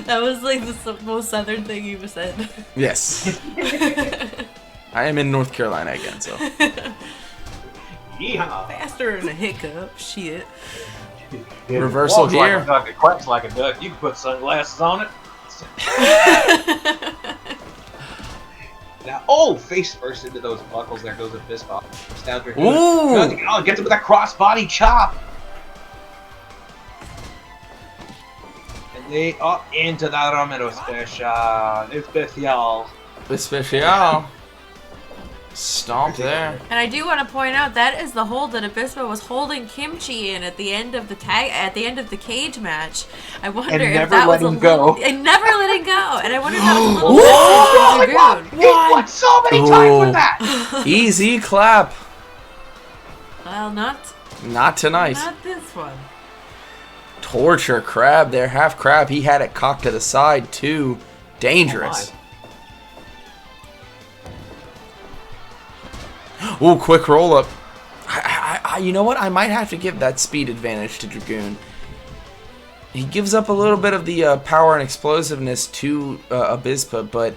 That was like the most southern thing you've said. Yes. I am in North Carolina again, so. Yeehaw. Faster than a hiccup. Shit. It Reversal walks here. Like a duck, it quacks like a duck. You can put sunglasses on it. Now, face first into those buckles. There goes Abispa. Down to Ooh! Gets him with that crossbody chop. And they up into that Romero Especial. Especial. Stomp there. And I do want to point out that is the hold that Abispa was holding Kimchi in at the end of the cage match. I wonder And if never that let was him a go. little, and never let him go. And I wonder if that was a little message God! for Dragoon. He won so many times with that. Easy clap. Well, not tonight. Not this one. Torture crab there, half crab. He had it cocked to the side too. Dangerous. Ooh, quick roll up. You know what? I might have to give that speed advantage to Dragoon. He gives up a little bit of the power and explosiveness to Abispa, but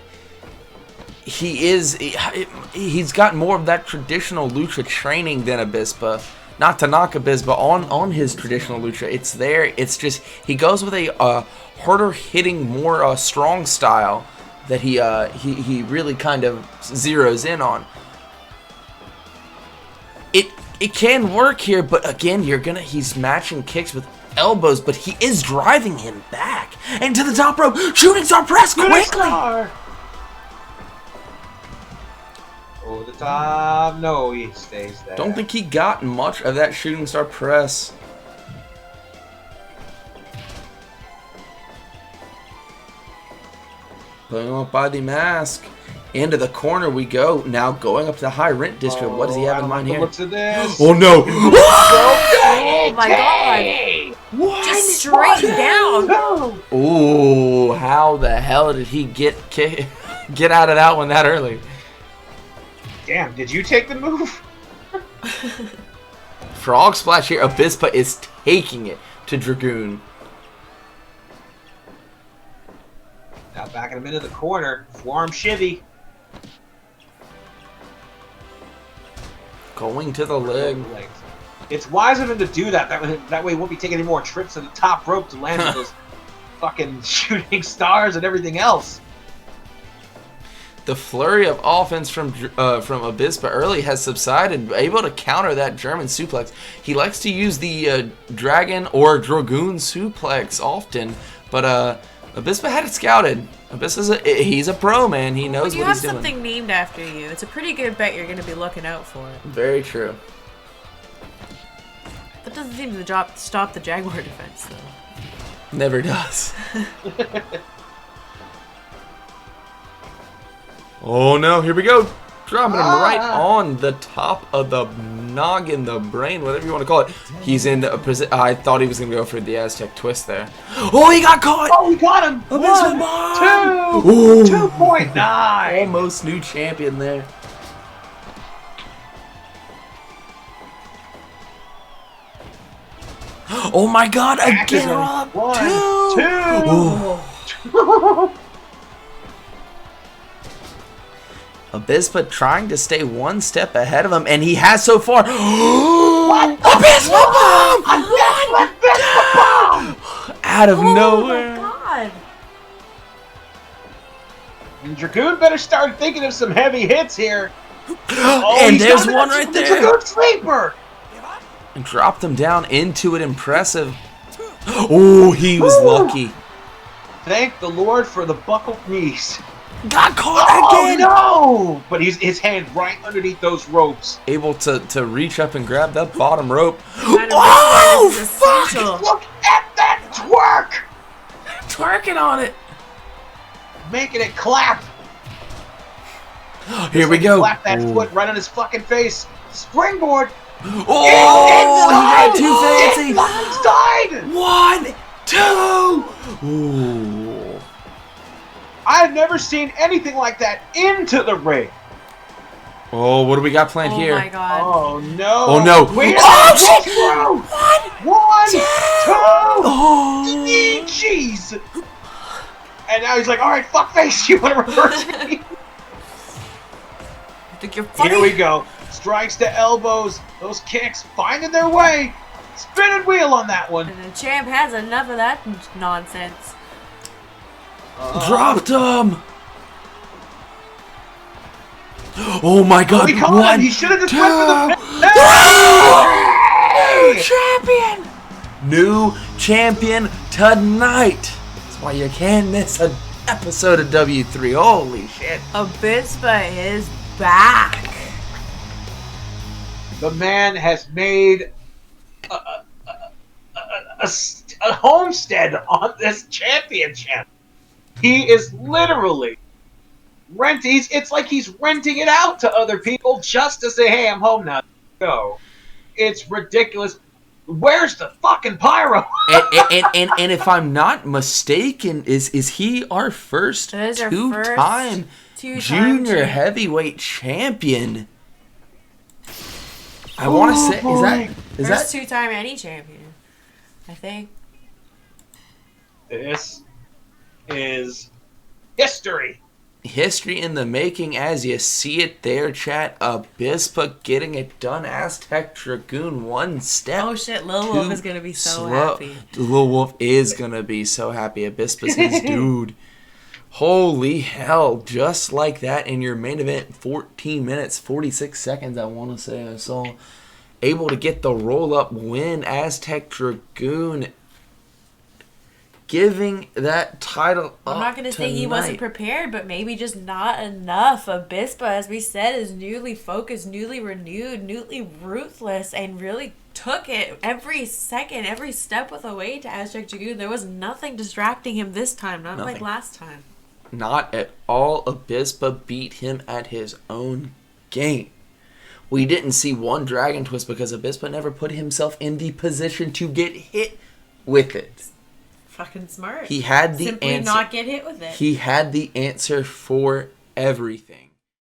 he's got more of that traditional lucha training than Abispa. Not to knock Abispa on his traditional lucha. It's there. It's just he goes with a harder hitting, more strong style that he really kind of zeroes in on. It can work here, but again, he's matching kicks with elbows, but he is driving him back. And to the top rope, shooting star press quickly. Over the top, no, he stays there. Don't think he got much of that shooting star press. Put him up by the mask. Into the corner we go. Now going up to the high rent district. What does he have in mind here? Looks at this. Oh no! Oh my god! What? Just straight down. Ooh, how the hell did he get out of that one that early? Damn, did you take the move? Frog splash here. Abispa is taking it to Dragoon. Now backing him into the corner. Forearm shivvy. Going to the leg. It's wise of him to do that. That way he won't be taking any more trips to the top rope to land with those fucking shooting stars and everything else. the flurry of offense from Abispa early has subsided, able to counter that German suplex. He likes to use the Dragon or Dragoon suplex often, but Abispa had it scouted. He's a pro, man. He knows what he's doing. You have something named after you. It's a pretty good bet you're going to be looking out for it. Very true. That doesn't seem to stop the Jaguar defense, though. Never does. Oh no, here we go. Dropping him right on the top of the noggin, the brain, whatever you want to call it. He's in a position. I thought he was going to go for the Aztec twist there. Oh, he got caught. Oh, we got him. Abispa 2.9. Almost new champion there. Oh my God, again, Rob. 2. Abispa trying to stay one step ahead of him, and he has so far. What? Abispa bomb! Abispa bomb! Out of nowhere. Oh my God. And Dragoon better start thinking of some heavy hits here. And there's one right there. Dragoon sleeper. And dropped him down into it. Impressive. Oh, he was lucky. Thank the Lord for the buckled knees. Got caught again. Oh no! But his hand right underneath those ropes. Able to reach up and grab that bottom rope. Oh, fuck! Look at that twerk! Twerking on it. Making it clap. Here we go. Clap that foot right on his fucking face. Springboard. Oh, he got too fancy. 1, 2. Ooh. I've never seen anything like that into the ring. Oh, what do we got planned here? Oh my God. Oh no. Oh no. Wait Oh, shit. 1, 2. Oh. Jeez. And now he's like, all right, fuckface, you want to reverse me? I think you're funny. Here we go. Strikes to elbows. Those kicks finding their way. Spinning wheel on that one. And the champ has enough of that nonsense. Dropped him. Oh my God. We caught him. He should have just went for the New champion. New champion tonight. That's why you can't miss an episode of W3. Holy shit. Abispa is back. The man has made a homestead on this championship. He is literally renting. It's like he's renting it out to other people just to say, "Hey, I'm home now." Go. It's ridiculous. Where's the fucking pyro? and if I'm not mistaken, is he our first two-time junior heavyweight champion? I want to say, is that first two-time any champion? I think. This is history. History in the making, as you see it there, chat. Abispa getting it done. Aztec Dragoon one step. Oh shit, Lil Wolf is gonna be so happy. Lil Wolf is gonna be so happy. Abispa's his dude. Holy hell, just like that in your main event, 14 minutes, 46 seconds, I want to say I saw. Able to get the roll-up win. Aztec Dragoon giving that title up. I'm not going to say he wasn't prepared, but maybe just not enough. Abispa, as we said, is newly focused, newly renewed, newly ruthless, and really took it every second, every step of the way to Aztec Dragoon. There was nothing distracting him this time, not like last time. Not at all. Abispa beat him at his own game. We didn't see one dragon twist because Abispa never put himself in the position to get hit with it. Fucking smart. He had the Simply answer. not get hit with it. He had the answer for everything.